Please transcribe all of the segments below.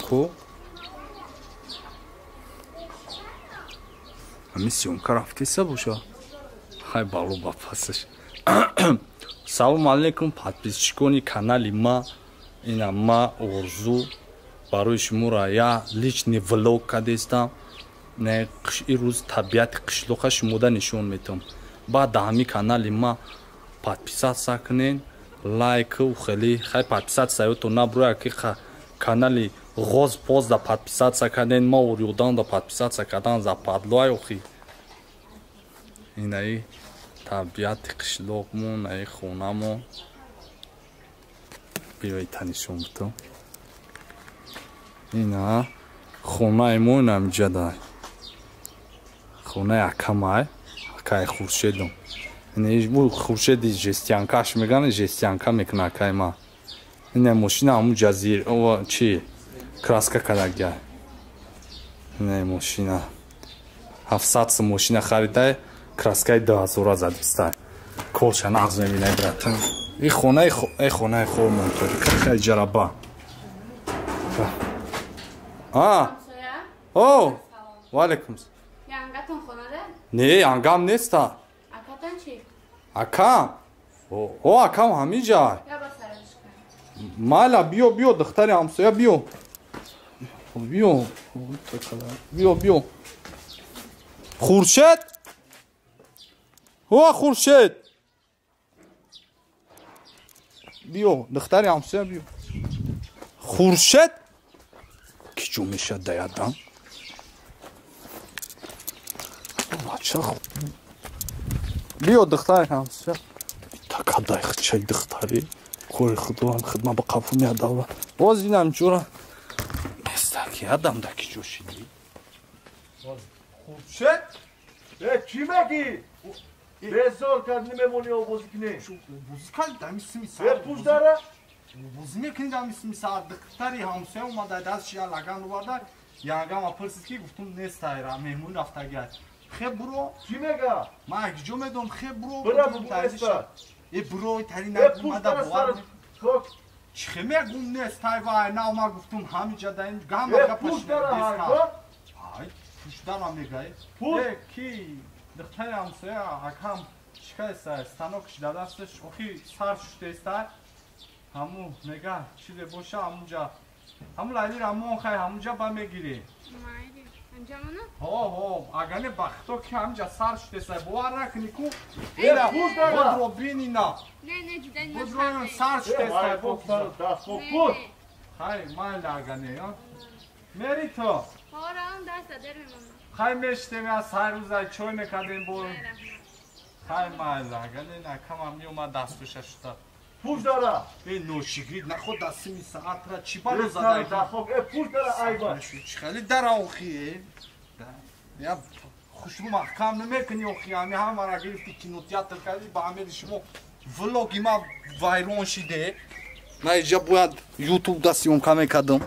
کو همین سیونکا رفتی سبوشا хай балу бапасаш салом алейкум подписчикони канали ма ина ма орзу барои шуморо я личный влог кардестам не ирӯз табиати қишлоқа шумода нишон метавам баъд да ҳами канали ма подписатсия кунен лайку хеле хай подписатсия ёто набуроя ки канали ғоз поз да подписатсия карден ма орёдан да подписатсия кардан за падлоай охи инаи табиати қишлоқмон аи хонамон биёи танишон бутам ина хонаи мо инамҷадай хонаи акамай акаи хуршедум бу хуршеди жестянкаш меган жестянка мекуна акаи ма ина мошина ҳамун ҷазир чи краска карагя ина мошина 700 сум мошина харидай краскаи 2000 задистай колша нағз мебинай братан ин хонаи хормон хай ҷараба о ваалейкум янгатон хонада не янгам неста акатан чи акам о акам ҳамин ҷай майла биё духтари ҳамсоя биё хуршед о хуршед биё духтари ҳамсоя биё хуршед ки ҷо мешад даядам биё духтари ҳамсоя такадай хчай духтари кори худоан хидмат ба қафумия давлат боз инам ҷора местаки адам да ки ҷо шиди хуршед چی میگی؟ بزار کرد نمیمونی و بازی کنی بازی کنی دمیسمی سر به پوش داره؟ بازی میکنی دمیسمی سر دختری همسایه اومده دست شیعه لگن رو برده یانگم اپرسید که گفتم نیست تایره مهمون رفته گرد خیب برو چی میگه؟ من اگه جو میدونم خیب برو برو نیسته برو تری به پوش نگومده داره سر خاک چه میگم نیست تایوه نه ما گفتم همین جا داریم گم به اگه پوش داره های پوش داره میگه پوش کی دختری همسایه اکم شکایست ستانوکش دادستش اوخی سر شده است همون میگه چیده باشه همونجا همون لایلی همون خیلی همونجا با میگیری اگه بختو که همونجا سر شده است باور نکنی کو به پوش داره بود رو بینی نه بود رو سر شده است دست بود خیلی من لگنه میری تو خیلی میشتیم از هر روزای چوی میکردیم برون خیلی مایل اگلی نکم هم میومد دستوشه شده پوش داره این نوشیگید نخود دستی می ساعت را چی بارو بسر زده دخوک پوش داره ایوان خیلی در آخیه یا خوشبو محکم نمیکنی آخیه همی هم را گرفتی کینوتیاتر کردی با همه شما ولاگی ما وایرون شده من اینجا باید یوتیوب دستیون کمی کردم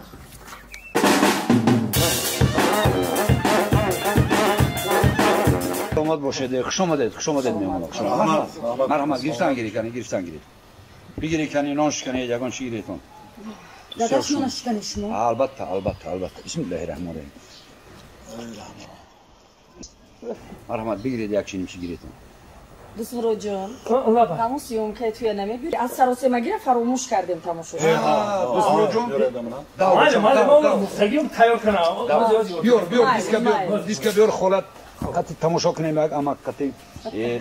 اومد باشه خوش اومدید میمونم مرحمت گرفتن گیری بگیری کنی نانش کنی یگان چی گیریتون داداش نانش کنی شما البته بسم الله الرحمن الرحیم مرحمت بگیرید یک چینی چی گیریتون دسمرو جان همون سیوم که توی نمیبیری از سراسه مگیره فراموش کردیم تماشا دسمرو جان مستقیم تیار کنم بیار دیسکا بیار خالت قطعی تماشا کنیم یک اما قطعی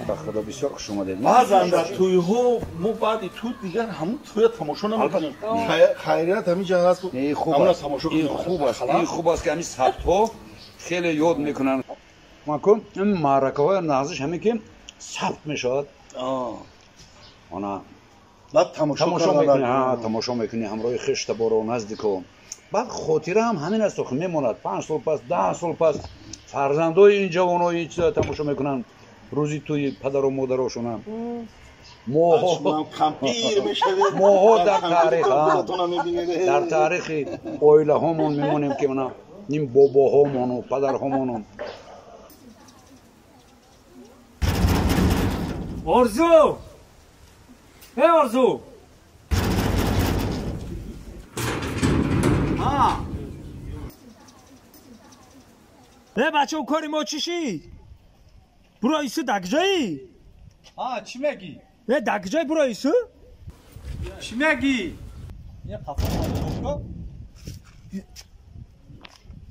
بخدا بسیار خوش اومدید بعضا در توی ها ما بعد تو دیگر همون توی تماشا نمیکنیم خیریت همین جا هست این خوب است که همین ثبت ها خیلی یاد میکنن ما کن این معرکه های نازش همین که ثبت میشود آنا بعد تماشا میکنی همراه خشت بارو نزدیک و بعد خاطره هم همین است که میموند 5 سال پس 10 سال پس فرزندای این جوانای این چیزا تماشا میکنن روزی توی پدر و مادراشون ما در تاریخ اویله هامون میمونیم که منا نیم بابا هامون و پدر هامون آرزو آرزو نه بچه اون کاری ما چی شید؟ برو ایسو دگجایی؟ چی میگی؟ نه دگجایی برو ایسو؟ چی میگی؟ یه قفا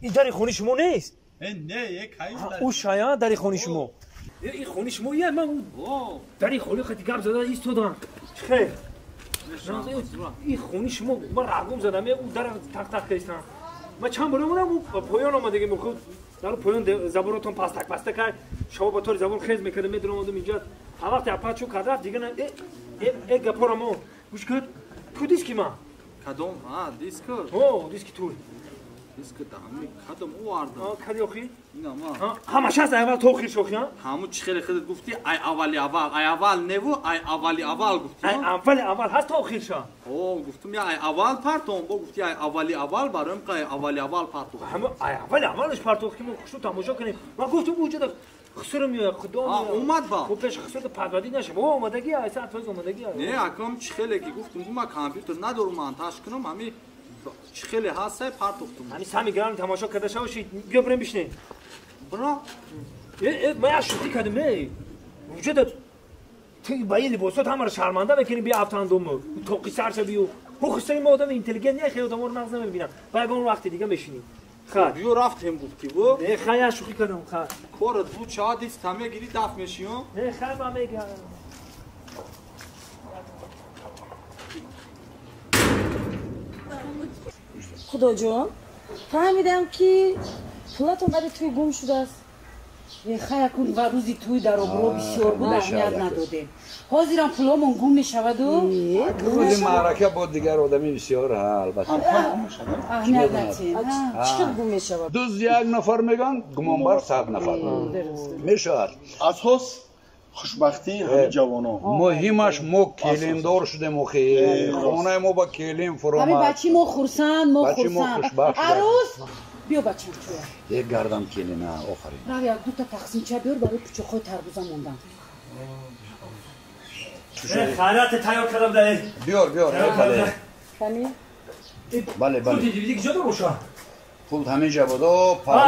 این داری خونی شما نیست؟ نه یک هایی او شایان داری خونی شما این خونی شما یه من داری خونی خیلی گم زدن ایستادم خیر این خونی شما من رقم زدم اون در تق تق کشتم من چند باره مونم اون پایان آمده که میخود در پایان زبورتون پستک کرد شما با طور زبور خیز میکرده میدونم آمدم اینجا هر وقت اپات چو کرد رفت دیگه نه ای گپارمو گوش کرد تو دیسکی من کدوم دیسک دیسکی تو دیسک دامی کدوم او آرد کدی آخی؟ اینا ما همش هست اول تو خیر شوخی ها؟ همون چی خیلی خودت گفتی ای اول نبو ای اول گفتی اول هست تو خیر شا گفتم یا ای اول پرتون با گفتی ای اول برایم که ای اول پرتون همه اولش پرتون که ما خوشو تماشا کنیم من گفتم وجود خسر میاد خدا اومد با خب پیش خسر پروردی نشه بابا اومدگی است فاز اومدگی نه اکم چی خیلی که گفتم ما کامپیوتر ندارم مونتاژ کنم همین چی خیلی هست پرتوختم همین سامی گران تماشا کرده شوشید بیا بریم بشینیم برا من شوخی کردم نه وجود تو با این لباسات همه رو شرمنده بکنی بیا افتان دوم تو قصر شبیو خو خسری ما آدم اینتلیجنت نه خیلی آدم رو مغز نمیبینم بعد اون وقت دیگه بشینیم خیر بیو رفتیم گفتی بو نه خیر شوخی کردم خیر کارت بود چه دیس تمه گیری دف میشی نه خیر من میگم خدا جان فهمیدم که پولاتون برای توی گم شده است یه خیلی کن و روزی توی در آبرو بسیار بود اهمیت ندادیم حاضرم پولامون گم میشود و روز معرکه با دیگر آدمی بسیار البته اهمیت ندیم چقدر گم میشود دوز یک نفر میگن گمانبر 100 نفر میشود اساس خوشبختی همه جوانا مهمش ما کلیندار شدیم و خیلی خانه ما با کلیم فرو همین آمد بچی ما خورسند ما خورسند عروس بیا بچه توی یک گردم کلینه آخرین رو یک دو تا تقسیم چه بیار برای پچوخای تربوزه موندن خیرات تیار کردم داره بیار بله کمی بله پول دیدی کجا روشا پول همینجا بودا نه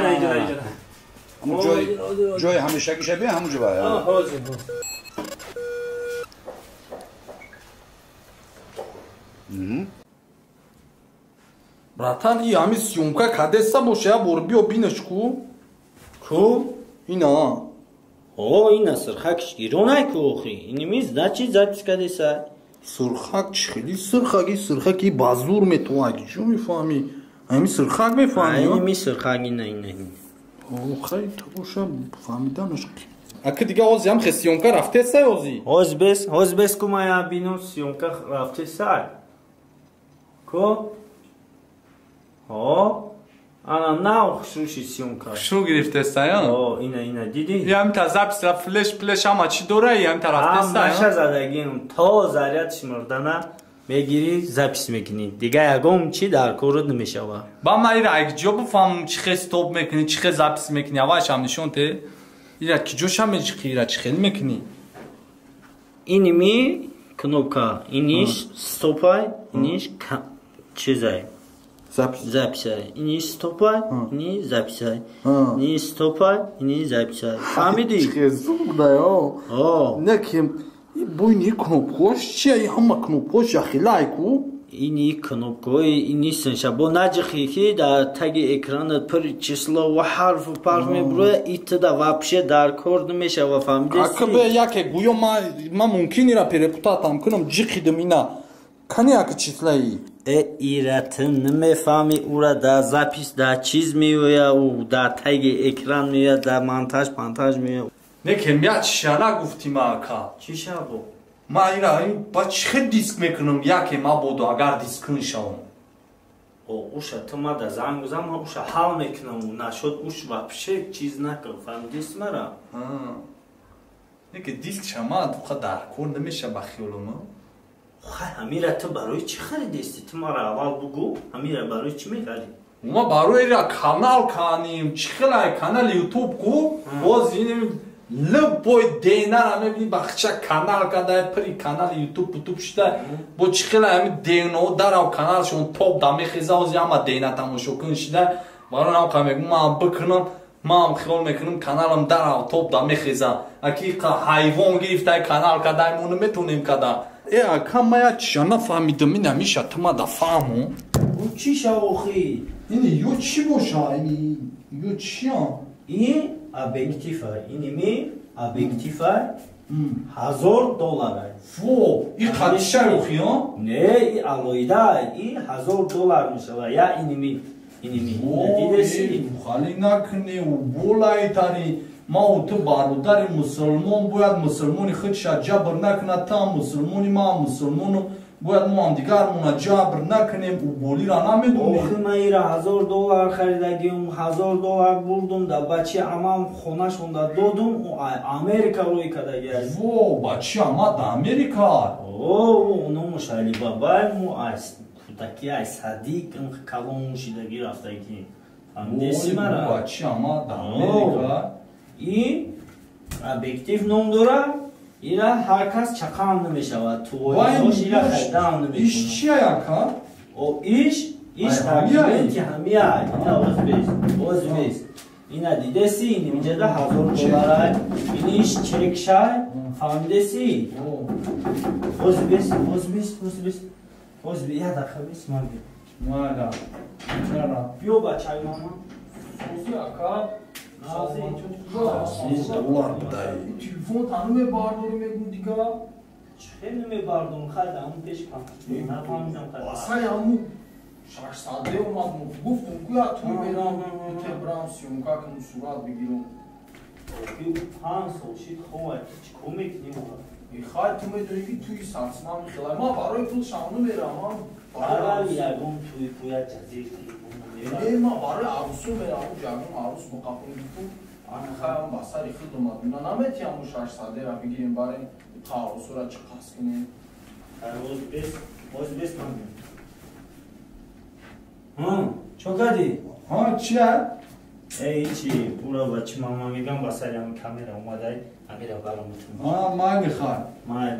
اینجا همون جای همیشه کشه بیا همونجا باید братан и ами съёмка каде са боша я бор био бинеш ку ина ина сырхакшки ронай ку охи иними значи запись кадеса сырхак чхили сырхаги базур метуаги чё мефами ами сырхак мефами иними сырхаги ина хай табоша фамиданаш ака дига ози ам съёмка рафтеса ози ҳозбес ку мая бину съёмка рафтеса ку ана нав хушуши съёмка хушру гирифтесая ина диди ям та записа флеш ама чи дора ям та рафтесая маша задагин то заряд шмурдана мегири запись мекини дига ягом чи дар кору намешава ба ма ира аг ҷо буфам чи хе стоп мекунӣ чи хе запись мекунӣ авалашам нишон те ира ки ҷоша мечқи ира чи хел мекунӣ иними кнопка иниш стопай иниш чизай записай иниш стопай ини записай ини стопай ини записай фаҳмидӣ хезурдаё неким буйни кнопкош чи ҳама кнопкош яхилайку ини кнопкаҳои ини сеншабо наҷихи ки дар таги экранат пир число ва ҳарфу парф мебуроя итда вообще дар кор намешава фаҳмидӣ акбе яке гӯё ман мумкин ира перепутатам кунам ҷиқидам ина кани як числаи ира ту намефаҳмӣ ура дар запис дар чиз меоя ӯ дар таги экран меояд дар монтаж меояд некем як шара гуфтима ака чӣ шабо ма ира ба чӣ хел диск мекунам яке мабодо агар дискун шавам уша ту ма да зангузам уша ҳал мекунам нашуд уш вообще чиз накун фаҳмидист мара неке диск шама дуқа дар кор намеша ба хиёлама ҳамира ту барои чӣ харидисти ту мара аввал бугӯ ҳамира барои чӣ мехарӣ ма барои ира канал каним чӣ хелай канал ютуб ку боз лбой денара мебини бахча канал кадай пири канал ютуб шуда бо чӣ хелай ами денао дарав каналшон топ да мехеза ози ама дена тамошокун шуда برای نام میگم من بکنم من خیال میکنم کانالم در توپ دا میخیزه اکی حیوان گرفته کانال کدای مونو میتونیم کدا اکا ما چی نفهمیدم این نمیشه تو ما دا فهمو او چی شاوخی این یو چی باشه این یو چی این ابجکتیفه اینی ابجکتیفه $1000 فو این خدشه روخی ها نه این الویده این $1000 میشه یا اینی دیدسی خالی نکنی و بولای تاری ما و تو برادر مسلمان باید مسلمانی خودش جبر نکنه تا مسلمانی ما مسلمانو باید ما هم دیگرمون جبر نکنیم و بولی را نمیدونیم آخه من ایره $1000 خریدگیم $1000 بردم در بچه امام خونهشون در دادم و امریکا روی کدگی است وو بچه اما در امریکا اونو مشالی بابای مو است کودکی ای صدیق کلون موشیدگی رفته کی فهمیدی مرا بچه اما در امریکا این ابجکتیف نام داره ایره هر کس چقام نمیشود تو ایش ایره خریدم نمیکنه ایش چیه یکا؟ او ایش ترکیبی همیه اینا اوز بیس اینا دیدسی این میجه ده $1000 اینیش چک شای فهمیدسی اوز بیس یا دقیقه بیس مارگی مالا چرا؟ بیو بچه ماما سوزی اکا نازی تلفون تنومه بارداری میگون دیگه چه نمیبردم خیلی همون پیش کن نفهمیدم خیلی اصلا همون 600 اومد گفتم گویا تو برم که برم سیونکا کنم صورت بگیرم بیو 5 سال شید خواه چی کمیک نیمون میخوای تو میدونی که توی سرسنه میخیلای ما برای پول شانو میرم برای یکم توی پویا جزیر ای ما برای عروسو میرم اون جاگم عروس مقابل بیتون میخوایم بسری خود اومد اینا نمیتیم اون 600 را بگیریم برای عروسو را چه قصد کنیم باز بیست من چو کردی؟ چیه؟ ای چی برو بچه ماما میگم بسری همون کامera اومده امیر برام میتونم ما میخوای مالا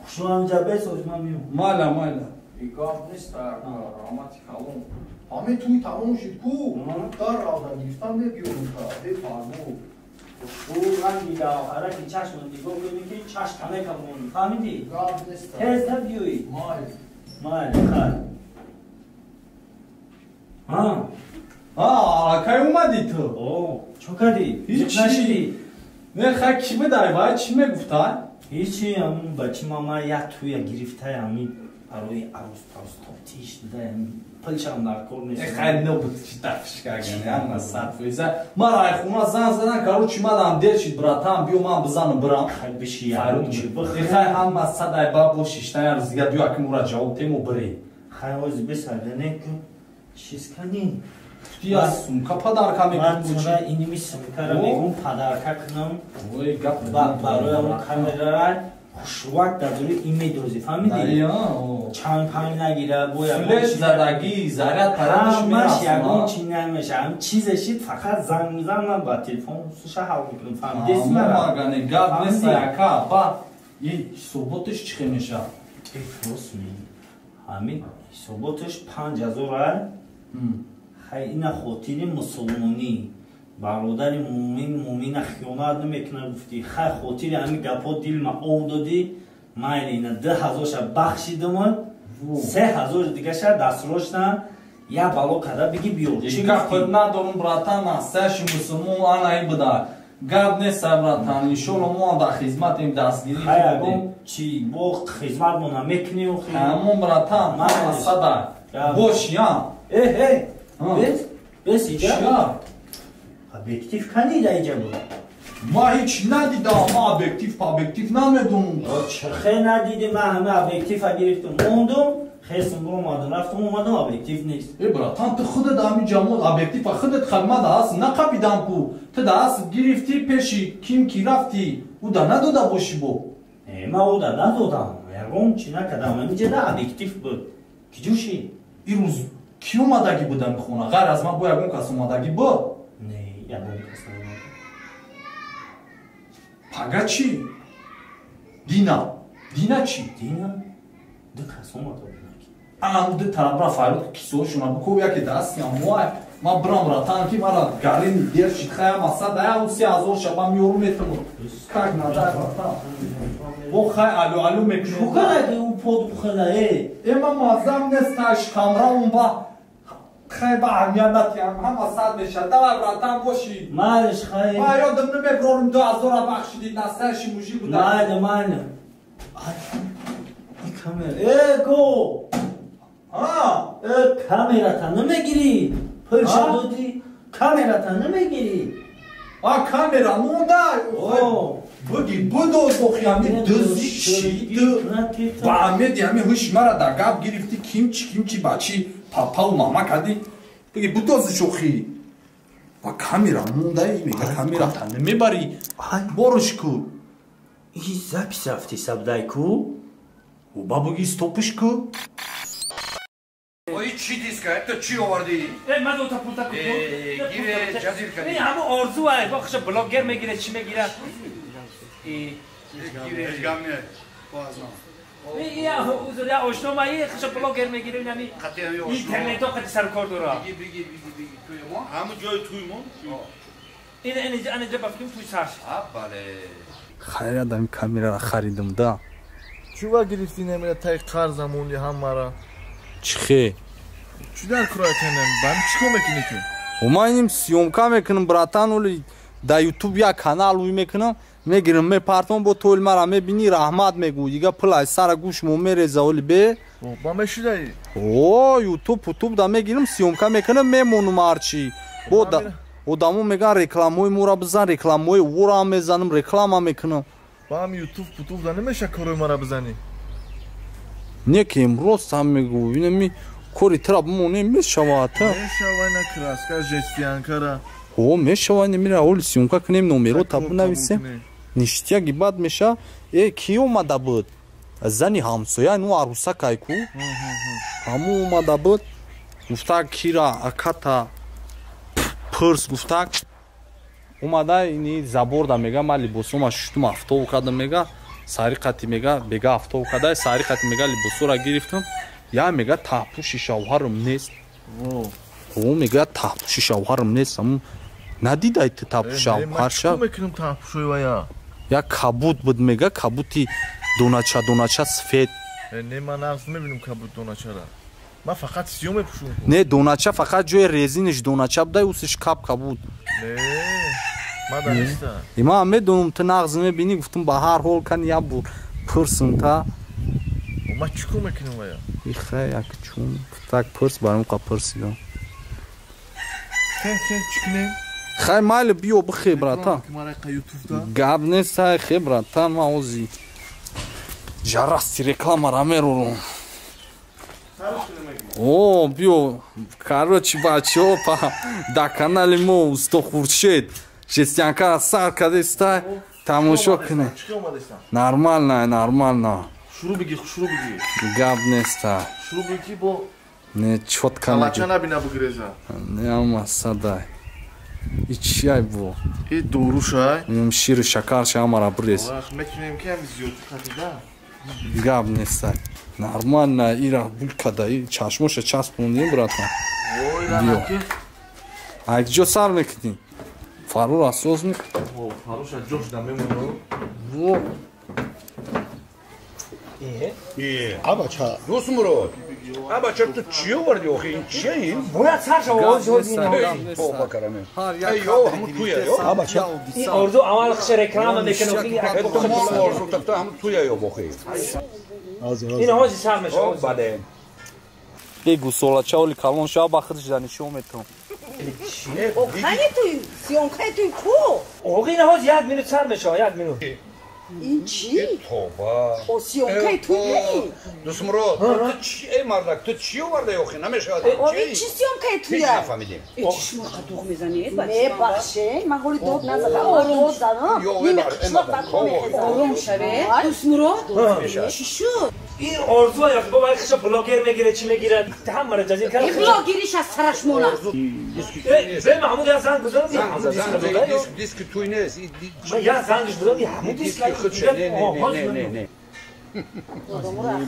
خوشم همینجا بساز من میام مالا ایگاه نیست رحمتی کلون همه توی تمام شد کو در راوده گرفتم بگیرم تا بفرمو او من دیگه آخره که چشم دیگه کنی که چشم کمه کمونی فهمیدی؟ گاه نیست تز نبیوی مال کی اومدی تو؟ چو کردی؟ هیچی نه خواهی کی بداری باید چی میگفتن؟ هیچی همون بچه ماما یک توی گرفته همین برای عروس تیش داده پلش هم در کار نیست خیلی نبود چی تفش کردن هم صرف ویزه ما رای خونه زن زدن کارو چی مدام دیر شید براتم بیو من بزنم برام خیلی بشی یارو چی خیلی هم از صدای باب و شیشتن روز دیگه دیو اکی مورا جواب تیمو بری خیلی وزی بسرده که چیز کنی یا سومکا پدرکا میگم بچه من اینی می سومکا را میگم پدرکا کنم وی گپ برای اون کامera را خوشوک در دوری این میدوزی فهمیدی؟ چند پنج نگیره فلش زدگی زرد پرمش همش یکم چی نمیشه هم چیزشید فقط زنگ میزنم با تلفن سوشه حل میکنم فهمیدی اسم را؟ مگنه گپ نیست یکا با این صبحتش چی میشه؟ افروس می همین صبحتش 5000 خیلی این خاطر مسلمانی برادر مومن خیانت نمیکنه گفتی خیلی خاطر همین گپا دل ما آب دادی من اینا 10,000 بخشیدم 3,000 دیگه شد دست روشن یا بالا کده بگی بیار چی گفت ندارم براتان سش مسلمان آنایی بوده گپ نیست براتان انشالله ما در خدمت این دستگیری خیلی چی با خدمت ما نمیکنی همون براتان من صدا باش یا بس اینجا ابجکتیف کنی در اینجا بود ما هیچ ندیدم ما ابجکتیف نمیدونم چه خیلی ندیدی من همه ابجکتیف گرفتم موندم خیستم برو اومدم رفتم اومدم ابجکتیف نیست براتان تو خودت همی جمعول ابجکتیف خودت خدمت هست نقبیدم کو تو دست گرفتی پیشی کیم کی رفتی او دا نداده باشی بو من او دا ندادم یکم چی نکدم اینجا دا ابجکتیف بود کی جوشی این روز کی اومدگی بوده میخونه غیر از من با یکم کس اومدگی با نه یکم کس اومدگی پگه چی؟ دینا چی؟ دینا دو کس اومده Anamda tarafra faylık kisi şuna bu kovuya ki ders ya muay. Ma bram ratan ki mara garin diğer şitkaya masa daya usi azor şabam yorum ettim. Kak nada ratan. O khay alu mekşu. Bu kadar bu pod bu kadar Ema muazzam nestaş kamera umba. Khay ba amyanat ya ham asad beşa da ratan boşi. Maliş khay. Ma yodım ne mebrorum da azora bakşidi nasar şi muji bu da. Mali. Kamera. Ego. Ha. Kamera tanıma giri. Pırşadodi. Kamera tanıma giri. A kamera munda. O. Bugün bu da okuyamı düz şiitti. Ve Ahmet yani hışmara da gab girifti kimçi baçı papa mama kadi. Bugün bu da çok iyi. Ve kamera munda iyi mi? Kamera tanımı bari. Boruşku. İyi zapis rafti sabdayku. O babugi stopuşku. Oy çi diska, to çi ovardi. من دو تا پول تا Gire cazir kadi. این همه آرزو आहे بخش بلاگر میگیره چی میگیره Gire gamne. Boğazma. این یا آشنامایی خش بلاگر میگیره یعنی Katiyam yok. اینترنت ها قد سر کار داره Bigi. Tuyumu. Hamı joy tuymu. این اینجا بفتیم توی سرش Bale. Hayır adam kamera xaridim da. Чува гирифтӣ немира тай қарз замони ҳамара. Çıxı. Чӣ дар кӯратенам? Бам чӣ кор мекунӣ ту? Umayım siyomka mekinim bratan uli da YouTube ya kanal uy mekinim megirim me parton bo tolmara me bini rahmat megu diga play sara gush mo mereza uli be Ба мешудаи? o YouTube da megirim siyomka mekinim me monumarchi bo da odamı megan reklamoy mura bizan reklamoy ura mezanım reklama mekinim Бам YouTube да немеша корои мара бизанӣ. ne ki imroz sam megu yine kori trab mo ne meshawata Мешавай на краска жестиянкара. o meshaway ne mira uli siyomka kinem numero tabu navisem Niştiya gibad meşa ki omada bud zani hamsoya nu arusa kayku hamu omada bud guftak kira akata pırs guftak omada ini zabor da mega mali bosoma şutum hafta ukada mega sari qati mega bega hafta ukada sari qati mega libosora giriftim ya mega tapu şişavharım nes o mega tapu şişavharım nes am nadida it tapu şavharşa Чӣ мекунам таҳпушоивая? Я кабут буд мега кабути донача сфед. Не ман нағз мебинам кабут доначара. Ман фақат сиём мепушум. Не донача фақат ҷои резиниш донача будай усиш кабут. Не. Ман даниста. Има медонам ту нағз мебини гуфтам ба ҳар ҳол кан я бур пурсин та. Ман чӣ кор мекунам вая? Ихе як чун так пурс барам қа пурсидам. Кен чӣ кунем? Хай майли биё бихе брата. Гап неста хе брата ма ози. Жарасти рекламара мерурум. О, биё короче бачо па да канали мо усто хуршед. Жестянка сар кадеста тамошо кune. Нормально. Шуру биги. Гап неста. Шуру биги бо Не чётка не. калача набина бугиреза. Не амасадай. Ичай бу. И дурушай. Шир шакар шамара брес. Вах мекунем ки ам зиёд хатида. Гап неста. Нормально ира булкада и чашмоша часпондим брата. Ой ранаки. Ай ҷо сар мекунӣ? Фарур асоз мекунӣ? О, фаруша ҷош да мемоно. Во. Abaça. Dostum Murad. Abaça tu çiğ vardı o ki çiğ. باید سرش آواز جوزی O bakarım. Har Yo, hamu tuya yo. Abaça. این آرزو اول خش رکلام میکنه خیلی Etto mal orzu takta hamu tuya yo boxi. این هازی سر میشه O bade. бегу солачаоли калон шаба бахидиш данишо метавон. خیلی توی سیونخه توی کو اوقی این هاز یک مینوت سر میشه یک مینوت این چی؟ Toba. O سیونخه توی نی Dostum Murad. Tu çiğ mardak tu çiğ vardı yo ki. Nameşa. این چی سیونخه توی؟ Nefahmedim. این چشم قدوغ میزنید؟ میبخشه من قولی داد نزدم آروم زدم نیمه قشلاق بکنه آروم شده دوست مراد چی شد؟ این آرزو یا با باید خش بلاگر میگیره چی میگیره هم مرا جزیر کرد این بلاگیریش از سرش مونه به محمود یا زنگ بزنم یا محمود دیسک بزنم Disk tuynes. من یا زنگش بزنم یا محمود دیسک Ne.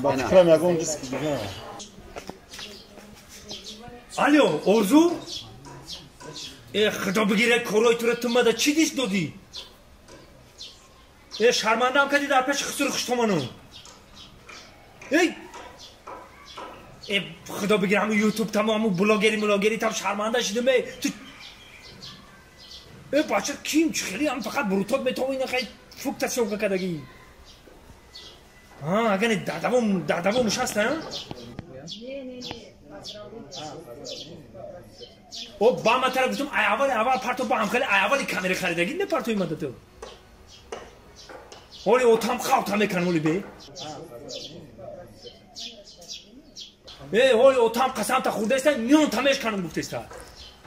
Başka ne disk gibi. الو ارزو خدا بگیره کارای تو رو تو مده چی دیست دادی شرمنده هم کردی در پیش خسور خشتمانو خدا بگیره همون یوتیوب تمام همون بلاگری تم شرمنده شده می تو بچه کیم چه خیلی هم فقط بروتات میتونم اینه خیلی فوق تسیوق کردگی اگر در دوام نشست نه او با من طرف گفتم اول پرتو با هم خیلی اولی کامera خریدگی نه پرتوی مدت تو ولی اوتام خاط هم میکنم ولی به ولی اوتام قسم تا خورده است میون تمش کنم گفته است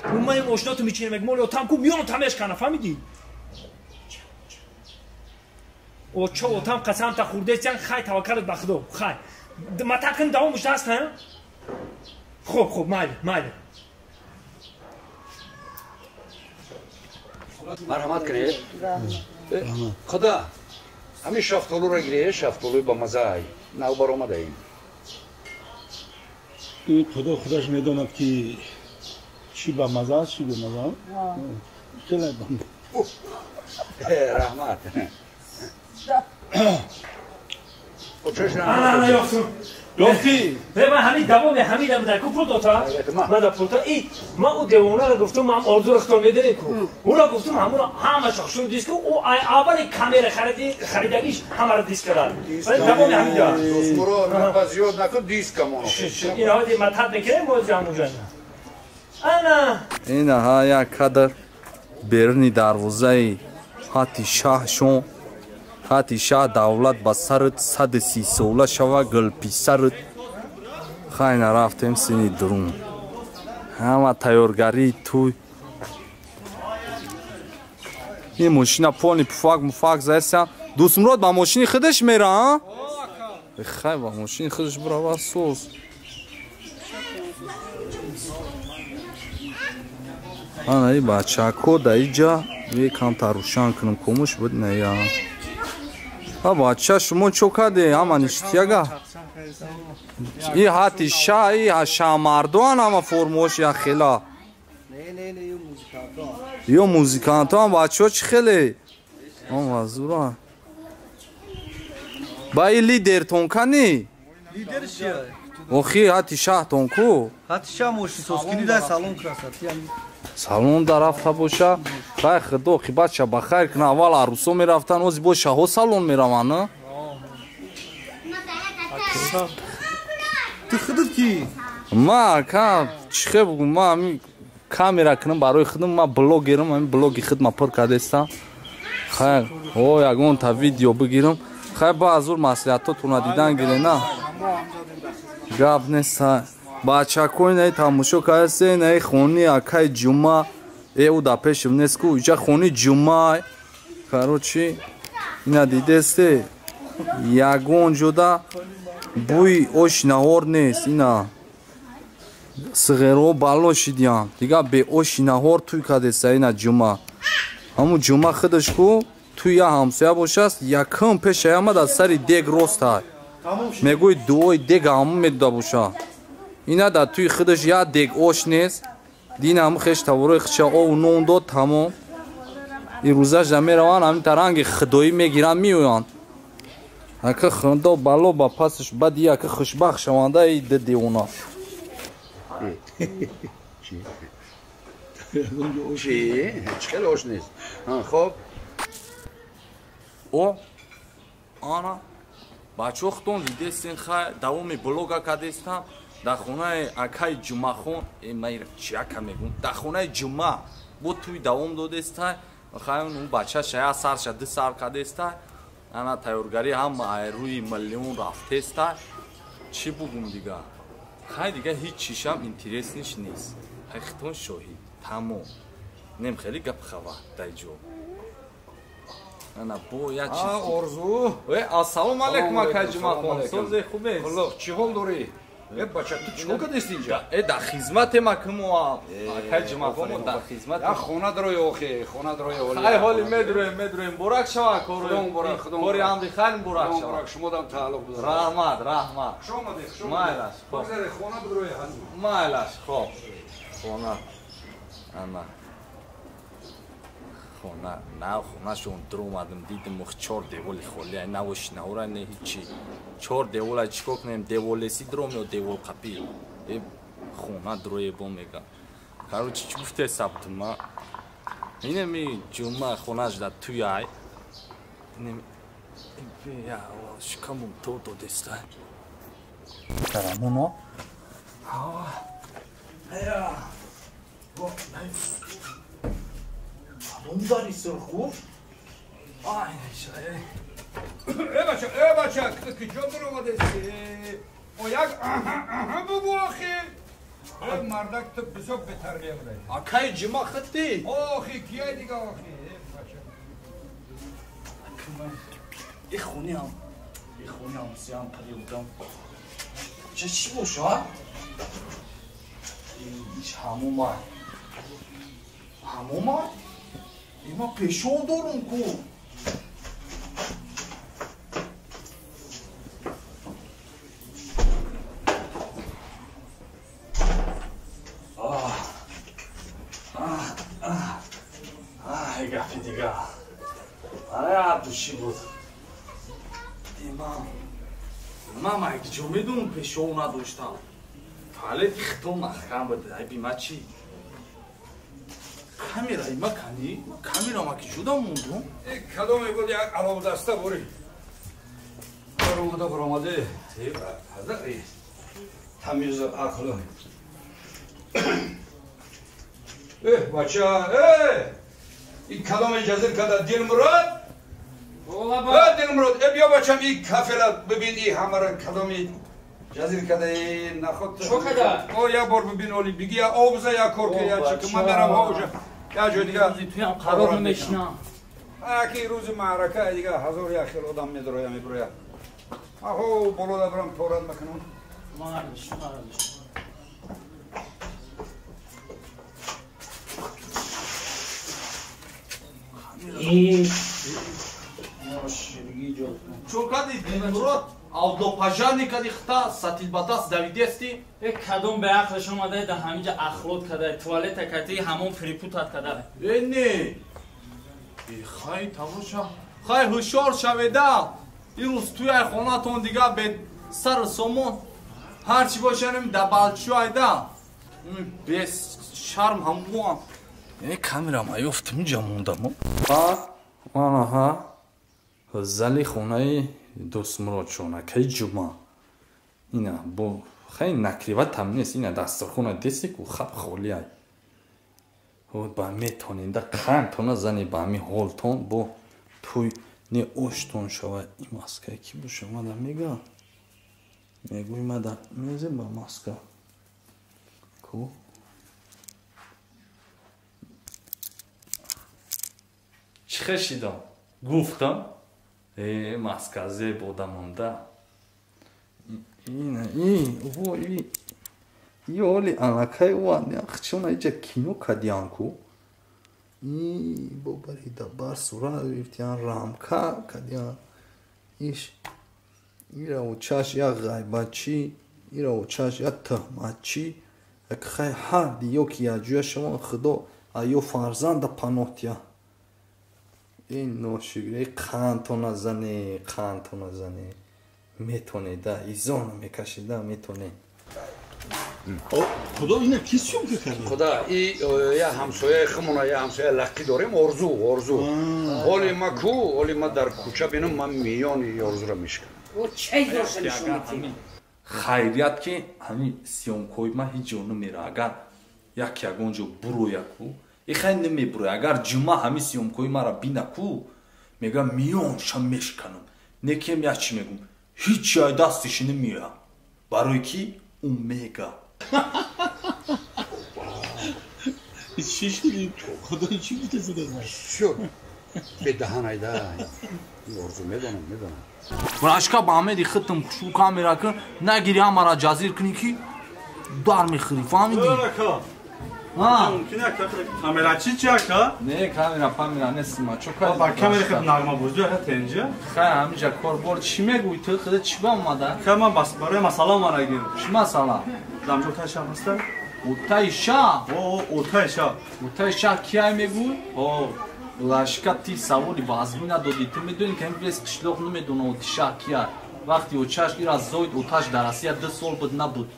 اون من ماشیناتو میچینم میگم ولی اوتام کو میون تمش کنم فهمیدی او چه اوتام قسم تا خورده است خای توکلت به خدا خای متکن دوامش هست نه خوب مایل مرحمت کنید خدا همین شفتالو را گیره شفتالوی با مزه نو بر آمده ایم خودش میداند که چی با مزه است چی به مزه خیلی رحمت خوشش یافتی من همین دوام در کو پروتا من در پروتا من او دیوانه را گفتم من آرزو رختم میدونی کو اون را گفتم همه شخصون دیسک او اول کامera خریدگیش همه را دیسک کرد دوام همین جا دوست مرا نفس زیاد نکن دیسک همونو این ها دی مطلب میکنه موزی همون جا انا این ها یک کدر برنی دروازه حتی شاه شون حتی شاه دولت با سرت 130 ساله شوه گل پیسرت خیلی رفتیم سینی درون همه تیارگری توی این ماشین پانی پفاک زیستم دوست مراد با ماشین خودش میره ها؟ خیلی با ماشین خودش برابر سوز من ای بچه ها در اینجا یکم تروشان کنم کموش بود نه یا بچه شما چو کده همه نشتیگه این حتی شاه ای شاه مردوان همه فرموش یا خیلا یا موزیکانت هم بچه ها چی خیلی وزورا با این لیدر تون کنی؟ لیدر چیه؟ اوخی حتی شاه تون کو؟ حتی شاه موشی سوسکینی در سالون کرسد سالون در رفته باشه خیلی خدا خی بچه بخیر کنه اول عروسا می رفتن اوزی با شاه سالون می روان نه؟ تو خودت کی؟ ما چی بگم ما همین کامera کنم برای خودم ما بلوگرم همین بلوگی خود ما پر کرده استم خیلی یکون تا ویدیو بگیرم خیلی با از اون مسئولیتاتون دیدن گیره نه گپ نیست بچه کوی نه تماشا کرده نه خونی اکای جمعه او دا پیشم نیست که اینجا خونی جمعه کارو چی اینا دیده است یکون جدا بوی اوش نهار نیست اینا سغیرو بالو شدیان دیگه به اوش نهار توی کده است اینا جمعه همون جمعه خودش کو توی یا همسایه باشه یکم پیش آمد از سری دیگ روست های میگوی دوی دیگ همون میده باشه اینا در توی خودش یا دیگ اوش نیست دین همون خیش توروی خشه او نون داد تمام این روزش دمی روان همین ترانگ خدایی میگیرن میویان اکه خنده بالا با پسش بعد یکه خوشبخت شوانده ای دیدی اونا چی؟ چکل اوش نیست خب او آنا بچه اختون ویده استین خواهی دوامی بلوگا کده استم در خونه اکای جمعه خون میر چی اکا میگون در خونه جمعه بود توی دوام داده استای خواهی اون بچه شاید سر شده سر کده استای انا تیارگری هم روی میلیون رفته استای چی بگم دیگه خواهی دیگه هیچ چیشم اینترسنش نیست خیختون شوهی تمام نیم خیلی گپ خواه دایجو انا بو یا چی ارزو السلام علیکم اکای جمعه خون سوزه خوبه چی حال داری؟ بچه تو چیکار کردیست اینجا؟ در خدمت ما کمو اکای جمعه خون در خدمت یا خونه دروی اوخی خونه دروی اولی خیلی حالی میدرویم براک شما کوری امری خیلی براک شما شما دم تعلق بزرگ رحمت شما دیخ شما مایلش خونه دروی مایلش خوب خونه اما خونه نه خونه شون در اومدم دیدم مخ 4 دیوال خالی نوش نهورا نه هیچی 4 دیوال چیکار کنیم دیوال سیدروم یا دیوال قپی خونه دروی بو میگم короче چی گفته ثبت ما اینه می جمعه خونهش در توی ای اینه یا شکمم تو دسته Karamano. یا Bunlar isirxu. Ay şey. Bacha, kıçı durmadesi. O yak bu axi. Mardak tıp bisok beterliye burayı. Akay cima xıtti. Oxi kiye diga oxi. İxuniyam. Siyam qildim. Çeşi bu şu ha? İş hamuma. Hamuma? İma peşon dorun ku. Gafi diga. Araya duşi bu. Mama ki jomedun peşona doştam. Halet ixtom axam bad ay bimachi. Kamera ima kani? Kamera ma ki juda mundu? Kadom egol ya alavdasta buri. Aravda buramade. Hazır iyi. Tamiz aklı. Bacha, İlk kadome cazir kadar Dilmurad. Ola ba. Dilmurad, ya bacham ilk kafelat bibin iyi hamara kadomi cazir kadar nakhot. Çok kadar. O ya bor bibin oli bigi ya obza ya korku ya çıkma meram hoca. Ya jodiga. Tuyam qaror meşna. Aki roz maraka diga hazor ya khil odam medroya mebroya. Aho boloda bram torad makanun. Marış. Çok hadi Dilmurad. Avdopajani kadi xta satilbatas Davidesti. کدوم به عقلش اومده در همینجا اخلوط کده توالت کتی همون پریپوتات کده نه خای تماشا خای هوشیار شویده این روز توی خونه‌تون دیگه به سر سومون هرچی باشنم دبالچو ایده به شرم همون کامیرام ایفتم جموندم ها زلی خونه دوست مراد شونه که جمعه اینا با خیلی نکریوت هم نیست اینا دستخونه دستی که خب خولی های با میتونین در خانتون زنی با می هولتون با توی نه اوشتون شود این ماسکه کی بو شما در میگه میگوی ما در میزه با ماسکه کو چی خشیدم گفتم ماسکه زی بودم اونده این اولی анакай ваня хчона иҷа кино кадианку и бобарида бар сура виртиан рамка кадиан иш ира учаш я гайбачи ира учаш я тахмачи акхай ҳар диёки яҷуя шумо худо аю фарзанда паноҳтия ин ношигри қантона зане метонеда изона мекашида метоне خدا اینا کی سیوم کرده خدا یا همسایه خمونا یا همسایه لقی داریم ارزو حالی ما حالی ما در کوچه بینم من میان ارزو را میشکنم او چه روشنشون خیریت که همین سیومکوی ما هیچ جا نمیره اگر یک اونجا برویا کو ای خیلی نمیبروی اگر جمعه همین سیومکوی ما را بینه کو میگم میان شم میشکنم نکیم یا چی میگم هیچ جای دستش نمیره برای کی اون میگه چی شدی خدا چی بوده زده شو به دهان ایده ارزو میدانم براشکا با همه دیختم شو کامیرا که نگیری همارا جازیر کنی که دار میخوری فهمیدی؟ ممکنه کامera چی که؟ نه کامera نیست ما چون کار با کامera خب نغمه بوده هست اینجا خیلی همینجا کاربرد چی میگوی تو خدا چی با اومده؟ که من بس برای مسئله ما نگیر چی مسئله؟ زمجو تشم هسته؟ Утаи шаҳ? Утаи шаҳ. Утаи шаҳ кия мегӯй? Лашка ти саволи вазмӣ надодӣ. Ту медонӣ ки ҳамин вес қишлоқ намедона оти шаҳ кия. Вақти очаш ира зоид оташ дар Россия 2 сол буд набуд.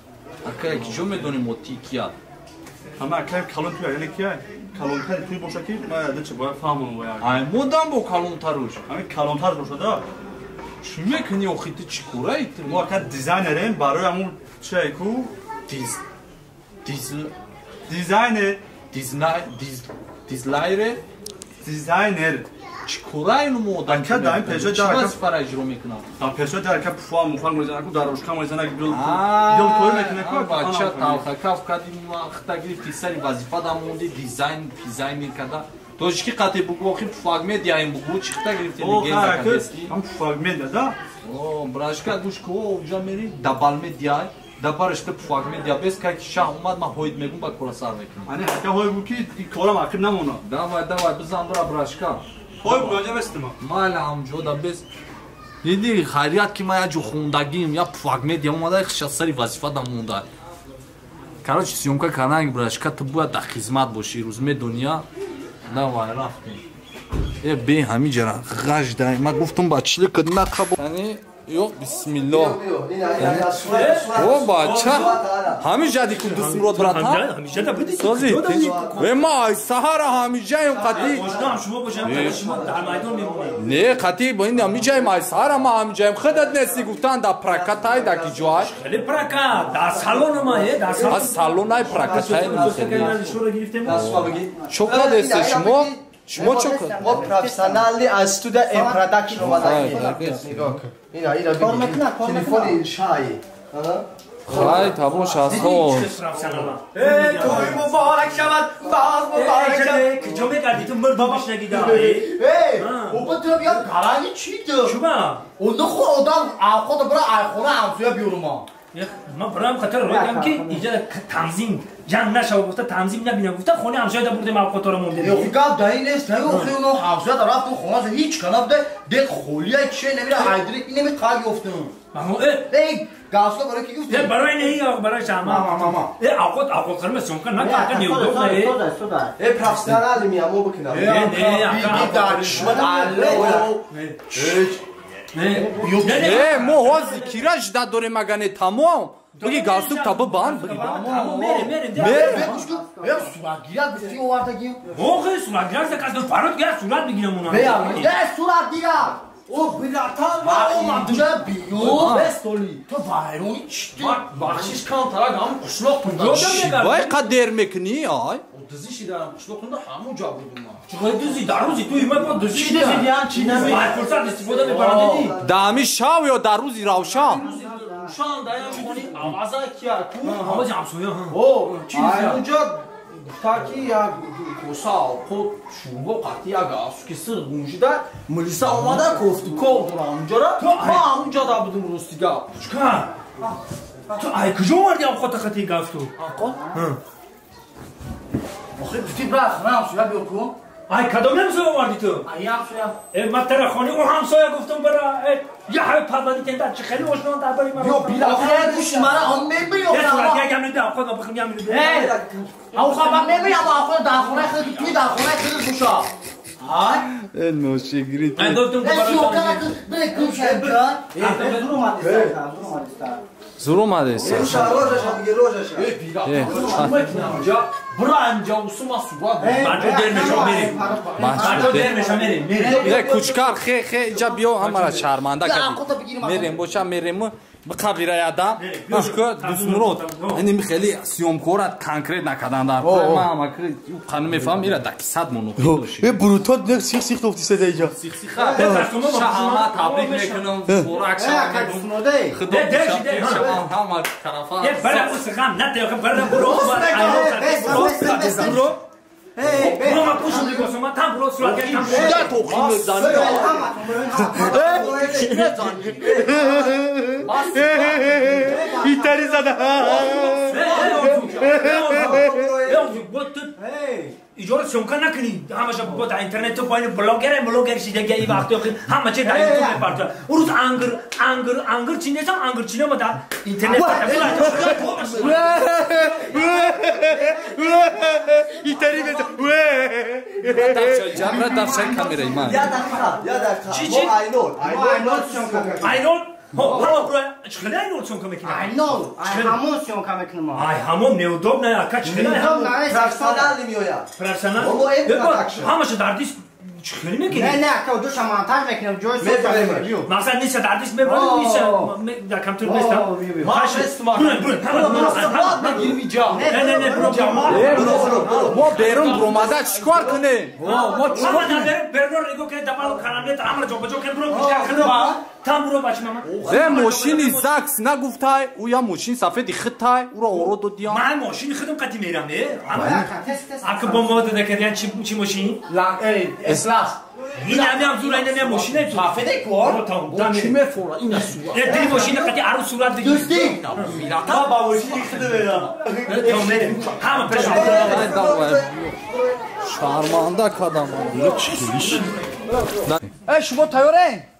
Акая ки ҷо медонем оти кия. Ҳама акая калон туя яъне кия? Калонтари туй боша ки ма яда чӣ бояд фаҳмонам бояд. Ай модам бо калонтаруш. Ҳамин калонтар бошада? Чӣ мекунӣ охи ту чӣ кораи ту? Мо ака дизайнерем барои ҳамун чие ку? Дизайнер. Дизлайре? Дизайнер. Чӣ кораи нумодан? Ака даим пешо чӣ вазифара иҷро мекунам? Дар пешо дар ака пуфа муфан мезана ку дарошка мезана гил кори мекуна ку. Бача талхакав кади вақта гирифти сари вазифа да монди дизайнер када. Тоҷи ки қати бугу охи пуфак медиаем бугу чӣ хта гирифти мегенда кадести? Ҳам пуфак медиа да? Брашка гӯш ку оҷа мери дабал медиай. Дабараш ту пуфак медиа бес кай ки шаҳ омад ма ҳоид мегум ба кора сар мекунам. Ани ака ҳой бу ки корам ақиб намона. Давай бизан бира брашка. Ҳой бу аҷа бестима. Майли ҳамҷода бес. Диди хайрият ки ма я ҷо хундагим я пуфак медиа омада хиша сари вазифа да монда. Короче съёмка канаи брашка ту бояд дар хизмат бошӣ рӯз медонӣ я? Давай рафтем. Бе ҳамиҷара ғаш дай. Ма гуфтам ба чили кадна қабо. Ёк бисмиллоҳ. О бача. Ҳамиҷади ку дӯст мурод братан. Ҳамиҷада буди. Сози. Ма ай саҳара ҳамиҷаем қати. Ошнам шумо бошам шумо дар майдон мемонед. Не қати бо ин ҳамиҷаем ай саҳара ма ҳамиҷаем худат нести гуфтан да прокатай да ки ҷоай. Хеле прокат. Дар салон ма дар салон. Аз салонай прокатай нехели. Шуро гирифтем. Чо кадесте шумо? Шумо чо кад? Мо профессионали аз студия м продакшн омадаем. Ина бигир. Телефони шай. Хай табош асҳо. Той муборак шавад. Баъз муборак шавад. Куҷо мегардӣ ту мир бобиш нагида. Оба ту бия гарани чӣ ду? Чуба? Онда ху одам авқот бира айхона ҳамсоя биёрума. Ман бароям хатар роидам ки инҷа танзим ҷанг нашава гуфта танзим набинам гуфта хони ҳамсояда бурдем авқотро монде. Ёхи гап дар ин нест. Ёхи оно ҳамсояда рафту хонааса ҳеҷ кана буда дек холия чие намира айдирик неми қар ёфтум. Гаска барои ки гуфтем? Барои не барои шама. Авқот қарма сёмка накака неудоб на профессионали мия мо бикунам. Мо ҳози кираш да дорем агане тамом. Биги галстук таба банд биги. Суратгирак гуфти овардагим. Охе суратгирак да кас фарод гирак сурат бигирам онам. Суратгирак. О бирatan ва омадуҷа биё бестоли. То вайрони чӣ? Бахшиш кан тарак ҳам қишлоқ пурда. Вай қад дер мекунӣ ай? Дӯзӣ шидарам қишлоқунда ҳамуҷа будум. Чиқои дӯзӣ дар рӯзи ту има по дӯзӣ шидам. Чӣ нами? Ай фурсат истифода мебарам дидӣ? Дар ҳамин шав ё дар рӯзи равшан? Рӯшан дар ин хони аваза кия ку? Авази ҳамсоя. О чӣ ҳамуҷа гуфта ки як коса овқот шурбо қати як асуки сир гунҷида милиса омада кофту кор дора ҳамуҷара ма ҳамуҷада будум рости гап. Чика? Ту ай куҷо оварди авқота қати гафту? Авқот? охи гуфти бра хона ҳамсоя биё кун. Ай кадом ҳамсоя оварди ту? Ай ҳамсоя. Ма тара хони о ҳамсоя гуфтум бара я ҳай парвади тенда чӣ хеле ошно дар бари ман. Биё билахора гӯши мара он мебиё. Сурат ягам нида авқот бахим ям нида. Авқот ба мебиё авқот дар хонаи худ туи дар хонаи худ буша. Ай ношигрит. Ай гуфтум зур омадеса. Кучкар хе ҷа биё ҳамара шарманда кардӣ. Мерем боша мерему қабираядам. Гӯшко дӯстмурод. Ини хеле сиёмкорат конкрет накардан дар. Мама қану мефаҳам ира даки 100 монуқи доши. бурутот нек сих тофти седа иҷа. Сихсиха. Шаҳама табрик мекунам. Бурак шаҳама. Худо ҳама тарафа. Бара усгам нате бара буро. Мама пушум дигосам там буро сурат там. Да то химезани. اینطوری زده ایجاد سونکا نکنی همش با در اینترنت تو پایین بلاگر شیده ای وقتی همه چه در اینترنت میپرد اون روز انگر چینه تا انگر چینه ما در اینترنت اینطوری بزن جمعه دفشه کامیرای من چی؟ اینول ها برو چخلی اینول سونکا میکنه اینول همون سونکا میکنه ما همون نیودوب نه اکا چخلی همون پرسنل میویا پرسنل همش دردیش چخلی میکنه نه که دو شما مونتاژ میکنم جوی سونکا مقصد نیست دردیش میبرد نیست در کمتر نیست نه ما بیرون بروماده چیکار کنه ما بیرون ریگو که دبالو خانه تا عمل جوب جو کنه برو tam برو بچه ماما ماشینی زاکس نگفتای او یا ماشین سفید خطای او را اورو دو دیام من ماشین خودم قدی میرم نه اگه بمب داده کردن چی ماشین اصلاح این هم زور این ماشین سفید کور چی میفوره این سوار دی ماشین قدی عروس صورت دیگه دوستی میرا با ماشین خودم میرم همه پیش شرمنده کدام چیش شما تیاره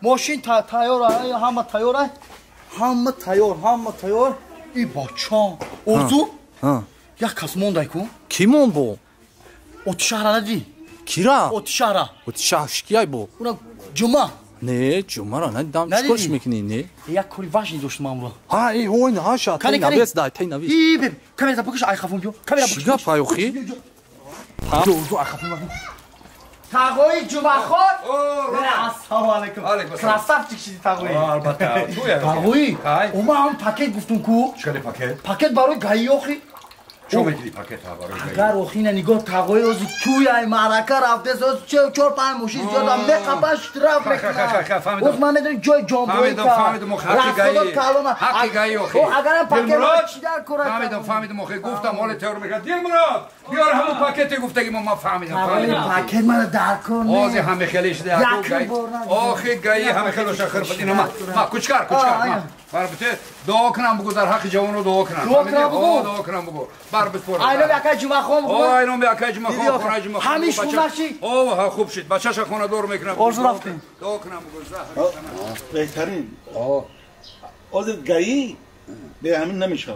ماشین تیاره همه تیاره همه تیار این بچه اوزو یک کس مونده کو کی مون بو اتشهره ندی کیرا اتشهره اتشهشکی بو اونا جمعه نه جمعه را ندیدم چیکارش میکنی نه یک کاری وحشی داشتم امروز ها ای هوین ها شات نویس دای تی نویس ای ببین کامیرا بکش ای خفون جو کامیرا بکش چیگا پایوخی جو ای خفون تاغوی جمعه خود السلام علیکم کلاسف چیکشیدی تاغوی البته تاغوی اوما هم پاکت گفتم کو چکلی پاکت؟ پاکت برای گایی آخی چو میگیری پاکت ها برای اگر آخی نگاه تاغوی اوزی توی ای معرکه رفته سوز چور پای موشی زیادم میقبش طرف میکنم اوز من نداریم جای جامبوی که فهمیدم حقی گایی آخی اگر پاکت را چی در کنم فهمیدم آخی گفتم حال تیار میگه دیل مراد بیار همون پاکتی گفته که ما فهمیدم پاکت من در کنه آزی همه خیلیش ده آخی گایی همه خیلیش آخر پد اینو ما کچکار بار بته دعا کنم بگو در حق جوانو دعا کنم دعا کنم بگو بار بسپور اینو بیاکای جمعه خون بگو اینو بیاکای جمعه خون همیش بچه اوه خوب شد بچه‌ش خونه دور میکنم آرزو رفتیم دعا کنم بگو بهترین آز گایی به همین نمیشه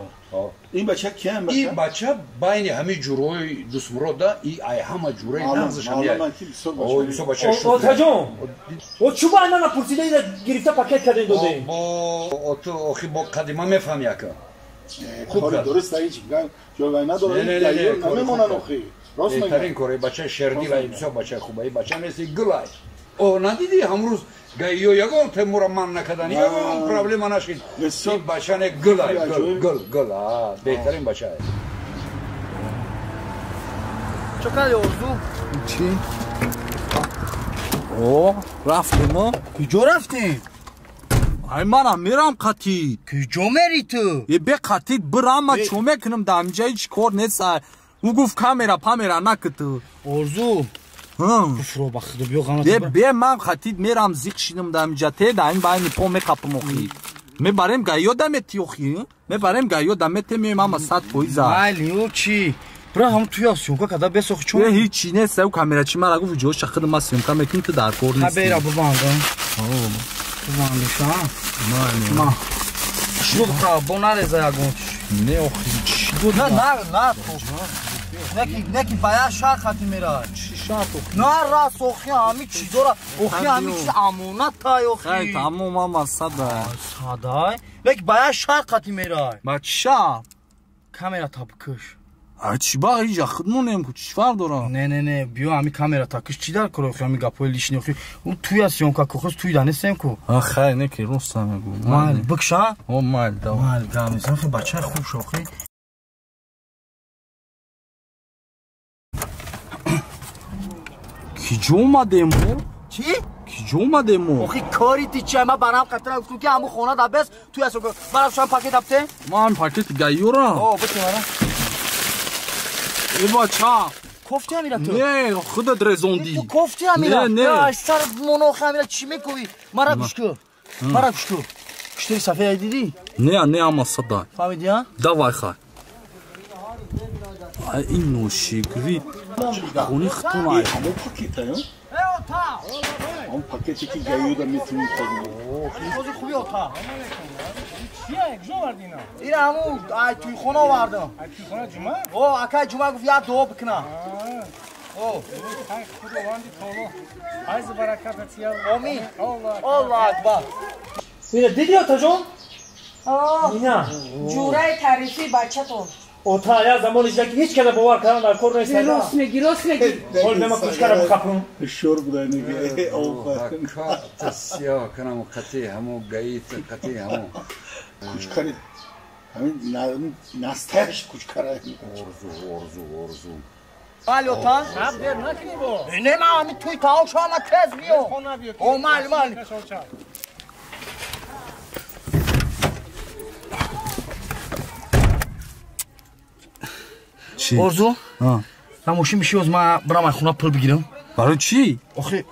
این بچه کیم بچه؟ این بچه بین همه جوروی دوستمرودا ای همه جوروی نازش همیه اوه بسو بچه شد اوتا جون او چو با اینا نپرسیده ایده گرفته پاکت کردین دوده با آخی با قدیمه میفهمی اکا کاری درست هیچ جوگای نداره گایی نمیمونن آخی راست میگه بهترین کاری بچه شردی و بسو بچه خوبه این بچه نیستی گلای او ندیدی همروز گاییو یگون تمورا من نکدن یگون پرابلم نشین این بچه نه گلای گل بهترین بچه های چو کردی آرزو؟ چی؟ او رفتیم ما کجا رفتیم؟ ای منم میرم قطید کجا میری تو؟ یه به قطید برم من چو میکنم دمجایی چی کار نیست او گفت کامیرا پامیرا نکتو آرزو کفرو بخدا بیا غلط به من خطید میرم زیق شیدم دمجا ته دا این باین پا میکپم اخی میبریم گایو دمتی اخی میبریم گایو دمتی میم اما ساعت پویزا ولی او چی؟ برا هم توی از سیونکا کدا بسخ چون هیچی نیست او کامیرا چی مرا گفت جو شخد ما سیونکا میکنیم تو در کور نیست خبیرا بباندم بباندشا ما شروع بخواه با نرزه اگون نه اخی چی نه نکی باید شهر خطی میره چی شهر نه راست اخی همی چی داره اخی همی چی امونت تای اخی خیلی تمام هم صدای نکی باید شهر خطی میره با چی شهر؟ کامیرا تابکش چی با ایجا خودمونیم که چی فرق داره؟ نه بیا همی کامیرا تاکش چی در کرو اخی همی گپوی لیشنی اخی اون توی از سیونکا کخوز توی دانستیم که خیلی نکی روست همگو مال بکشا؟ مال دامیزم خیلی بچه خوب شوخی کجا اومدیم ما؟ چی؟ کجا اومدیم ما؟ آخی کاری تیچه ما برام قطره افتون که همون خونه دا بس توی از برام شما پاکت هفته؟ من پاکت گایو را بچه مرا ای بچه کفتی همیره تو؟ نه خودت رزوندی تو کفتی همیره؟ نه سر مناخ همیره چی میکوی؟ مرا گوش کو Kuşteri Safiya'yı dedi. Ne ama sada. Fahmedi ya? Davay xay. Ay in noşigri. Xuni xtun ay. Ama paket ha. Ama paketi ki geliyor da metin tabii. Kozu خوبی اتاق. چیه؟ کجا آوردی اینا؟ این همون توی خونه آوردم. توی خونه جمعه؟ اوه اکا جمعه گفت یاد دعا بکنم. اوه خود آوردی طولو. عرض برکت یا آمین. الله اکبر. میره دیدی آتا جون؟ اینا جوره تعریفی بچه تو اوتا یا زمانی که هیچ کده باور کردن در کار نیست. راست میگی حال به ما کوچکارا بخپم. شور بودن دیگه. تسیا کنم قطعی همو گاییت قطعی همو. کوچکاری. همین نستش کوچکاره. ارزو. بله اوتا؟ نه بیر نکنی با. نه من همین توی تاو شما کس بیو. او مال. چی؟ ارزو؟ من موشی میشی از من برام خونه پول بگیرم. برای چی؟ آخه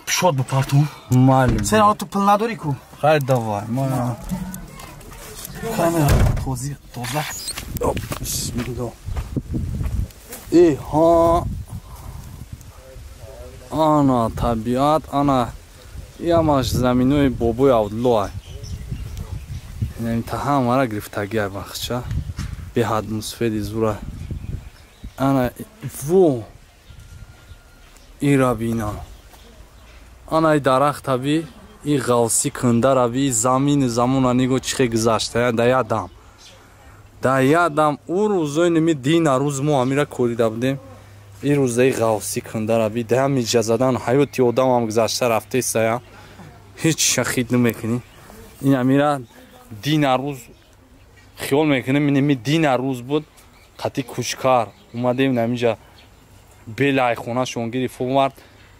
شاد بپرتون. معلوم. سر تو پول نداری کو؟ خیر دوای ما. کامera توزیع. بسم الله. ای ها. آنا طبیعت آنا یاماش زمینوی بابوی اودلوه. این تها مرا گرفتگی بخشا. به اتمسفری زوره. انا وو ایرا بینا انا درخت ابی ای غوسی کنده ابی زمون انیگو چخه گذاشته دا یادم او روزای نمی دین روز مو امیرا کوریده بودیم این روزای غوسی کنده ابی ده هم اجازدن حیاتی آدم هم گذاشته رفته سیا هیچ شخید نمیکنی این امیرا دین روز خیال میکنه می دین روز بود قطعی کوچکار اومدیم نمیجا بلای خونه شون گرفت اومد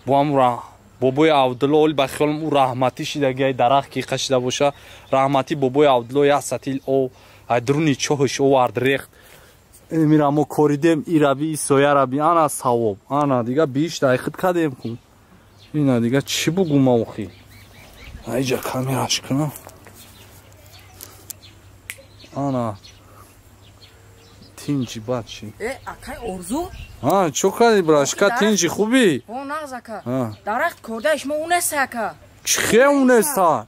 با هم بابای عبدالله بخیالم او رحمتی شده درخت کی خشیده باشه رحمتی بابای عبدالله یا ستیل او درونی چوهش او ورد ریخت میرم و کوریدیم ایرابی سویا رابی انا ثواب انا دیگه بیش دایخت کردیم کن اینا دیگه چی بگم ما خی اینجا کامیراش کنم انا تینجی بچی اکای ارزو چو کردی براشکا تینجی خوبی او نغزکا درخت کردهش ما اونسته اکا چخه اونسته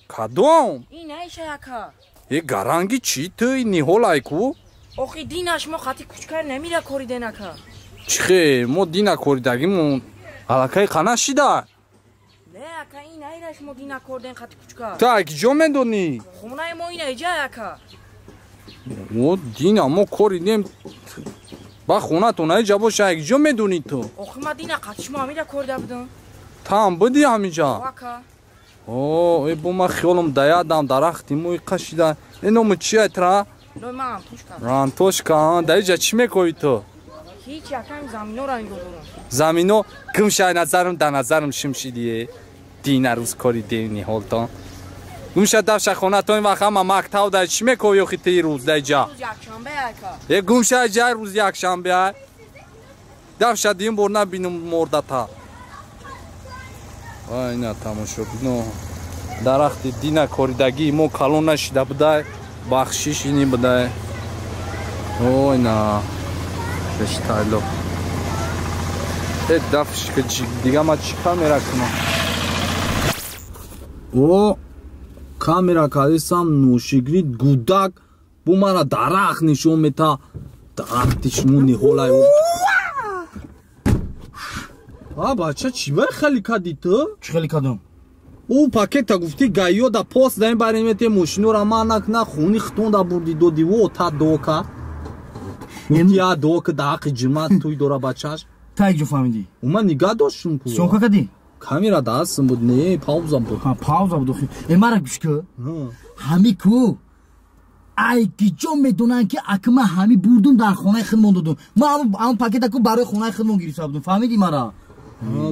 کدوم این ایشه اکا یه گرانگی چی تو نیهول ایکو اوخی دینش ما خطی کچکر نمیره کوریدن اکا چخه ما دینا کوریدگیمون علاکای قناه شیده نه اکا این ایرش ما دینا کوردن خطی کچکر تا اکی جو مندونی خونه ما این ایجا اکا او دینا ما کوریدیم با خونه تو نه جا باشه اکی جو میدونی تو اوخی ما دینا قطش ما همیده کرده بودم تا هم بودی همیجا واکا ای با ما خیالم دیادم درختی موی قشیده اینو مو چیه ترا؟ نوی من رانتوشکا رانتوشکا دیجا چی میکنی تو؟ هیچ یکم زمینو را اینگو دارم زمینو کم شای نظرم در نظرم شمشیدیه دینا روز کاری دینی حالتا گمشه دفشه خونه تو این وقت همه مکتاو داری چی میکنی خیلی تی روز دیجا؟ روز یکشنبه اکا یه گمشه جای روز یکشنبه دفشه دیم برنه بینم مرده تا اینا تماشا بینو درختی دینا کوریدگی مو کلون نشیده بوده بخشیش اینی بوده اینا بشتایلو دفش که دیگه ما چی کامیرا کنم کامیرا کاریسم نوشیگری گودک بو مرا درخت نشون میتا درختش مونی هولای بچه چی باید خیلی کدی تو؟ چی خیلی کدم؟ او پاکت تا گفتی گایو دا پاس دایم باریمیت موشینو را ما نکنه خونی خطون دا بردی دو دیو تا دوکا گفتی یا دوک دا حق جماعت توی دورا بچهش تا یک جو فهمیدی؟ او من نگاه داشتم کو سونکا کدی؟ کامیرا دستم بود نه پاوزم بود پاوزم بود امارا گوش که همی کو ای کی جو میدونن که اکما همی بردم در خونه خودمون دادم ما همون پاکت کو برای خونه خودمون گرفته بودم فهمیدی مرا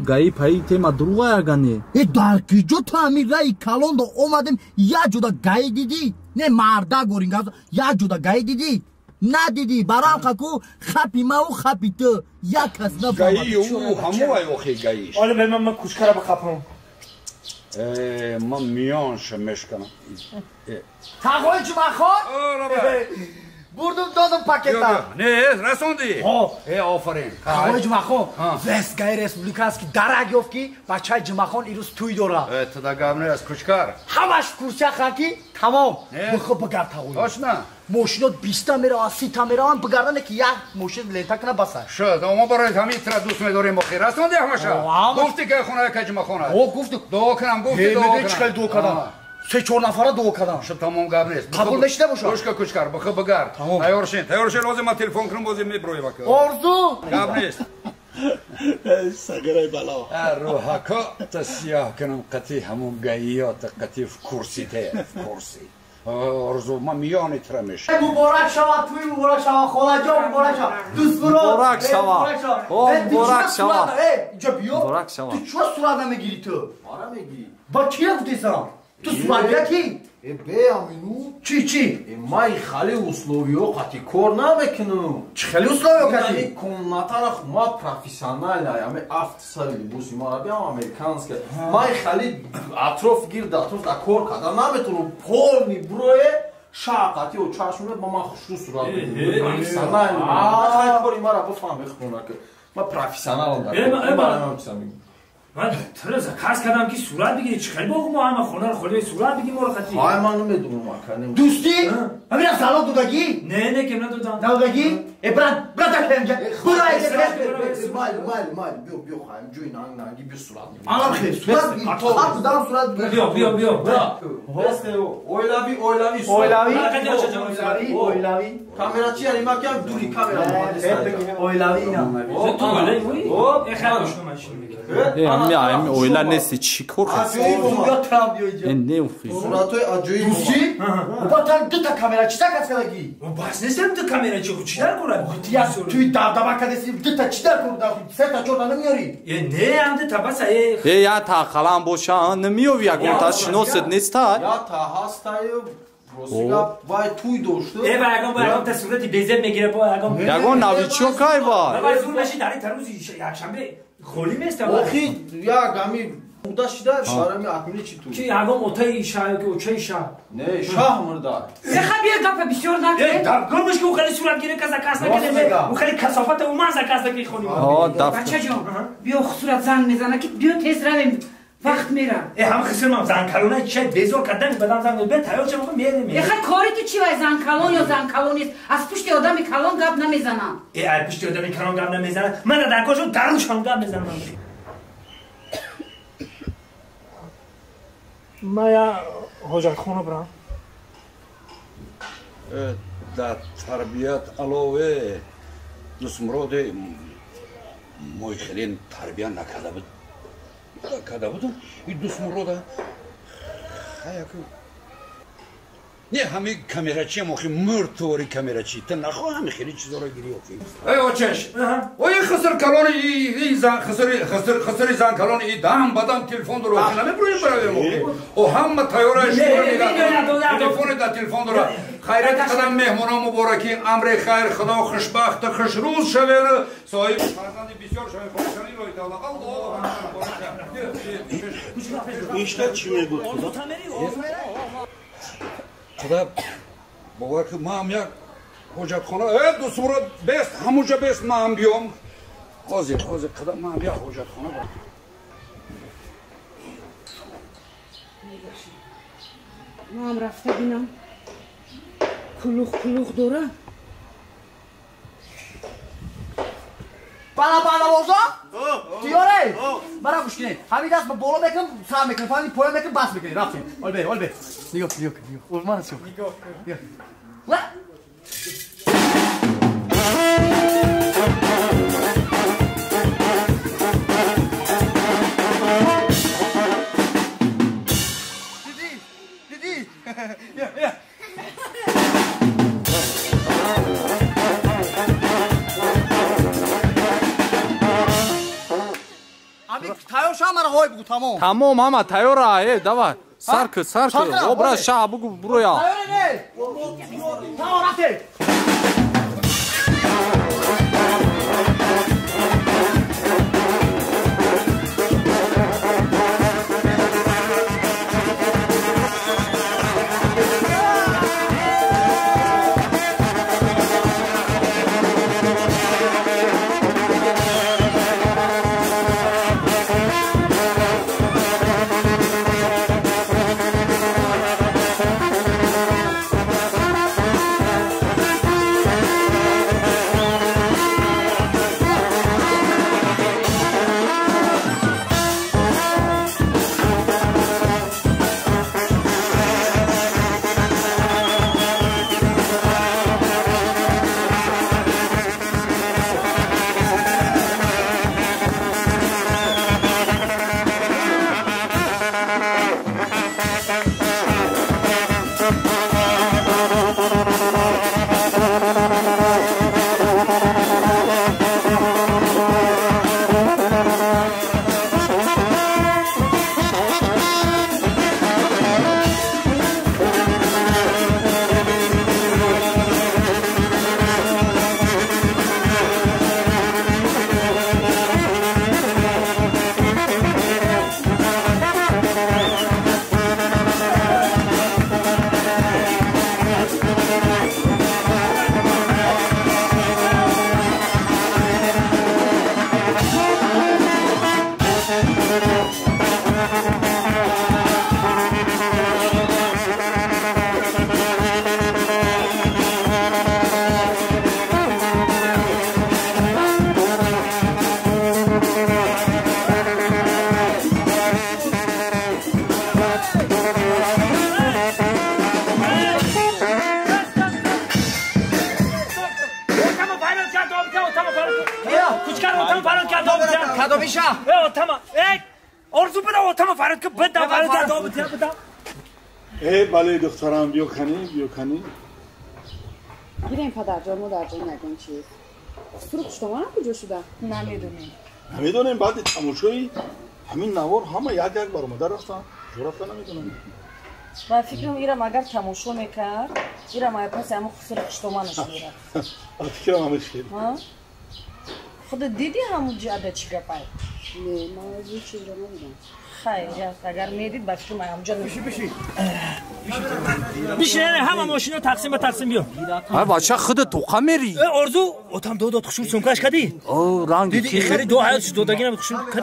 گایی پایی تیما دروغه اگانی در کی جو تعمیر رای کلون دا اومدم یا جودا گای دیدی نه مردا گورینگا یا جودا گای دیدی ندیدی برام خکو خپی ما و خپی تو یا کس نفهمد گایی او همو ای وخی گاییش حالا به من کوچکارا بخپم من میان شمش کنم تقوی جمعخان بردم دادم پاکتا نه رسوندی آفرین تقوی جمعخان وستگای رسپوبلیکا است که درک یافت که بچه جمعخان ایروز توی داره تو دا گام نه از کوچکار همش کورچه خاکی تمام بخواب بگرد تقوی آشنا ماشینات 20 تا میره 30 تا میره هم بگردن که یک ماشین لنتا کنه بسه شد ما برای همین ترا دوست می‌داریم مخیر رسوندی همشا گفتی که خونه که جمعخان است گفت دو کنم گفتی دو کنم چقدر دو کردم 3-4 نفره دو کردم شد تمام گام نیست قبول نشده باشه خوشکا کوچکار بخواب بگرد تیارشین لازم ما تلفن کنم بازی میبروی وقت آرزو گام نیست سگرای بلا روحکا تسیاه کنم قطعی همون گیات قطعی کرسی ته کرسی آرزو ما میانی ترمش مبارک شما توی مبارک شما خاله جان مبارک شما دوست برو مبارک شما مبارک شما اینجا بیا مبارک شما تو چرا صورت نمیگیری تو آره میگی با کی رفتی سلام تو صورت کی به امینو چی مای خالی اسلوبیو قاطی کار نمیکنم چه خیلی اسلوبیو یعنی کردی کناتارخ ما پروفесіональна яме автосали бус имарабия американска май خالی اطراف گیر اطراف دا کار کردن نمیتونم پولنی بروی شاقاتی و چاشمه با ما خوشرو صورت پروفесіональна خالی کار ایمارا بفهم بخونه که ما پروفесіонالم دارم من ترازا کاس کردم که صورت بگیری چخیلی باقو ما همه خونه رو خالی صورت بگیریم رو خطی های من نمیدونم ما کنیم دوستی؟ همین از سلام دودگی؟ نه که ندودم دودگی؟ برد کنجا برو مال بیو خواهیم جوی نانگی بیو صورت بگیریم آنم خیلی صورت بگیریم صورت بگیریم بیا اویلاوی کامera چی یعنی ما کم دوری کامera اویلاوی همین اویلا نیستی چی کار خستی نه اوفی صورتوی عجایی دوستی؟ با تا دو تا کامera چی تا کس کدگی؟ بس نیستم تو کامera چی در کنم؟ توی دبدبه کدسی دو تا چی در کنم؟ 3 تا 4 تا نمیاری؟ نه هم تا بس یا تا خلام باشن نمیو یگون تا شنوست نیست تا یا تا هستای روسیگا وای توی داشته اگم با تا صورتی بیزت میگیره با یگون نویچو کای با بابا زور بشی داری تروزی یکشنبه خولی میست آخی یا گامی بودا شده برای اکمیلی چی تو کی اگم اوتای شاه که اوچای شاه نه شاه مردار خبیر گپ بسیار نکنه گرمش که او خیلی صورت گیره کاس نکنه او خیلی کثافت او مازه کاس نکنه خونی بچه جان بیا صورت زنگ میزنه که بیا تیز رویم وقت میرم هم خسرم زن کلونه چه بیزور کردن بدن زن به تایار چه موقع میره کاری تو چی وای زن کلون یا زن کلون نیست از پشت آدم کلون گپ نمیزنم از پشت آدم کلون گپ نمیزنم من در کاشون درونشون گپ میزنم ما یا حاجت خونه برام در تربیت علاوه دوست مراد مای خیلی تربیت نکرده بود کرده بودم این دوست مراد نه همه کامراچی مخی مرتوری کامراچی تا نخواه همه خیلی چیزا رو گیری اوکی ای اوچش و این خسر کلان ای زن خسر زن کلان ای دام بدم تلفن رو کنه برویم برای او هم تیارش تلفن دا تلفن رو خیرت قدم مهمونام مبارکی امر خیر خدا خوشبخت خوش روز شوه صاحب فرزند بسیار شوه خوشحالی رو ایتالا بیشتر چی میگو خدا باور که ما هم یک حجت خانه دوست مراد بیست همونجا بیست ما هم بیام حاضر خدا ما هم یک حجت خانه باید ما هم رفته بینم کلوخ داره بالا بازا تیاره مرا گوش کنید همین دست با بالا میکنم سر میکنم فهمی پایان میکنم بس میکنید رفتیم آل بیر نگاه اولمان شو نگاه دیدی تایار شاه مرا های بگو تمام همه تیاره давай سرک образ شاه بگو برو یا تایاره نه تایارته میشه tamam. Orzu bana tamam Faruk ki beda Faruk da beda. بله دخترم بیا کنی گیریم پدرجان مادرجان نگم چیه سرخ شما کجا شده نمیدونیم بعد تماشایی همین نوار همه یک بار اومده رفتن نمیدونم من فکرم ایرم اگر تماشا میکرد ایرم های پس همه سرخ شتومانش میره فکرم همه خیر خودت دیدی همون جاده چی گپای؟ نه من از این چیز رو نمیدونم خیلی اگر میدید بفکر من همونجا بیشه همه ماشینا تقسیم به تقسیم بیا های بچه خودت توقع میری ارزو اوتام دو خشم سونکاش کدی رنگ دیدی خیلی دو حیاتش دودگی نمی خشم کدی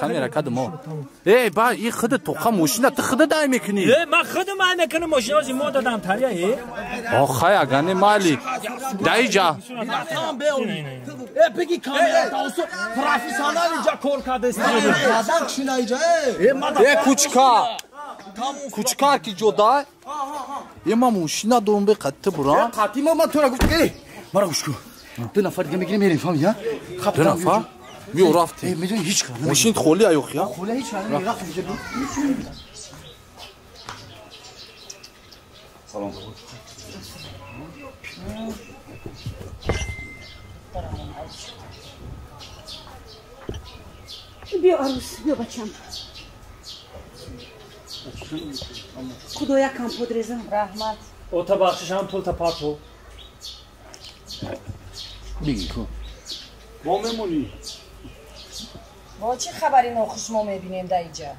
کامیرا کدم با این خودت توقع ماشینا تو خودت دای میکنی من خودم مال میکنم ماشینا از این ما دادم تریه خیلی اگه مالی دایجا بگی کاملا تاسو پروفسیونال اینجا کار کرده است کردن چی نایجا کوچکار کی جدا یه ما ماشینا دارم به قطع برام قطعی ما تو را گفت مرا گوش کن دو نفر دیگه میگیریم میریم فهمیدی دو نفر بیا رفتیم میدونی هیچ کار ماشین خولی ایوخیا خولی هیچ کار رفتیم سلام بیا عروس بیا بچم خدایا کم پدرزم رحمت اوتا بخشش هم طول تا پاتو بگی کن با میمونی با چه خبری ناخوش ما میبینیم در اینجا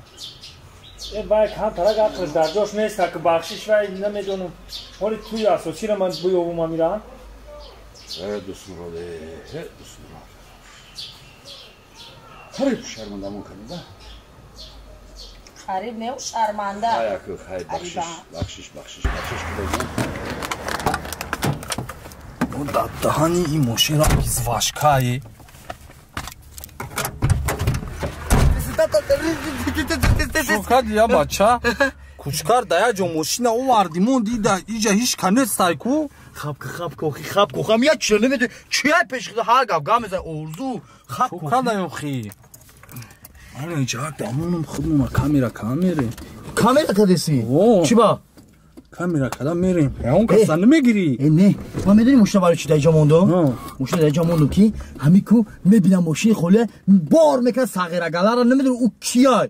باید هم طرق اقلش در جاش نیست که بخشش و نمیدونم حالی توی هست و چی را من بوی او ما میرن دوستوراله خریب شرمندمون کنی ده خریب نه و شرمنده بخشش اون دهانی این ماشین را بیز واشکایی شوکد یا بچه کوچکار دایا جو ماشین او واردیمون دیده اینجا هیچ کنست تایکو خب کوخم یا چرا نمیدونی چیه پیش خدا هر گم میزن ارزو خب شوکد یا خی آره اینجا دامونم خودمون کامیرا کدیسی چی با کامیرا کدام میریم اون کسان نمیگیری نه ما میدونی ماشین برای چی دیجا موندو ماشین دیجا موندو کی همین کو میبینم ماشین خوله بار میکنه صغیره گلر نمیدونی او کیه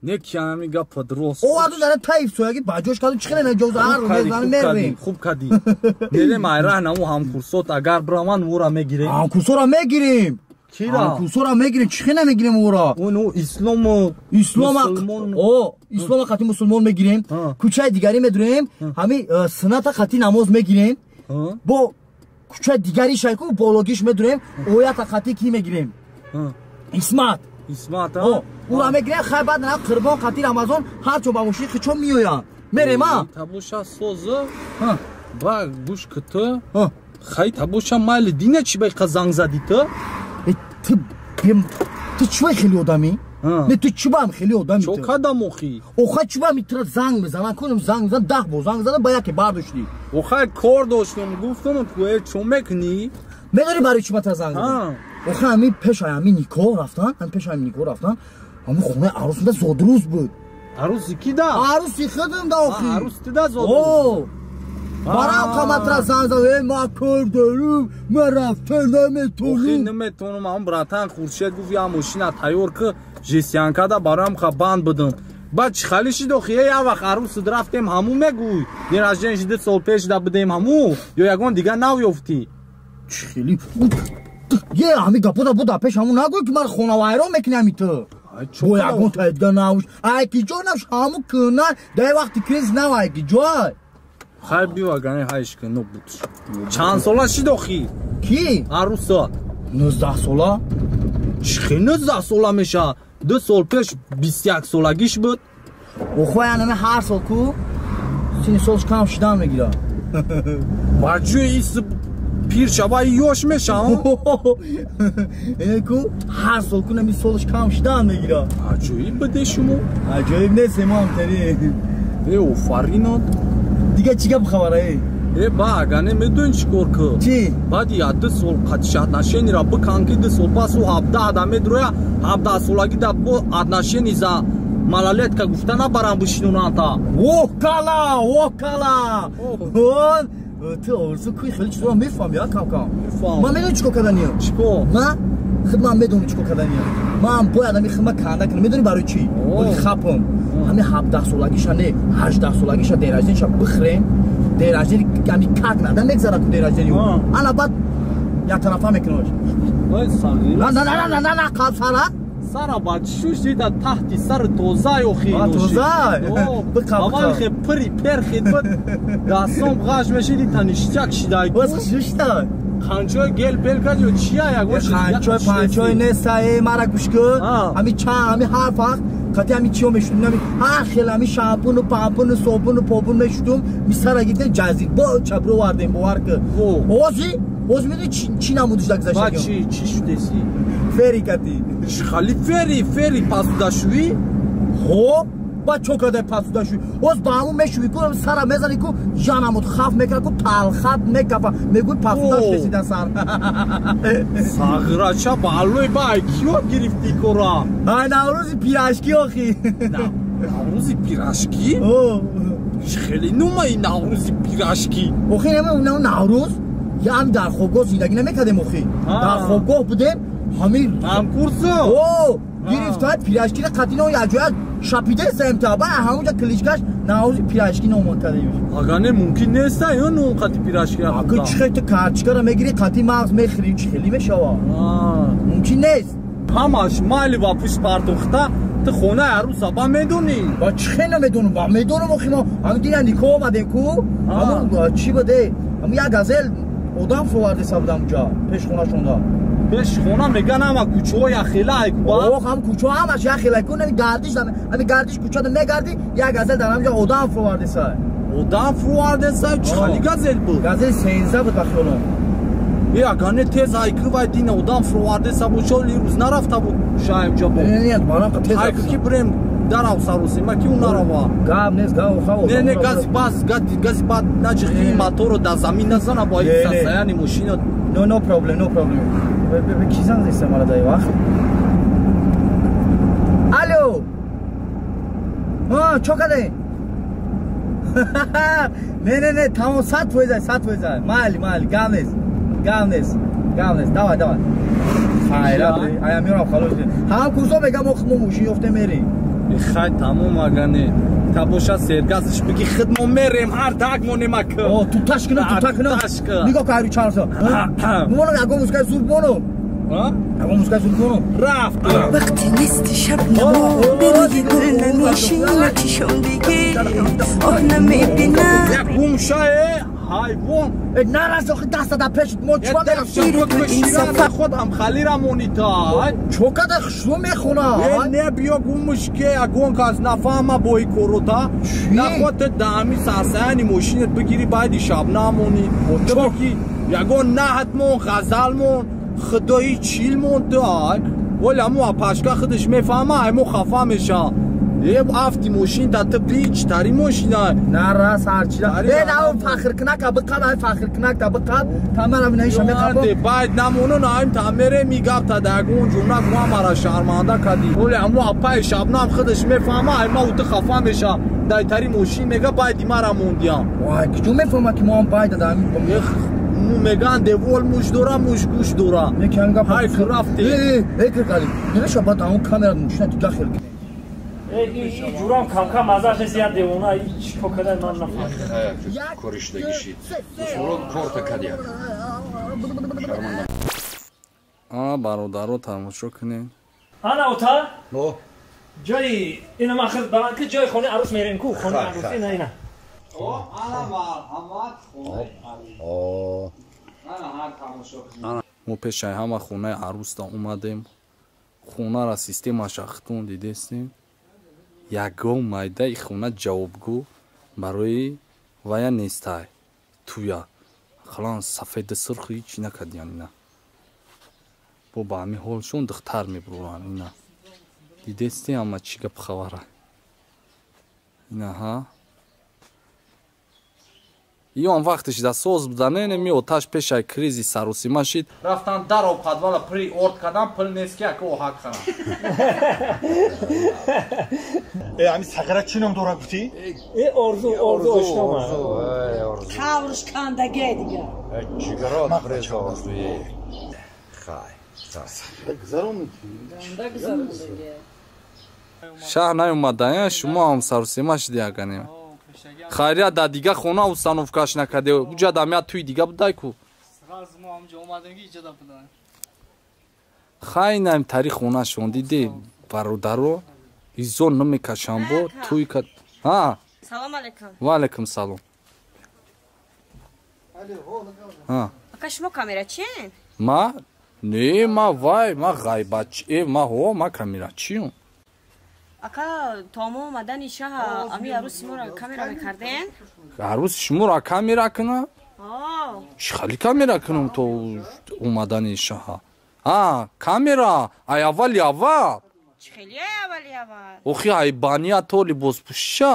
نه کیا میگه پدروس او ادو داره تایف سوگی باجوش کادو چخله نجوز هر رو میزنه میریم خوب کدی دیدی مایرا نمو هم کورسوت اگر برامان ورا میگیریم هم کورسورا میگیریم کیرا کورسورا میگیریم چخله نمیگیریم ورا اونو اسلام خاطی مسلمان میگیریم کوچه دیگری میدونیم همین سنت خاطی نماز میگیریم با کوچه دیگری شایکو بالوگیش میدونیم اویت خاطی کی میگیریم اسمت او را میگیریم خیلی بعد نه قربان خاطی رمضان هر چو با مشی خچو میویان میریم تابوشا سوزه با گوش کته خیلی تابوشا مال دینه چی بای قزنگ زدی تو چوی خیلی آدمی؟ نه تو چوبا هم خیلی آدمی چو کدام اوخی؟ اوخه چوبا میتره زنگ بزنن کنم زنگ بزنن 10 بار زنگ بزنن با یکی برداشتی اوخه کار داشتم گفتم تو چو میکنی؟ میداری برای چوبا تا زنگ بزنن اوخه همین پیش همین نیکو رفتن همین خونه عروس ده زودروز بود عروسی کی ده؟ عروسی خودم ده اوخی عروس ده زودروز برام کامت را زنگ زده ما کار دارم ما رفتن نمیتونم هم براتن خورشید گفت یا ماشین تایور که جیسیانکا دا برام خبان بدم بعد خالیشی دو خیه یا وقت عروس رفتیم همو میگوی دیر از جنش ده سال پیش دا بدیم همو یا یکون دیگه نو یفتی خیلی یه همی گپو دا پیش همو نگوی که من خونه وایران میکنم تو بو یکون تایده نوش ایکی جو نوش همو کنن ده وقتی کریز نو ایکی جو خیلی بیوا گنه هایش که نو بود چند ساله چی داخی؟ کی؟ عروسا 19 ساله؟ چخی 19 ساله میشه 2 سال پیش 21 سالگیش بود او خواه یعنی هر سال کو سینی سالش کم شدن میگیره بجوی ایس پیر شبایی یوش میشه اینه کو هر سال کو نمی سالش کم شدن میگیره عجایب بده شما عجایب نیست امام تری او فرینات دیگه چی گپ خبره ба агане медони чӣ кор кӯ баъди 2 сол қатиши отношениро бикан ки 2 сол пасу 17 адам медроя 17 солаги да бо отношени за малолетка гуфта набарам бишинонанда вокала он ты орзу кӯи хеле чизоро мефаҳми кам ман медони чӣ кор карданиям ман хидман медони чӣ кор карданиям ман бояд ҳами хидмат канда кунам медони барои чӣ бои хапам ҳами 17 солагиша не 18 солагиша дерраждениша бихрем дерраждени ҳами как нада мегзара ку дерраждени ана баъд яктарафа мекунаш на қабсара сара ба чуши да таҳти сари тоза охи аввалхе пири перхи дастон ғаш мешиди таништак шидай қанчои гел пелкад ё чия қанчои панчои нестае мара гӯш кун ҳами чанд ҳами ҳар вақт қати ҳами чиё мешудум ҳар хел ҳами шампуну пампуну собуну побун мешудум мисара гирдем ҷазир бо чабро вардем бовар кун оз медони чӣ намудиш да гузаштагим чӣ шудеси фери кати хали фери пасудашӯӣ хоб ба чо кадай пасудашӯӣ оз ба ҳамун мешӯӣ ку сара мезани ку ҷанамуд хаф мекард ку талхат мекафа мегӯй пасудаш ресида сар сағирача баллои бай киё гирифти кора ай наврӯзи пирашкӣ охи наврӯзи пирашкӣ хеле нумаи наврӯзи пирашкӣ охи наврӯз ям дар хобгоҳ зиндагӣ намекардем охи дар хобгоҳ будем ҳамин курсо гирифтад пирашкиро қатино якҷоя шапида семта ба ҳамунҷа кличкаш наврӯзи пирашкӣ номон кардем агане мумкин неста ё ном қати пирашкӣ аку чӣ хел ту карточкаро мегирӣ қати мағз мехӯрӣ чӣ хелӣ мешава мумкин нест ҳамаш майли ва пӯш партохта ту хонаи арӯса ба медонӣ ба чӣ хел намедонам ба медонам охи мо ҳамин дина никоҳ омадем ку ҳамун чӣ буде ҳамун як газел одам фровардеса будам уҷа пешхонашонда пешхона меган ама кӯчаҳо яхелай ҳам кӯчаҳо ҳамаш яхелай ку ҳами гардиш кӯчада мегарди як газел дар ҳамҷа одам фровардеса чӣ хали газел буд газели 13 буд ба хиёлом ягане тез айкивай дина одам фровардеса бошо рӯз нарафта буд шаимҷа айку ки бирем дарав саросима ки ӯ нарава гап нест не гази бад наҷиқи моторо дар замин назана бо сасаяни мошина no problem ki zanzaysan mara day vaqt alo čo kade ne tamom 100% mayli gavnes давай хайрат ая миёрам халос ҳам курсо мегам мо мошин ёфте мерем хай тамом агане та боша сергазиш биги хидмо мерем ҳар дагмонемак ту ташкина нигоҳ кари чарса моно ягон мускай зурбоно рафт وقتی نیستی شب نما بروی گل نمیشینه چشم دیگه آه نمیبینم یک گومشاه حیوان نرس آخی دست در پیشت ما چما میرم خودم خالی را مونیتا چو کده خشو میخونه نه بیا گومش که اگون که از نفهمه بایی کروتا نخواد دامی سرسانی ماشینت بگیری باید شب نمونی چوکی یگون نهت مون غزل مون خدایی چیل مون دای ولی همو پشکا خودش میفهمه همو خفه میشه یه افتی ماشین تا تو بیچ تاری ماشین های نه راست هرچی دا نه فخر کنک بقب های فخر کنک تا بقب تمرم نهیشه میخواب باید نمونو نهیم تمره میگب تا دگون جمعه گوه مرا شرمانده کدی ولی همو اپای شبنام خودش میفهمه همه او تو خفه میشه دای تاری ماشین میگه باید دیمه موندیم وای کجو میفهمه که ما هم باید دادم میگن دوال موش دورا موش گوش دورا های خرافتی ایکر کاری نمیشه باید همون کامرا موشنه تو داخل کنه این جورام کم مزاج زیاد دیوونه هیچ پکده من نفهم کوریشتگیشی سورون کورت کدیه برادرها تماشا کنین انا اوتا جای اینا ماخذ بران که جای خونه عروس میرین کو خونه عروس اینا мо пешаи ҳама хонаи арӯста омадем хонара системаша хитон дидестем ягон майдаи хона ҷавобгӯ барои вая нестай туя халан сафеди сурхи ҳичи накардиан ина бо ба ҳамин ҳолшон духтар мебуроран ина дидестем ама чӣ гап хабара ина ҳа и он вақташ да соз буда не ми оташ пешай кризис аруси машид рафтан даро падвала при орд кадам пул нески ака оҳак хана ами сағара чинам дора гуфти орзу ошнома таврш кандаге дига чигарот брезо орзуи хай шаҳр наёмадая шумо ҳам сарусема шидиаганем хайрия да дига хона установкаш накарде уҷа дамя туи дига будай ку хай наим тари хона шондиде бародаро изон намекашамбо туи ка ҳа салом алейкум ва алейкум салом ҳа ака шумо камерачиен ма не ма вай ма ғайбачи ма ҳо ма камерачиюм ака тому омадани шаҳр ами арӯси моро камера мекарден арӯси шуморо камера кунам чӣ хали камера кунам то омадани шаҳр камера ай аввали аввал чӣ хели аввали аввал охи ай бания то либоспӯшиша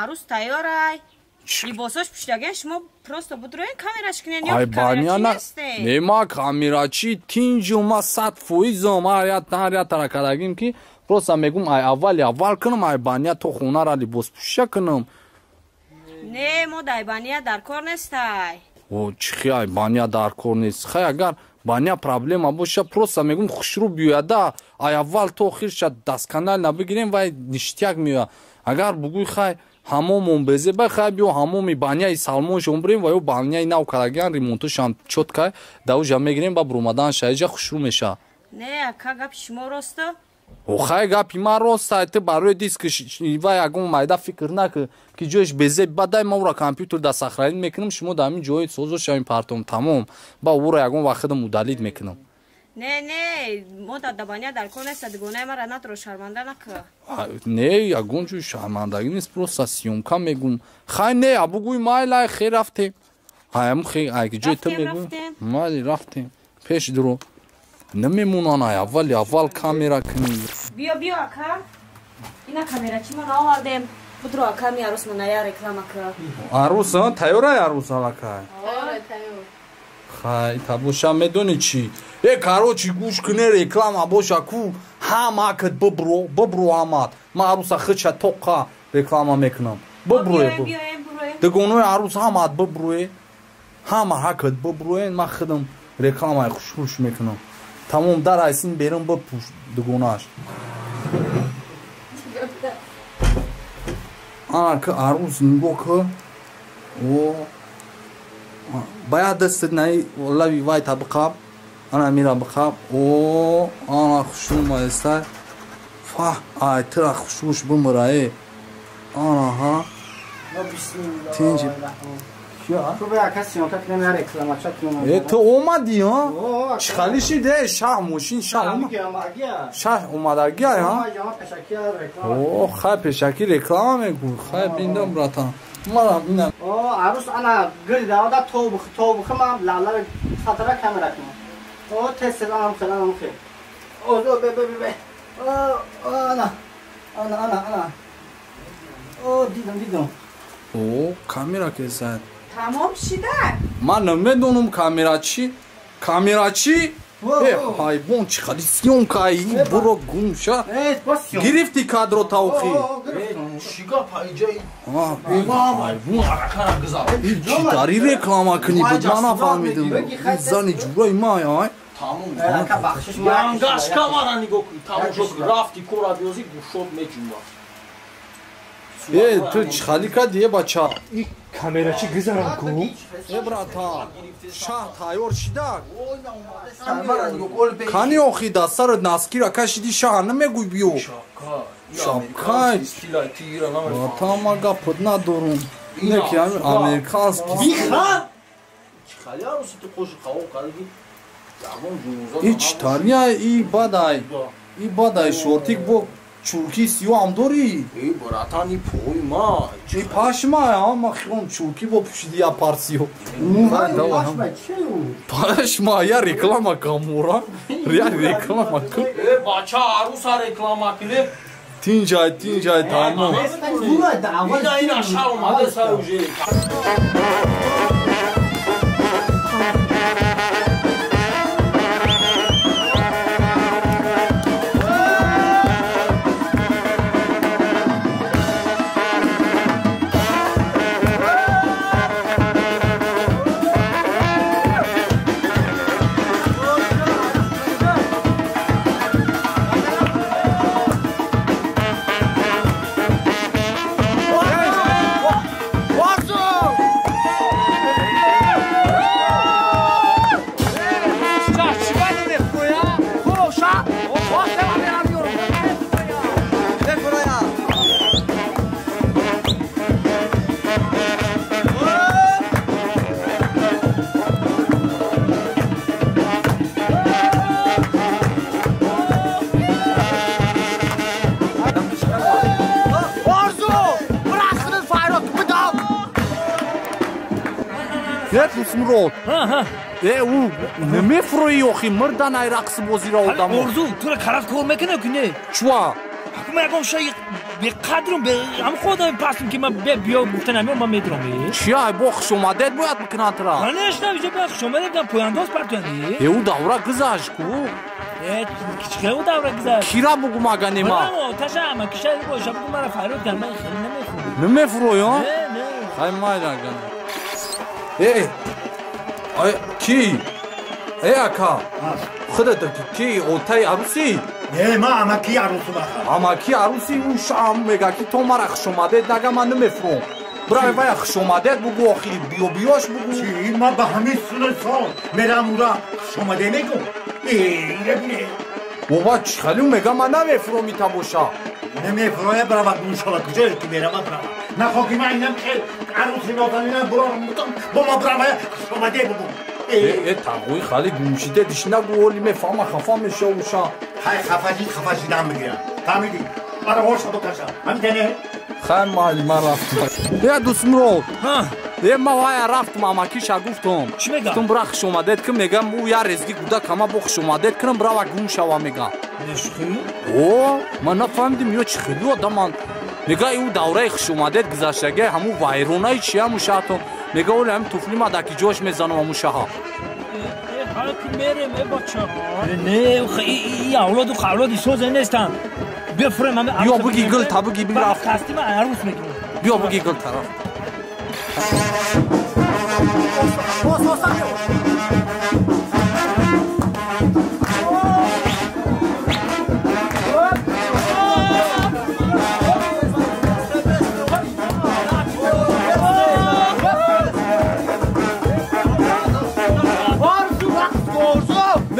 арӯс тайёрай либосош пӯшидаген шумо просто будроен камераш кунен ё бания нема камерачи тинҷу ма 100% ма ҳарятара кардагим ки просто мегум ай аввали аввал кунам ай бания то хонара либоспӯшиша кунам не мо дай бания дар кор нестай чихи ай бания дар кор нест хай агар бания проблема боша просто мегум хушрӯ биёяда ай аввал то охирша дастканал набигирем вай ништяк меоя агар бугӯй хай ҳамомон безеба хай биё ҳамоми банияи салмоншон бирем ва ё банияи нав карагиан ремонтушам чоткай давужа мегирем ба буромадан шаиҷа хушрӯ меша не ака гапи шумо росто охай гапи ман ростай ты барои диски ва ягон майда фикр накӣ ки ҷояш безеб бадай ма ура компютер да сахранӣ мекунам шумо да ҳамин ҷои созошавин партом тамом ба ура ягон вақтда мудаллид мекунам не мо дадабания дар кор неста дигонаи мара натро шарманда накӯ не ягон ҷои шармандагӣ нест просто съёмка мегум хай не абугӯй майлай хе рафтем ҳаям хе аги ҷои ту мегӯ майли рафтем пеш дуро намемонан ай аввали аввал камера кунӣ биё ака ина камерачи ман овардем будро ака ми арӯс моная реклама кӯ арӯс тайёрай арӯс алакай хай табоша медони чӣ короче гӯш куне реклама боша ку ҳамакт бибро ҳамат ман арӯса хича тоқа реклама мекунам биброe дигонои арӯс ҳамат биброe ҳама ҳакт биброен ман худам рекламаи хушхуш мекунам тамом дар айсин берам бипӯш дигонааш анака арӯс нигоҳ кӯ باید دستت نهی لبی وای تا بقاب انا میرم بقاب انا خوشون مایسته فا آی ترا خوشوش بمرایی انا ها تینجی تو به کسی اون که نمیاره کلمات چطور تو اومدی ها چخالی شده شاه موشین شاه اومدگی ها اوه خیلی پشکی رکلام میگو خیلی بیندم براتان مارم اینم عروس انا گری دادا تو بخمم لالا خاطر کامera کنم تست سلام خیر به انا دیدم کامera کسان تمام شده من نمیدونم کامera چی hayvan çıkardı syomkayı bura gumşa girifti kadro tavxi şiga paycay hayvan çitari reklama kuni budmana fahmidim zani juray ma ya tamam yangaş kamera nigo tamam rafti kora biozi guşot mecuma tu çıxalika diye bacha камерачи гизарам ку брата шаҳ тайёр шида кани охи дастаро наскира кашиди шаҳ намегӯй биё шапкай брата ма гапот надорум неки ҳамин американский ич тария и бадай шортик бо чурки сиёам дорӣ братани пой ма чи пашмая ма хом чурки бо пӯшиди я парсиё пашма я реклама камора я реклама бача арӯса реклама киле تینجای تمام این اشعار اومده سر اوژه مرد او نمیفروی آخی مردن ای رقص بازی را آدم ارزو تو را کرد کار میکنه کنه چوا میگم شاید به قدرم به هم خودم پاسم که من بیا گفتن همین من میدرم چیا بخش اومده باید بکنن ترا منش نمیشه بخش اومده دم پوینداز پرتوندی او دوره گذاشت کو چه او دوره گذاشت کیرا بگو مگه نیما تاشا اما که شاید باشه بگو مرا فرود کنم من خیلی نمیفروی ها نه خیلی مایدن ای کی ای اکا خودت کی اوتای عروسی نه ما امکی عروسی بخوام امکی عروسی اون شام میگه که تو مرا خوش اومدید نگه من نمیفروم برای وای خوش اومدید بگو آخی بیاش بگو چی ما به همین سال میرم اورا خوش اومده میگم اینه بینه بابا چی خیلی میگه من نمیفرومی تباشا نمیفرومه برای گوشالا کجایی که میرم برای نخواهی من اینم که عروسی نازنینه برام بودم با ما برای خوش اومده بگو تقوی خالی گوشیده دیش نگو ولی میفهم خفا میشه اوشا های خفاشی دم بگیرم فهمیدی برای هوش رو کشم همینه خیلی مالی من رفتم یه دوست مرو یه ما وای رفتم امکیشا گفتم چی میگم گفتم برای خوش اومدید که میگم او یا رزگی گودا کما با خوش اومدید کنم برای گوم شوا میگم نشخی او من نفهمیدم یا چی خیلی آدم میگه او دوره خوش اومدید گذاشته همو وایرونای چی همو شاتو میگه ولی هم توفلی ما دکی جوش میزنم همو شها حالا که میرم ای بچه نه ای اولاد و خولادی سوزه نیستن بفرم همه بیا بگی گل تا بگی بی رفت خستی من عروس میگم بیا بگی گل طرف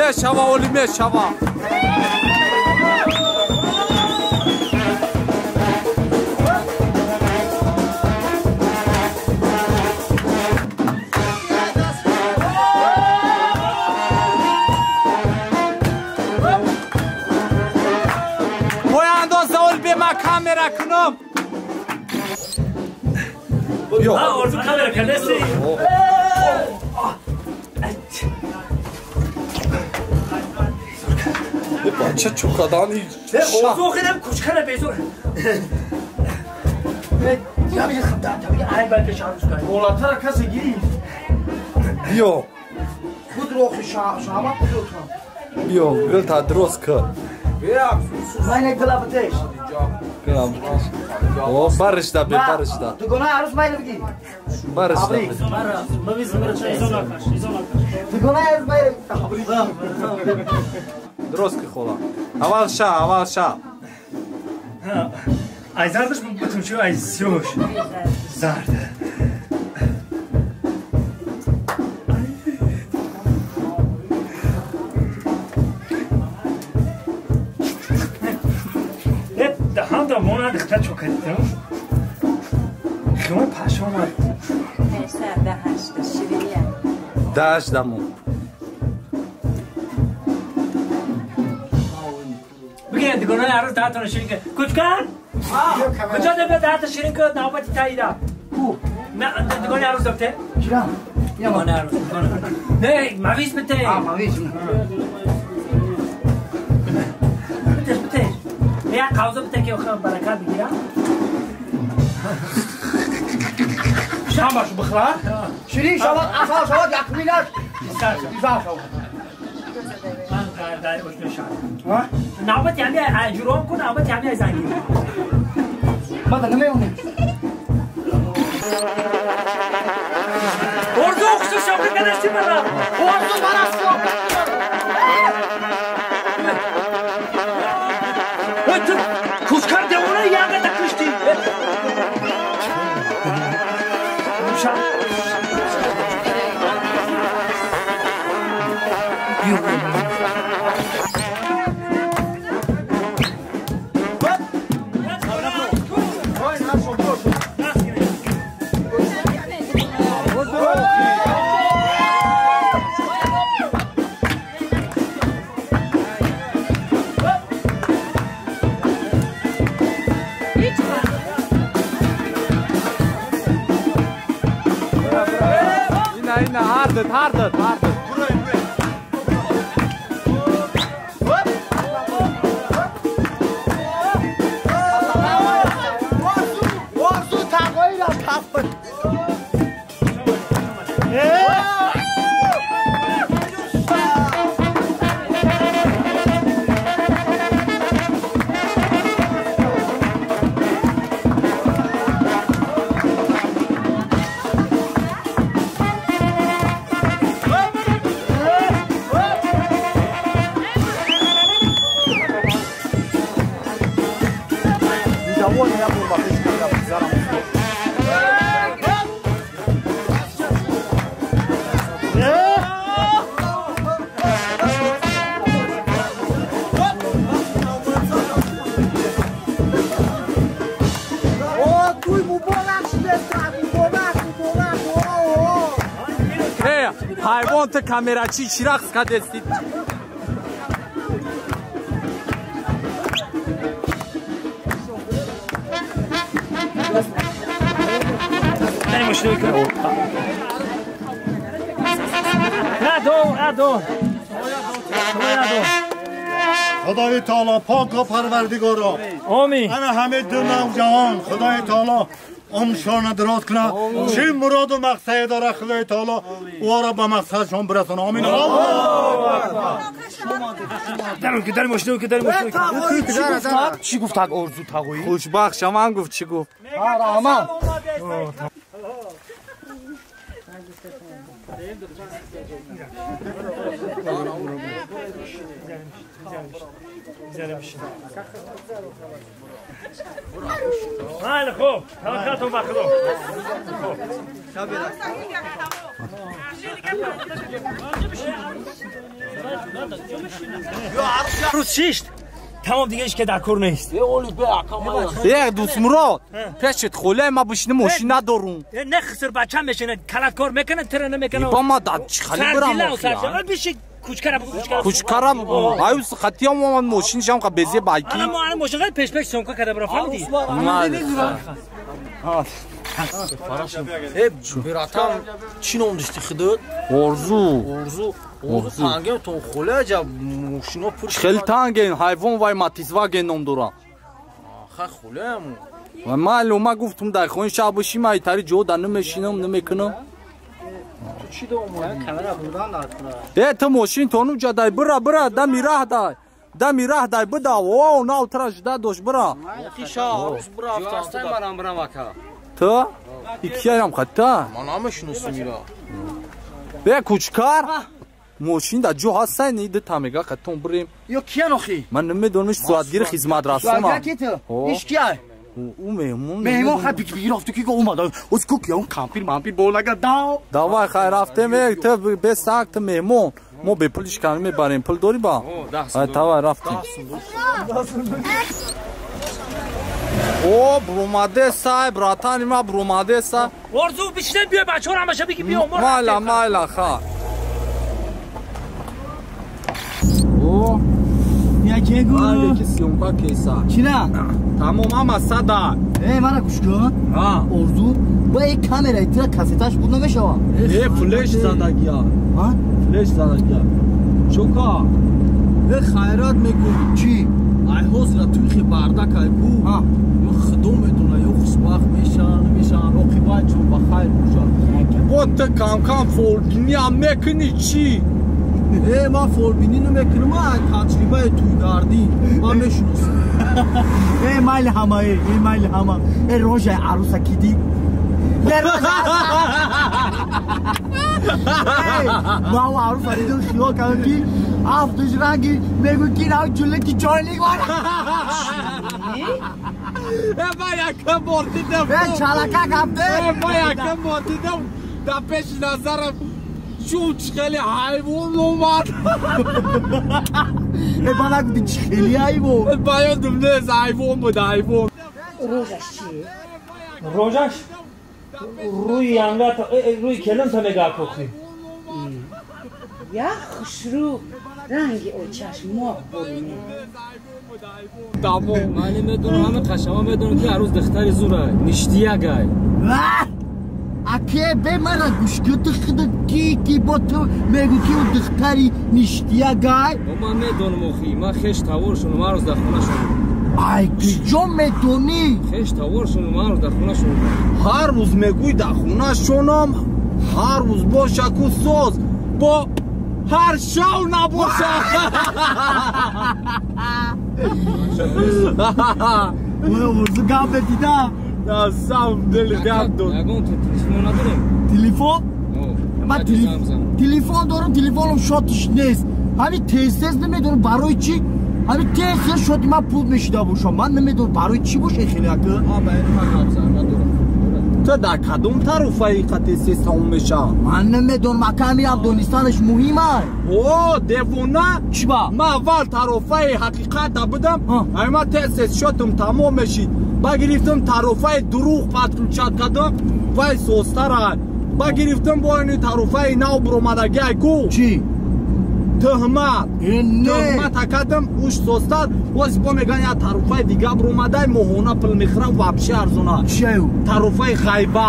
میشوا ولی میشوا پوینداز اول به ما کامera کنم بیا آرزو کامera کنستی بچه چوکادانی اوزو خیلیم کچکنه بیزور یا بیشه خب دارم این بلکه شهروز کنیم بالاتر کسی گیری بیا خود رو خی شهما کجا کنم بیا گل تا درست کن بیا من یک گلابتش او برش دا بی برش دا تو گناه عروس مایل بگی برش دا بی تو گناه عروس مایل بگی درست که خولا اول شا ای زردش بتون چیو ای سیوش زرد دهان دا مونا دختر چوکدیدم خیلی پاش آمد مرسر دهشت شیرینیه دهش دمون بگید دیگونه عروض دهتان شیرین که کچکن کجا دبه دهت شیرین که نوبتی تایی دا نه دیگونه عروض دبته چرا؟ دیگونه عروض نه مویز بته مویز بتش یک قوزه بده که برکت بگیرم شماش بخرا شیرین شما اصلا شما یک میلیارد ایزا شما من داری باشنه شد نوبت یعنی جرام کن نوبت یعنی زنگی من در نمیونیم اردو خصوص شما کنستی برا اردو برا کوچ کرده اونه یه قطع کشتی Aynen hardet. Orzu takıyla takpın. Hayvan te kameraçı çırak kadesti. خدای تعالی پاک و پروردگارا آمین انا همه دو نوجوان خدای تعالی عمرشان دراز کنه چه مراد و مقصد داره خدای تعالی او را به مقصدشان برسونه آمین در ماشین چی گفت تاگ ارزو تاگویی؟ خوشبخت شما گفت چی گفت؟ آرامان بله خوب حرکتون بخدا روز شیشت تمام دیگه ایش که در کور نیست یک دوست مراد پیشت خوله ما بشینه ماشین ندارون نه خسر بچه هم میشنه کلت کار میکنه تره نمیکنه با ما داد چی خالی برام بیشی کوچکره کوچکرم آیوس خطی هم من ماشین شام که بزی بایکی انا ماشین قد پیش سونکا کده برا فهمیدی براتم چی نام داشتی خودت؟ ارزو تانگه تو خوله عجب ماشینا پرش خیلی تانگه حیوان وای ماتیزواگه نام دارم خیلی خوله همون و معلومه گفتم در خون شب باشیم ایتاری جو در نمیشینم نمیکنم تو چی دوم؟ کامرا بردن داد تو ماشین تونو جدای برا دمی راه دای بدا واو ناو تراش دادوش برا خیشا برا افتاد برام واکا تو یکیام خطا من نمیشناسم میرا به کوچکار ماشین دا جو هستن ایده تامیگا خطون بریم یا کیا نخی من نمیدونم سوادگیر خدمت رسوم سوادگیر کی تو ایش کیه او مهمون خیلی بیگی رفته که اومد از کوکی اون کامپیر مامپیر بولگا داوای خیر رفته می تو به ساعت مهمون ما به پولش کنیم میبریم پول داری با تا رفتیم او بروماده صاحب براتانی ما بروماده صاحب ارزو بیشتر بیا بچه‌ها هم باشه بگی بیا مالا خا او یکی گو یکی سیونکا کیسا چی نه تمام هم صدا منو گوش کن ارزو با یک کامera ایترا کاستاش بود نمیشه فلش زدگیا فلش زدگیا چوکا خیرات میگو چی ай ҳозира туйхи бардакай гу худо медона ё хушбахт мешаванд оқибат ҷон ба хайр бошад бо ту камкам фолбиниам мекунӣ чӣ ман фолбинӣ намекунам ай таҷрибаи туйгардӣ ман мешуносам майли ҳама рожаи аруса кидӣ ман аруса дидам хиёл кардам ки афтуш ранги мегӯ ки нав ҷуле ки ҷойлик бора من یکم بار دیدم چالکه گفته من یکم بار دیدم در پیش نظرم چون خیلی حیوان اومد بنا گفتی چی خیلی حیوان بیادم نیست حیوان بود حیوان روژش چیه؟ روژش روی ینگت روی کلم تا نگاه کخی یا خوشرو رنگی او چشم ماه برونه تمام من میدونم همه قشنگا میدونم که عروس دختری زوره نشتیه گای اکه به من گوش کت خود کی با تو میگو که اون دختری نشتیه گای من میدونم اخی من خش تاور شونم عروس در خونه شونم ای کجا میدونی خش تاور شونم عروس در خونه شونم هر روز میگوی در خونه شونم هر روز با شکو ساز با هر شو نباشه ورزو گام بدیدم نه سام دل گام دون اگون تو تلفن نداریم تلفن؟ من تلفن دارم تلفنم شاتش نیست همین تست نمیدونم برای چی همین تست شاتی من پول میشیده باشم من نمیدونم برای چی باشه خیلی اکه تو در کدوم طرف حقیقت سیستم میشه من نمیدونم اکه میرم دونستانش مهمه اوه دیوونه چی با؟ من اول طرفای حقیقت بودم اما تست شاتم تمام میشید با گرفتم طرفای دروغ پاتروچات کردم وای سوستر با گرفتم با این طرفای نو برومدگی کو چی؟ تهمت کردم اوش سوستر واس با میگن یا طرفای دیگه برومده مهونه پل میخرم وابشه ارزونه چیو؟ طرفای غیبه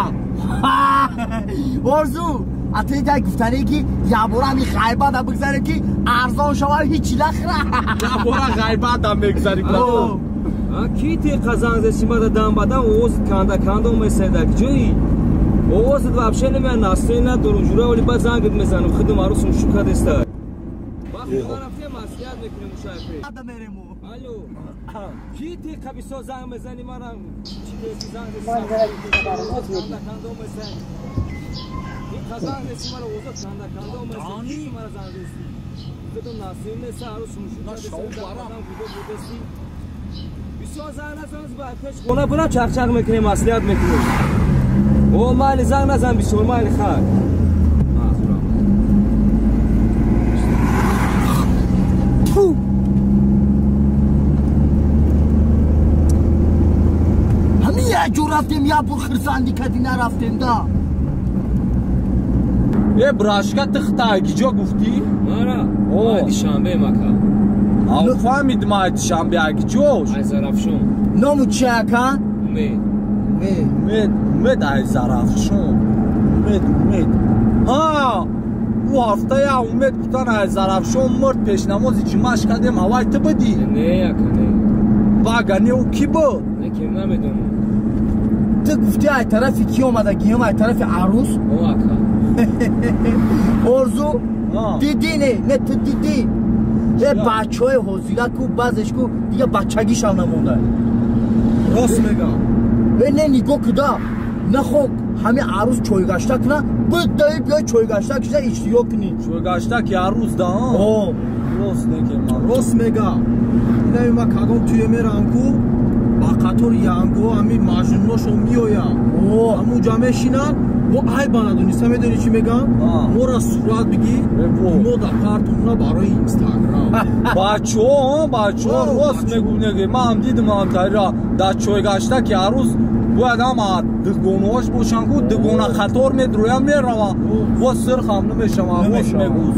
ورزو اتایی تا گفتنه که یا بورا همی غیبه دا بگذاره که ارزان شما هیچی نخره یا بورا غیبه دا میگذاری کی تی قزان زشیما دا دام بدم اوز کنده میسیده جوی اوز دو вообще نمیان ناسته ندارم جوره ولی بعد زنگت میزنم خودم عروسم شکر دسته وقتی رفتیم مسئولیت میکنیم مشاهده الو کی تی قبیسا زنگ میزنی منم چی دیسی زنگ کنده میسن این قزان زشیما رو اوزا کنده میسن مرا زنگ دیسی خودم ناسته نیست عروسم شکر دسته بودستی بسیار زنگ نزنز باید پیش خونه برم چخ میکنیم مسئولیت میکنیم او مالی زنگ نزن بسیار مالی خواهد همین یه جو رفتیم یا پر خرسندی کدی نرفتیم دا یه براشکت خطایی جا گفتی؟ مارا مایدی شنبه مکا او فهمید مایدی شنبه اگه جوش ای زرفشون نامو چه اکن؟ امید ای زرفشون امید ها او هفته یا امید بودن ای زرفشون مرد پیش نمازی جمعش کردیم هوای تو بدی نه یکنه واگنه او کی بود؟ نه کم نمیدونم تو گفتی ای طرفی کی اومده گیم ای طرف عروس؟ او اکن ارزو دیدی نه تو دیدی یه بچه های حضیره کو بعضش کو دیگه بچگیش هم نمونده راست میگم نه نگاه کدا نه خب همه عروس چویگشته کنه بدهی بیای چویگشته کشه اشتیا کنی چویگشته که عروس دا راست نگم راست میگم اینه ما کگم توی میرم کو با قطور یانگو همی ماجنوشو میویم همون جامعه شینن و ای بانه دونیسته میدونی چی میگم؟ مورا صورت بگی مو دا کارتون برای اینستاگرام بچه ها راست میگو نگه من هم دیدم هم تایرا در چویگشته که عروس باید هم دگونهاش باشن که دگونه خطار میدرویم میروه و سرخ هم نمیشم راست میگو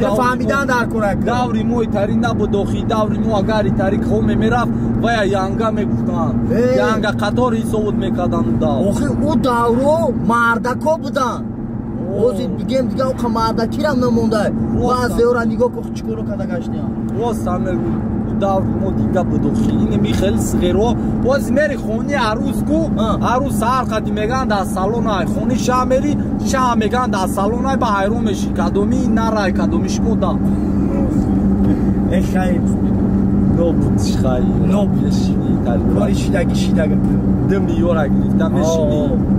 یه فهمیدن در کنه دوری موی تری نبود داخی دوری مو اگری تری که همه میرفت و یا ینگه میگفتن ینگه قطار حسابت میکردن دا آخه او دورو مردکا بودن اوزی بگیم دیگه اوخه مردکی رم نمونده و از دیورا نگاه که چکورو کده گشتی راست هم میگو давр мо дига будохини михел сгеро боз мери хони арузку арус сар қади меган да салонай хони шамери шам меган да салонай ба хайрон меши кадоми нарай кадоми шмода ехай нобудшхай нобешини кори шидаги дым ёра гирифта мешини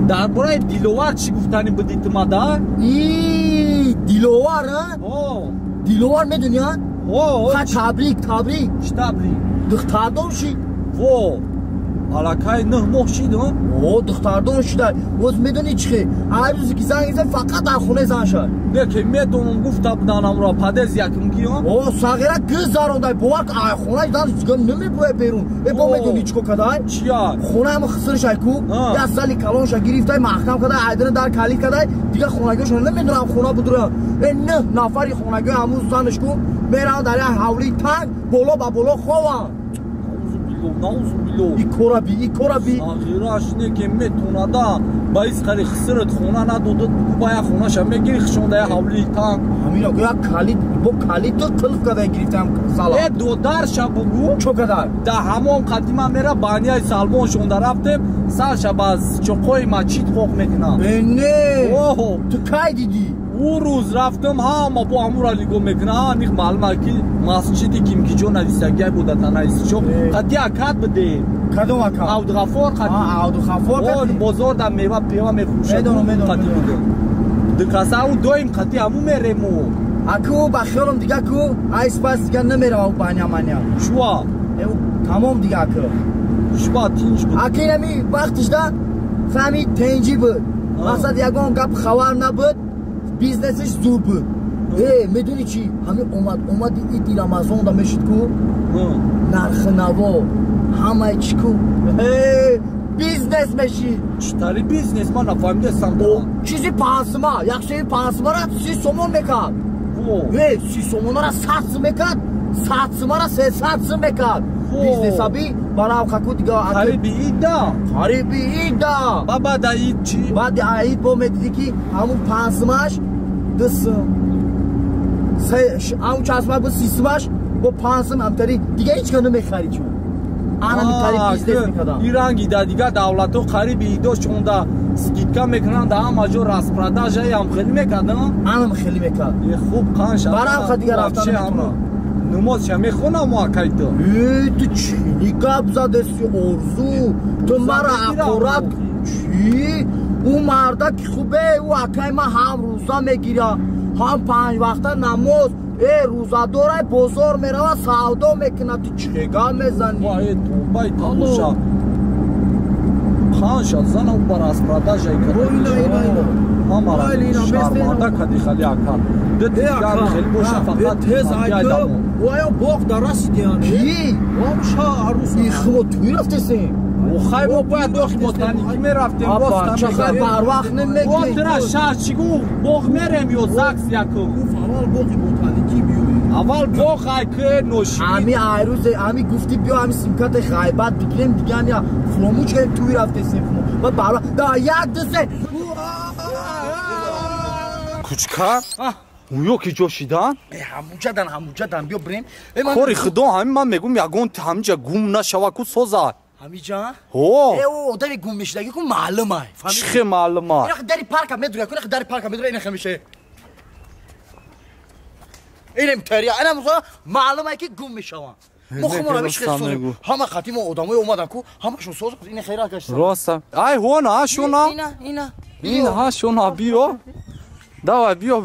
дар бораи диловар чӣ гуфтани будит мада диловар диловар медуни табрик чӣ табрик духтардор шид во алакай 9 моҳ шид духтардор шида боз медуни чӣ ҳар рӯзе ки занг зад фақат дар хона зан шад неки метонам гуфта будан амро падез якм гиён сағира гиз зарондай бовар хонаи дан гам намебояд берун бо медуни чико кадай чия хонаам хисршай ку я зали калонша гирифтай маҳкам кадай айдана дар калид кадай дига хонагиошон намедонам хона будурам 9 нафари хонагио ҳамун занаш ку мераванд дар як ҳавлии танг боло ба боло хованд икораби сағираш неки метонада ба исқари хисрат хона надодад бугу ба як хонаша мегири хишонда як ҳавлии танг ҳамина гӯя калид бо калиду қилф кадай гирифтам сала додарша бугу чо кадай да ҳамон қадима мера банияи салмон шонда рафтем сарша ба чоқои мачид хоқ мекунам ту кай дидӣ او روز رفتم ҳама бо ҳамура нигоҳ мекунам них маълума ки масҷиди кимкиҷон нависагиай буда танаисчо қади акад буде кадом акад авдуғафор қади бозор да мева пева мефурӯшад қади буде дикаса у доим қади ҳаму мерему аку ба хиёлам дига ку айспас дига намеравам баняманя шуа тамом дига аку шуа тинҷ буд акинами вақтишда фаҳми тенҷӣ буд мақсад ягон гап хабар набуд бизнесиш зур буд медуни чӣ ҳамин омади иди рамазонда мешид ку нархи наво ҳамаи чӣ ку бизнес мешид читари бизнес ман нафаҳмидастам чизи пансима як севи пансимара 30 сомон мекард 30 сомонара 100 сим мекард 100 симара 300 сим мекард бизнесаби баравқаку дига қариби ида ба баъда ид чӣ баъди ид бо медиди ки ҳамун 5 симаш 2 сим ҳамун часма бо 30 симаш бо 5 сим ҳамтари дига ҳеч ка намехари чӯ анамитари бизнес мекардам ин рангида дига давлатҳо қариби идо шонда скидка мекунанд ҳама ҷо распродажаи ҳам хелӣ мекардам анам хелӣ мекард хуб қанша баравқа дига рафтан наметавонам намозша мехонам акайто ту чини гап задаси орзу ту мара ақорат чӣ ӯ марда ки хубе ӯ акай ман ҳам рӯза мегирам ҳам 5 вақта намоз рӯзадорай бозор мерава савдо мекунад ту чӣ гап мезанӣ бай тамоша қанша зана ӯ ба распродажаи ҳамара шарманда кади хали акал дигар хеле боша фақат оё боғ дар расидиан ки ихмо туи рафтесем хай мо бояд охи ботаники мерафтем барвақт немеготира шаҳр чигу боғ мерем ё закс якум аввал боғи ботаники биёем аввал боғ айке ноши ҳами айрӯзе ҳами гуфти биё ҳами симкати ғайбат бигирем дига ҳами фромӯч кардем туи рафтесем да як дусе кучка уё ки ҷошидан ҳамуҷадан биё бирем кори худо ҳамин ман мегӯм ягон ҳамиҷа гум нашава ку созад ҳамиҷа одами гум мешидаги ку маълумай чӣ хе маълумай дари парка медура дари парка медура ина хемише инем терия инам маълумай ки гум мешаванд мо хумора мешхесонем ҳама қати мо одамои омадан ку ҳамашон соз ина хера гашта роста ай ҳона шона ина ҳа шона биё давай биё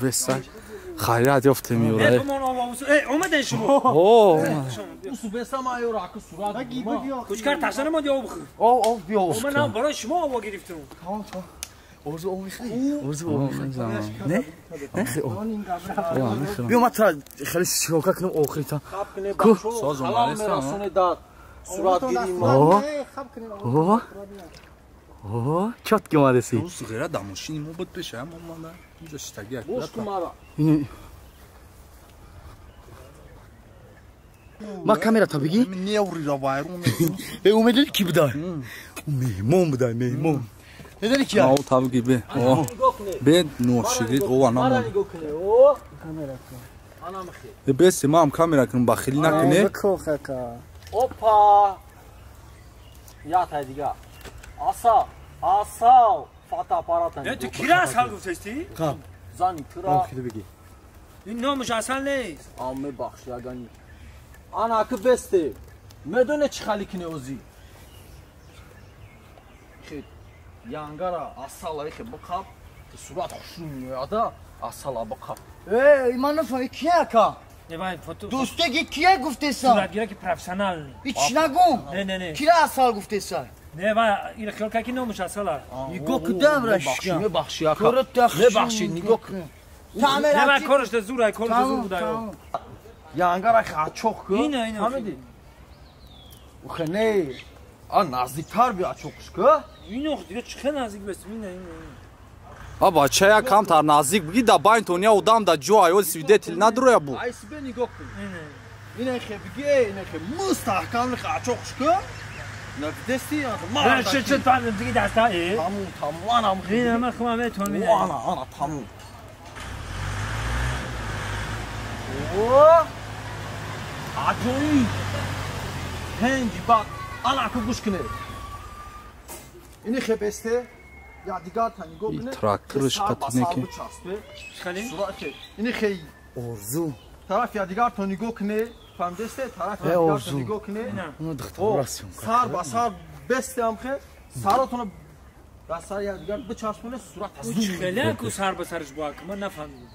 беса хайрат ёфтем ёра омаден шумо кучкар ташна намоди об биё ман барои шумо ово гирифтам орзу об мехоҳӣ не биё ман тра хеле шока кунам охирита чотки омадаси сиғира дар мошини мо буд пешаам омада инҷо шитаги ма камера та бигӣ умедони ки будай меҳмон будай меҳмон Dedin ki ya. Ama o tabi gibi. O. Ben noşigrit o anam. O kamera. Anam xi. Bes imam kamera kın baxil nakine. Hoppa. Yat hadi ga. Asa. Fotoaparatan. Ne tu kiraz hal gufteşti? Kam. Zani tıra. این نامش اصلا نیست Amme baxşiyagani. Ana ki beste. Medone çıxalikine ozi. Xi yangara asala xi baqab. Surat xuşun ya da asala baqab. من نفهم کیه که نه باید فوتو دوسته که کیه گفته سا صورتگیره که پروفسیونال نی هیچ نگم نه کیه اصال گفته سا نه باید این خیال که نامش اصلا نگاه کدام رشکم Baxşime baxşiya ka. کارت Ne baxşi nigo. نه باید کارش ده زور های کارش ده زور بوده Yangara xi çok ki. اینه Hamidi. Uxe ne? A nazdiktar bir açokuz ki. این اخ دیگه چه نزدیک بستیم اینه Baba çaya kam tar nazik bigi da bayn tonya udam da jo ayol svidetil nadro ya bu. Ay sibe nigo ki. İne xi bigi ine xi mustahkamlı xi açokuz ki. Ne desti ya. نه چه فهمیدم دیگه دست ها ای Tamam anam xi. این همه خواهم بهتون میده Ana tamam. O acayip. Hengi bak. Ana ku guskine. İni xi beste. Ya digar tani go bine. Traktör şkatine ki. خالی Surati. İni xi orzu taraf ya digar tani go kine. Fam deste taraf ya digar tani go kine. اونو دختر O راسیون sar basar beste am xi. Saratona basar ya digar bıçarsmune surat او چخله کو سر به سرش با که من نفهمیدم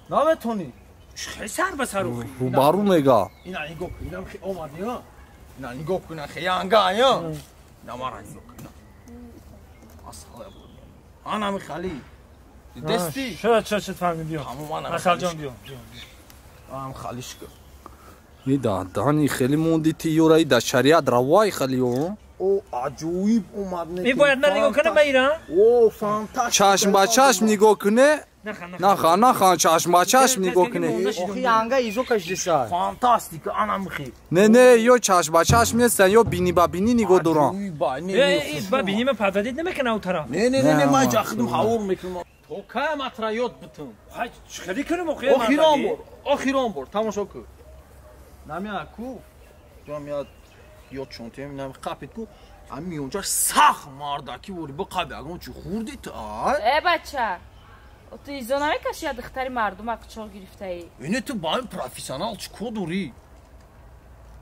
Nave toni. چخله سر به سر او Bu baru mega. İna nigo ina xi omadi ya. İna nigo ina xi yanga ya. Namara nigo ina. Asala bu. Ana mi xali. Desti. شد فهمید بیا Tamam ana. اصل جان بیا Am xalishka. İda dani خیلی موندیتی یورای da şeriat ravai خیلی o. O acayip omadne. می باید من نگاه کنم به ایران O fantastik. Çaşm ba çaşm nigo kine. Naxa çaşm ba çaşm nigo kine. اوخی یانگا ایزو کشده سا Fantastik ana mi xi. Ne yo çaşm ba çaşm sen yo bini ba bini nigo duran. با بینیم پردادید نمیکنه او طرف Ne ma jaxdım havur mekim. Toka matrayot bitim. های چخله کنم او Oxiron bor. Oxiron bor. Tamaşa ku. Namya ku. Jamya yot çontem nam qapit ku. Ami onca sax mardaki vuri bu qabi agam çu xurdi ta. ای بچه تو ایزا نمیکشی یا دختری مردم اقچال گرفته ای Ene tu bain profesional çu koduri.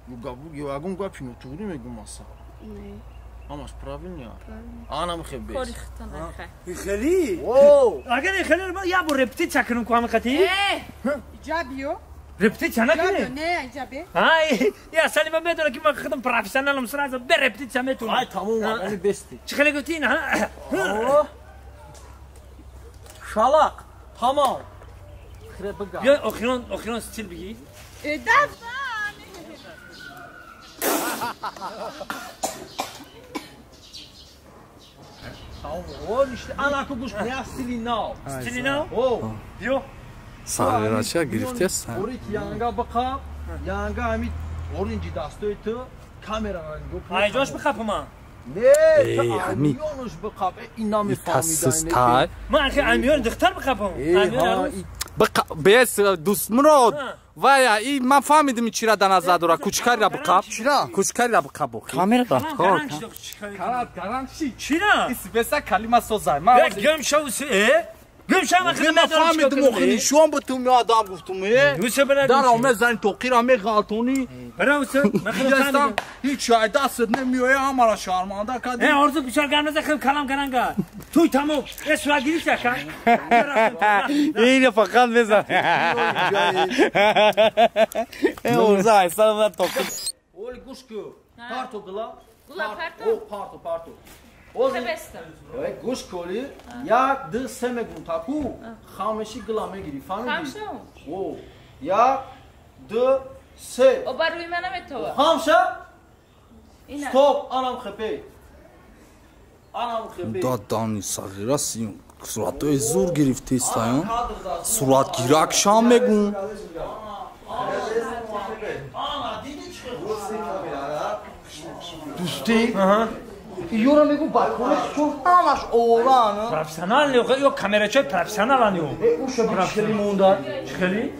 Bu gabu yo agam gapino turi megum masa. Amaş pravin ya. Ana mi xebes. کاری ختن نخه خیلی Oo. اگر این خیلی رو یا با رپتی چکنم که همه خطی اینجا بیو رپتی چنه کنه نه اینجا بی های یا اصلا من میدونم که من خودم پروفسیونالم سر از به رپتی چه میتونم Ay tamam ani besti. چه خیلی گفتی نه Oo. Şalak. Tamam. Xrebiga. بیا اخیران ستیل بگی دفتر Tamam. O işte ana kuş ne stili now. ستیلی نه O. بیا Sarıraça girifte sen. Orik yanga baka. Yanga amit orinci dastoytu. Kameradan go. های جاش بخواب ما Ne? Ami. Yonuş baka. İna mi Tassız tay. من اخی امیان دختر بخوابم امیان Bes dusmrod. Vaya i man fahmidim içira dana zadora kuchkari baqab. Kuchkari baqab. کامera da Garanti. چرا İsbesa kalima sozay. Ma گم شو گم شو من خودم ma fahmidim o khini şu an butum ya adam guftum ye. نوسه بنا Dana o mezan toqira me galtoni. براوسه من خودم Yastam فهمیدم hiç ayda asıdnemiyor ya amara şarmanda kadı. ای آرزو بیشتر گرم خیلی کلام کننگا توی تمام اسوا گیری چکن İyi fakat mezan. Uzay sana toqir. Oli guşku. Parto gla. Gla parto? O parto. O Sebesta. Evet guş koli ya de semegun taku khameshi gla me giri famidi. خمسه O ya de se. او بر روی منم تو Hamşa اینه stop anam khepe. Anam khepe. Da dani sagira siyon. Suratı zor girifte istayon. Surat girak şam megun. Dusti. Юра мегу бакуреш чу ҳамаш ован. Профессионал ё камерачой профессионалан ё. Уша бишкали монда. Чхали?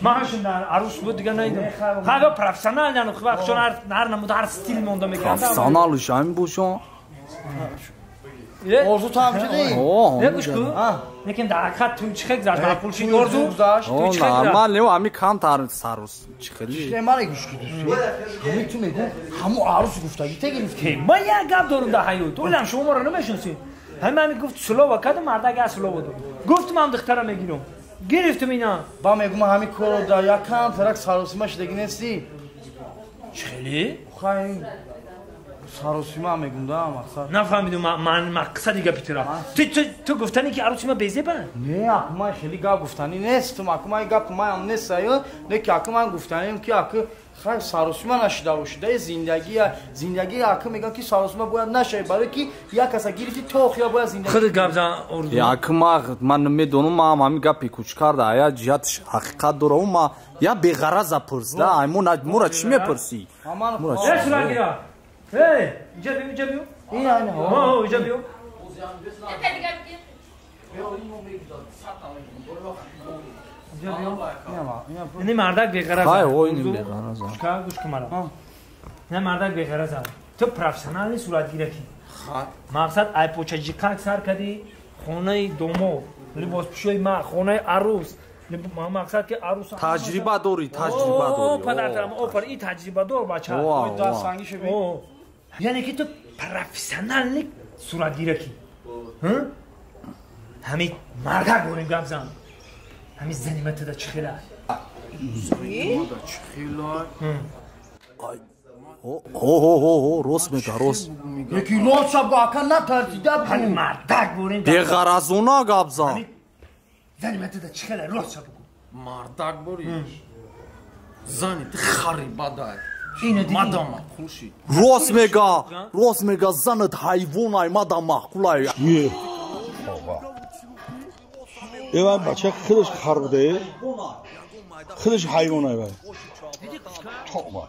Машин дар арус буд дига найдам. Ҳага профессионал яно вақт ҳар намуд ҳар стил монда мекардам. Профессионал шами бошон. Орзу там чиди? Небушку? Лекин дар хат ту чихак заш мақулши орзу. О, нормал не ами кам тар сарус чихали. Шлемара гушки дус. Ҳами ту мегу ҳамо арус гуфтаги те гирифти. Ман як гап дорам дар ҳаёт. Толам шуморо намешиносӣ. Ҳаман гуфт слова кадам мардак аз слова дор. Гуфтам ам духтара мегирам. Гирифтам ина. Ба мегу ман ҳами коро дар якам тарак саросима шидаги нести. Чихали? Хай саросима мегум да мақсад. Нафаҳмидам ман мақсади гапи тура. Ту гуфтани ки арусима безеба? Не, акмай хели гап гуфтани нест. Акмай гап маям нест аю. Леки акмай гуфтаним ки ак хай саросима нашида бошида. Зиндагӣ ак мегам ки саросима бояд нашавад, барои ки як каса гирифти тох ё бояд зиндагӣ. Худ гап зан орзу. Якмаг ман медонам ман ҳами гапи кучкарда ая ҷиҳатш ҳақиқат дора ма я беғараза пурсда. Ай мура чӣ мепурсӣ? Сурагира. Эй, иҷа биё. Ина. О, иҷа биё. Ини мардак беғараз. Ай, ой, ин беғараз. Гӯш ки мара. Ин мардак беғараз. Ту профессионали суратгира ки. Мақсад айпочаҷиқак сар кади хонаи домод, либоспӯшои ма, хонаи арус. Мақсад ки арус таҷриба дори. О, падартарам, офар и таҷрибадор бача. Ой, да сангиша би. Яъне ки ту профессионали суратгира ки. Ҳами мардак борем гап зан. ҳами заниматада чӣ хела? Заниматада чӣ хела? Рост мега, рост. Яки лоша бака натарсида бу. Ҳами мардак борем. Беғаразона гап зан. Заниматада чӣ хела? Рост бигӯ. Мардак бориш. Зани ти харибадай. Мадама хуши. Рост мега занат ҳайвонай мадама хулай. Evan bachak xilish xarbude. Xilish hayvonay va. To'ma.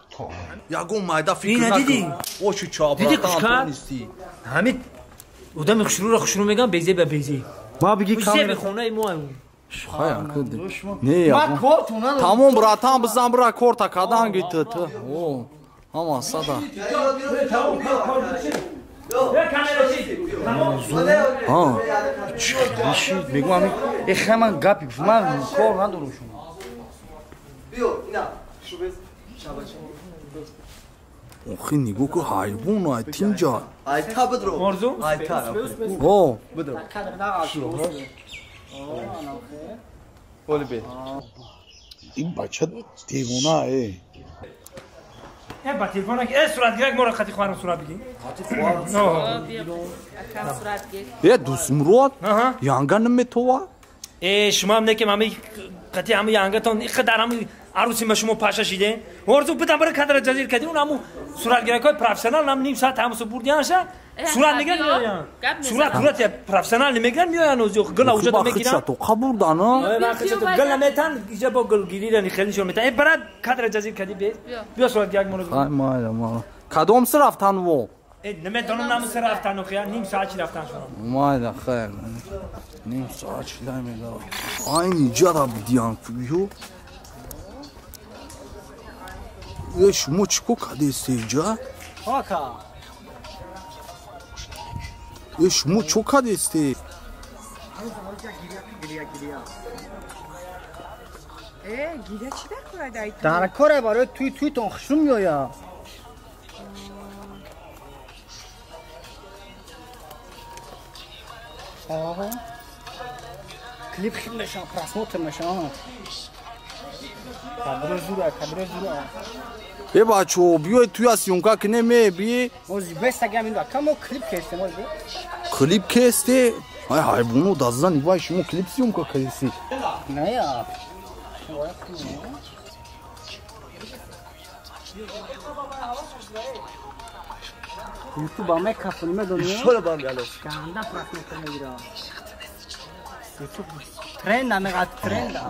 Ягон майда фикр накун. Очи чаба. Диди кушка. Ҳамид одами хушрӯ мегам безе ба безе. Ма биги камера хонаи мо аю. Шая куд. Не я. Тамом братан бизан бра корта кадан гит. О. Ама сада. Чиши, мегум ами эхаман гапи, ман кор надорам шумо. Биё, ина, шубез шабача. Охи нигоҳ ку ҳайвон ай тинҷа. Айта бидро. Орзу? Айта. О. Бидро. Оли бе. Ин бача девона е. Ба телефона суратгирак моро хати хуарам сурат бигӣ. Дусмурод янга наметова? Шумоам некем ҳами қати ҳами янгатон иқадар ҳами арусима шумо паша шидем. Орзу бидам бара кадра ҷазир кадем ҳаму суратгиракҳои профессионал ҳам ним соат ҳамусо бурдиянша сурат мегиран меоян. Сурат я профессионал мегиран меоян озё гӯла уҷода мегиран. Тоқа бурдан а? Гӯла метан иҷа бо гӯл гирирани хеле шо метан. Бара кадра ҷазир кади бе. Биё суратгирак моро. Ай майда. Кадомси рафтан во? Наметонам намуси рафтан охия ним соат чи рафтан шунам. Майда хайр. Ним соат чи намеда. Айн иҷара бидиан ё. Шумо чӣ ко кадест иҷа? Хака. Шумо чо кадесте? гиря чӣ дакорад? Дар коре барои туйтон хушрум меояд. Клип хил мешавад, просмотр мешавад. Камера зура. Бачо, биёед туя сёнка кине меби? Ози бестагам ин вакамо клип кестем ози. Клип кесте? Ай ҳайвоно даззан ивай шумо клип сёнка кеси. Не я. YouTube аме кафуни медонӣ? Шола баргалаш. Канда просмотр мегира. YouTube тренд намегад тренда.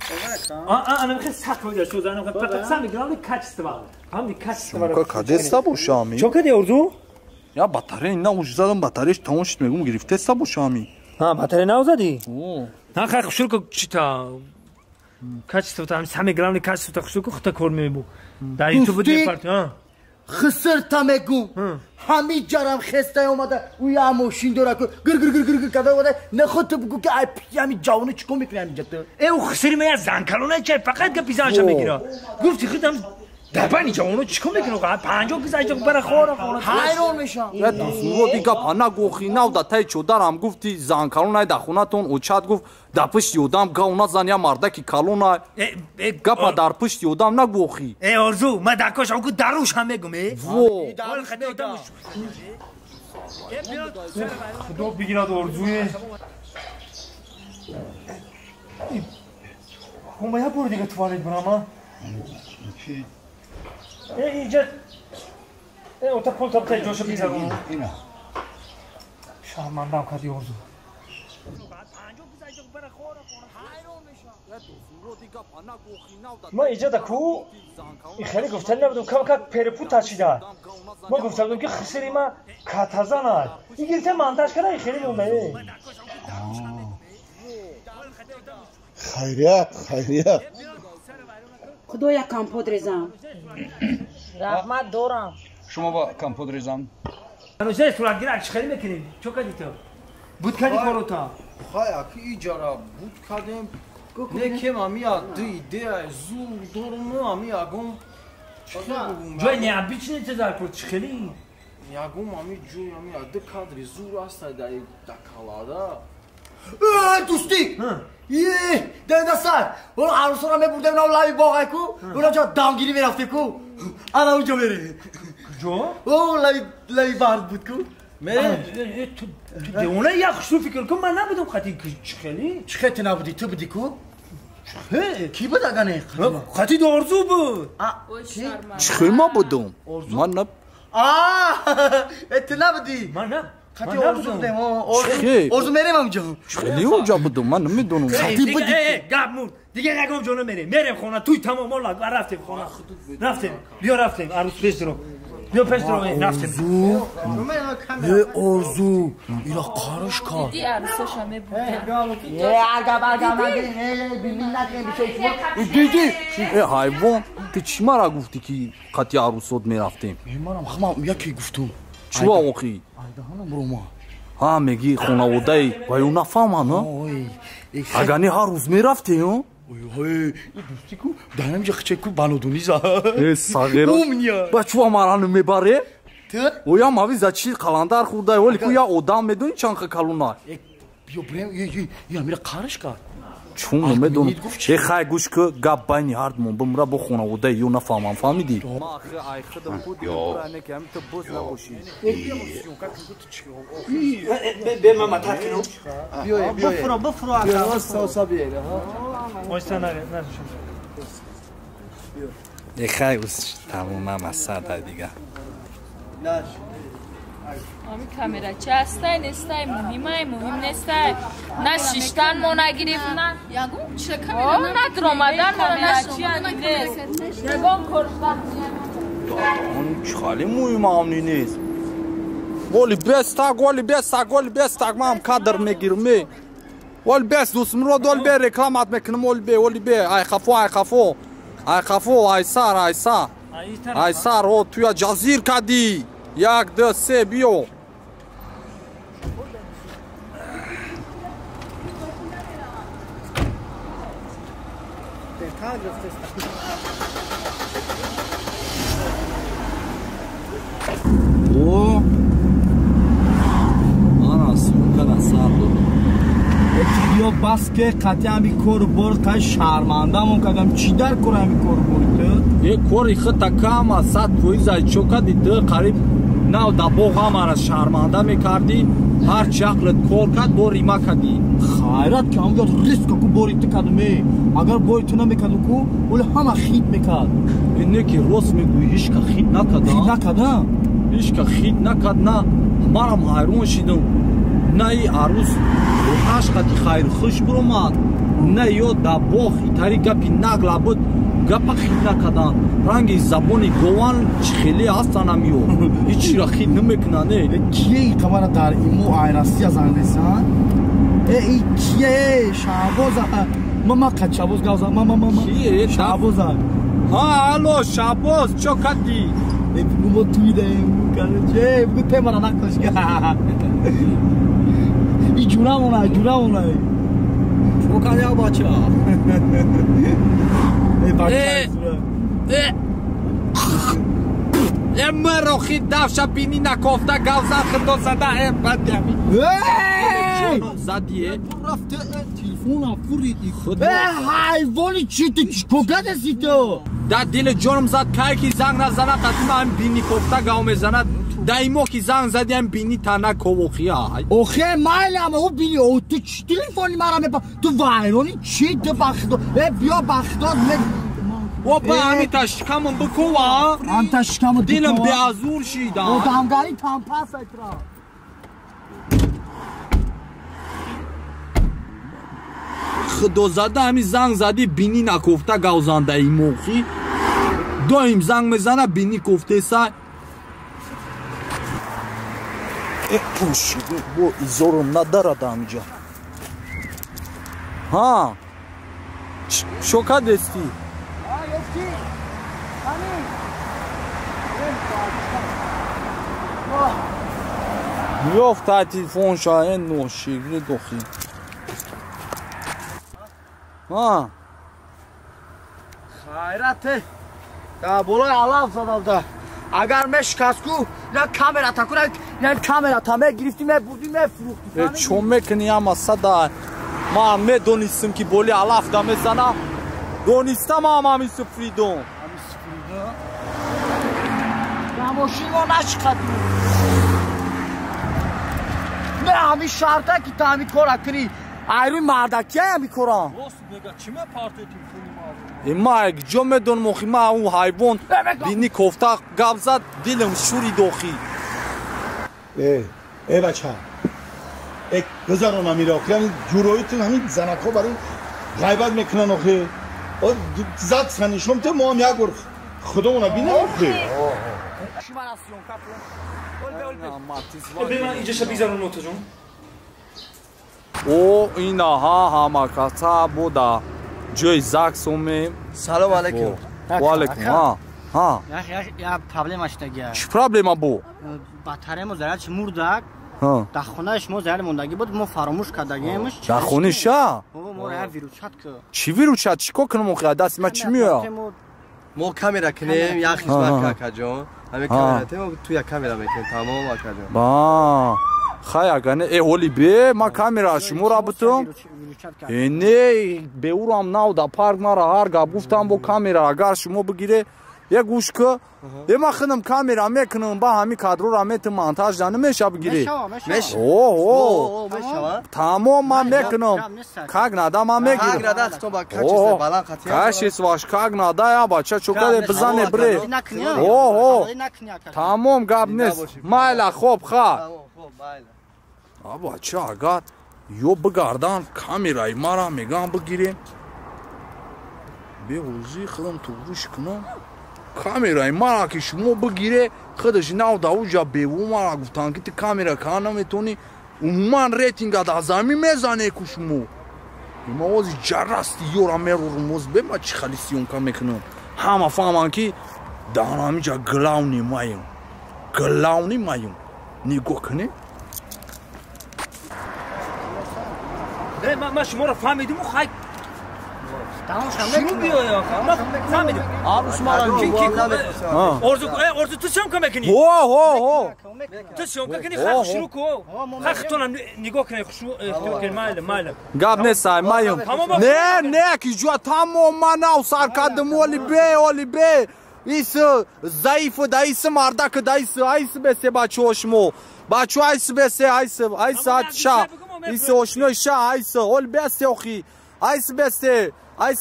Ana میخوام سخت بوده شو زنم فقط سم گرام کاچتوا هم کاچتوا Сука, къде са бушами? Чо къде орзу? Я батарея на уж задам батарея ще тому ще мегум грифте са бушами. Батарея на узади? Хай хушурко чита. Качеството там саме главни качеството хушурко хта кор мебу. Да и то буде парт, خسر تمگو همین جرم خسته اومده او یا ماشین داره که گر گر گر گر گر کده اومده نخواد تو بگو که همین جوانه چیکار میکنه همینجا تو او خسری من از زنکلونه چه فقط که پیزانشم بگیره گفتی خودم دبانی جوانه چیکار میکنه آقا 50 پیزانشم برای خورا حیران میشم یا دوستو دیگه پانا گوخی ناو دا تای چودارم گفتی زنکلونه دا خونتون اوچات گفت دا پشت یودم گاونا زنیا مرده کی کالونا گپا در پشت یودم نگوخی ای ارزو ما دکاش اون دروش هم میگم وو خدا بگیرد ارزوی خب یا برو دیگه توالت برام اینجا اوتا پول تا بتای جوشو بیزارم شرمندم کدی ارزو ما اینجا دکو خیلی گفتن نبودم که پرپو تاچیده ما گفتم که خسری ما کاتازانه این گیرته منتاج کنه خیلی نومه خیریت خیریت خدا یک کمپود ریزم رحمت دارم شما با کمپود ریزم هنوزه صورت گیر اکش خیلی میکنیم چو کدی تو بود کدی کارو تا خواهی اکی ایجارا بود کدیم نکم امیا دیده زور دارم امیا گم جای نیابی چی نتظر کرد چی خیلی؟ یاگم امی جوی امیا ده کادری زور است در دکالادا دوستی ده سر اون عروس را میبردم نام لای باقی کو اونا جا دامگیری میرفته کو انا اونجا میره جو؟ اون لای بارد بود کو میره تو دیونه یک خشو فکر کن من نبودم خطی چی خیلی؟ چی خیلی نبودی تو بودی کو؟ کی بود اگه خطی دو ارزو بود چخیل ما بودم من نب ات نبودی من نب خطی ارزو بودم ارزو میریم اونجا خیلی اونجا بودم من نمیدونم خطی بودی گب مون دیگه نگم جانو میریم خونه توی تمام مالا رفتیم خونه رفتیم بیا رفتیم عروس پیش درو بیا پیش درو رفتیم ارزو اینا کارش کار دیدی عروسش همه بودم دیدی حیوان تو چی مرا گفتی که خطی عروسات میرفتیم منم خمام یکی گفتم چوا آخی ها میگی خانواده و اون نفهمن اگانی هر روز میرفتی ها دوستی کو دارم جا خچه کو بانودونی زا ساغیرا با چوا مرانو میباره اویا ماوی زچی قلندر خورده ولی کو یا آدم میدونی چند خکلونا بیا بریم یا میره قارش کرد چون نمیدونم ای خواهی گوش که گب بینی هردمون بمرا با خانواده یو نفهمم فهمیدی ما آخه خودم بود برانه که همین تو بوز نباشی به من مطرح کنم بفرو اکا ساسا بیایده واسه نره ای خواهی گوش تموم هم از ساده دیگه آمی کامera چه هستای نستای مهم نستای نه شیشتن ما نگیریم نه یاگم چه کامera نه درآمدن ما نشی نیست یاگم کرده اون خالی مهم همونی نیست ولی بستاگ ما هم کادر میگیرم ولی بست دوستم رو دول به رکلامات میکنم ولی به ای خفو ای سار او توی جزیر کدی یک دو سه بیو او انا سوکنا سارو بیا بس که قطعی همی کور برد که شرمنده مون کدم چی در کور همی کور برد یه کوری خطا کام سات کویزای چوکا دیده قریب ناو دا بوغا مرا شرمنده میکردی هر چی عقلت کار کرد بوری ما کردی خیرت که همگاه ریسک کو بوریت کدمه اگر بوریت نمیکدو کو ولی همه خیت میکرد اینه که روز میگوی هیچ که خیت نکده هیچ که خیت نکد نه مرم حیرون شیدم نه ای عروس روحش قدی خیر خوش برومد نه یا دباخ ایتاری گپی نگلا بود گپ خیلی نکدن رنگی زبانی گوان خیلی هستن همیو هیچی را خیلی نمیکننه کیه ای قبر در ایمو آیراستی از انگلیسان؟ ای کیه شعباز ماما قد شعباز گوزا ماما کیه شعباز ها الو شعباز چو کدی بگو ما توی دهیم چه بگو تیمارا نکتاش که ای جونمونه چو کنی ها بچه ها مروخی دفشه بینی نکافته گوزن خدا زده بد همی زدیه رفته تلفونم فوریدی خود حیوانی چی تو کگه دستی تو در دل جانم زد که که زنگ نزنه قطعه هم بینی کافته گاو میزند دایمو که زنگ زدی هم بینی تنه کوخی های اوخه مایلم او بینی او تو چی تلفونی مرا میپا تو وایرانی چی تو بخدا بیا بخدا و با همی تشکمم بکوه هم تشکمم دلم بیازور شیدم و دمگاری تنپس اکرا خدا زده همی زنگ زدی بینی نکفته گوزنده ای موخی دایم زنگ میزنه بینی کفته سای پوشی بو ایزارم ندارد همجا ها شوکا دستی یافت تلفن شاید نوشیگری دخی ها خیرته دا بولای علاف زدم دا اگر مشکست کو نه کامرا تا کنه نه کامرا تا می گرفتی می بودی می فروختی چون میکنی اما صدا ما می دونستم که بولی علاف دا میزنه دونستم همی سفریدم نماشین ما نشکت نه همی شرطه که تا همی کار کنی ایروی مردکی همی کارم اما اگه جا میدون موخی ما اون حیوان بینی کفته گب زد دلم شوری داخی ای بچه ای بذارم امیر آخی همین جوراییتون همین زنک ها برای غیبت میکنن آخی زد سنیشم تو ما هم یک بار خدا اونا بینه آخی به من اینجا شب بیزارون نوتا جون او اینا ها همکتا بودا جای زاکسومی سلام علیکم و علیکم ها یا پرابلم اشتگی چی پرابلم بو باتری ما زرد مردک در خونه شما زرد موندگی بود ما فراموش کردگیمش در خونه شا ما را ویروس چت که چی ویروس چت چیکار کنم آخه دست ما چی میاد ما کامera کنیم یا خدمت کاجون همین کامera تیم تو یا کامera میکنیم تمام کاجون با خیلی گنه ای اولی به ما کامera شما را بتوم نه به اورام ناو دا پارک مرا هر گاب گفتم با کامera اگر شما بگیره یک گوش که ما خودم کامera میکنم با همین کادر را میتونم مونتاژ دانه میشه بگیری میشه اوه تمام ما میکنم کاغ نادا ما میگیرم کاغ نادا تو با کاچیس بالا خاطر کاچیس واش کاغ نادا یا بچه چوکا بزنه بره اوه تمام گاب نیست مایلا خوب خا بچه اگر یو بگردان کامیرای مرا میگم بگیریم به روزی خودم تو روش کنم کامیرای مرا که شما بگیره خودش ناو داوجا بیو مرا گفتن که کامیرا کانا میتونی عموما ریتینگ دا زمین میزنه که شما اما وزی جرستی یورا میرو رموز به ما چی خلیسیون که میکنم همه فهمان که دانا همیجا گلاونی مایم نگاه کنه نه ما شما را فهمیدیم و خیلی شروع بیایی آخه ما فهمیدیم آروش ما را ارزو تو شما که میکنی تو شما که کنی خیلی شروع کن خیلی خطونم نگاه کنی اختیار کنی مایلم گاب نیستای مایم نه که جوا تمام مناو سرکدم اولی بی ایس ضعیف دایس مردک دایس ایس بسه بچه هاشمو بچه ایس بسه ایس شا ایس هاشنو شا ایس اول بسته اخی ایس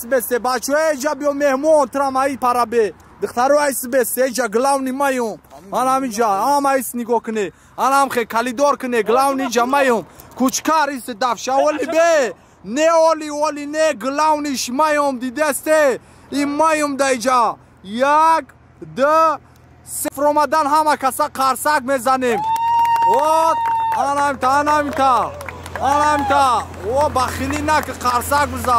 بسته بچه ایجا بیو مهمون ترام ای پارا بی دخترو ایس بسته ایجا گلاونی مایم آن همینجا هم ایس نگاه کنه آن هم خیلی کلیدار کنه گلاونی جا مایم کوچکار ایس دفشه اولی بی نه اولی نه گلاونیش مایم دیدسته این مایم دایجا 1 2 3 اومدن همه کسا قرصک میزنیم آنامتا او بخیلی نه که قرصک بزن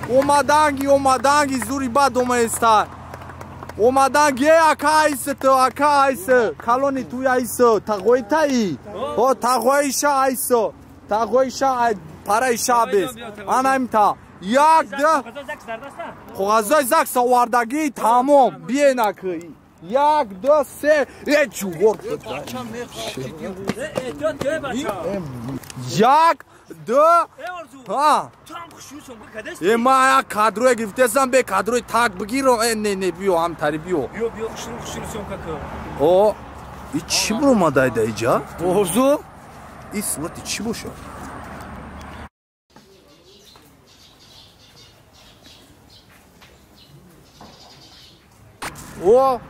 اومدنگی زوری بد اومستا اومدنگی اکا ایسه کلونی توی ایسه تقوی تایی تقوی شا پرای شا بیست آنامتا 1 2 خوغازای زک سواردگی تمام بیه نکهی 1 2 3 هیچ ورد 1 2 ما کادروی گرفتم به کادروی تاک بگیرم نه بیو هم تری بیو او این چی برو ما دایده ایجا؟ اوزو این صورت چی باشه؟ او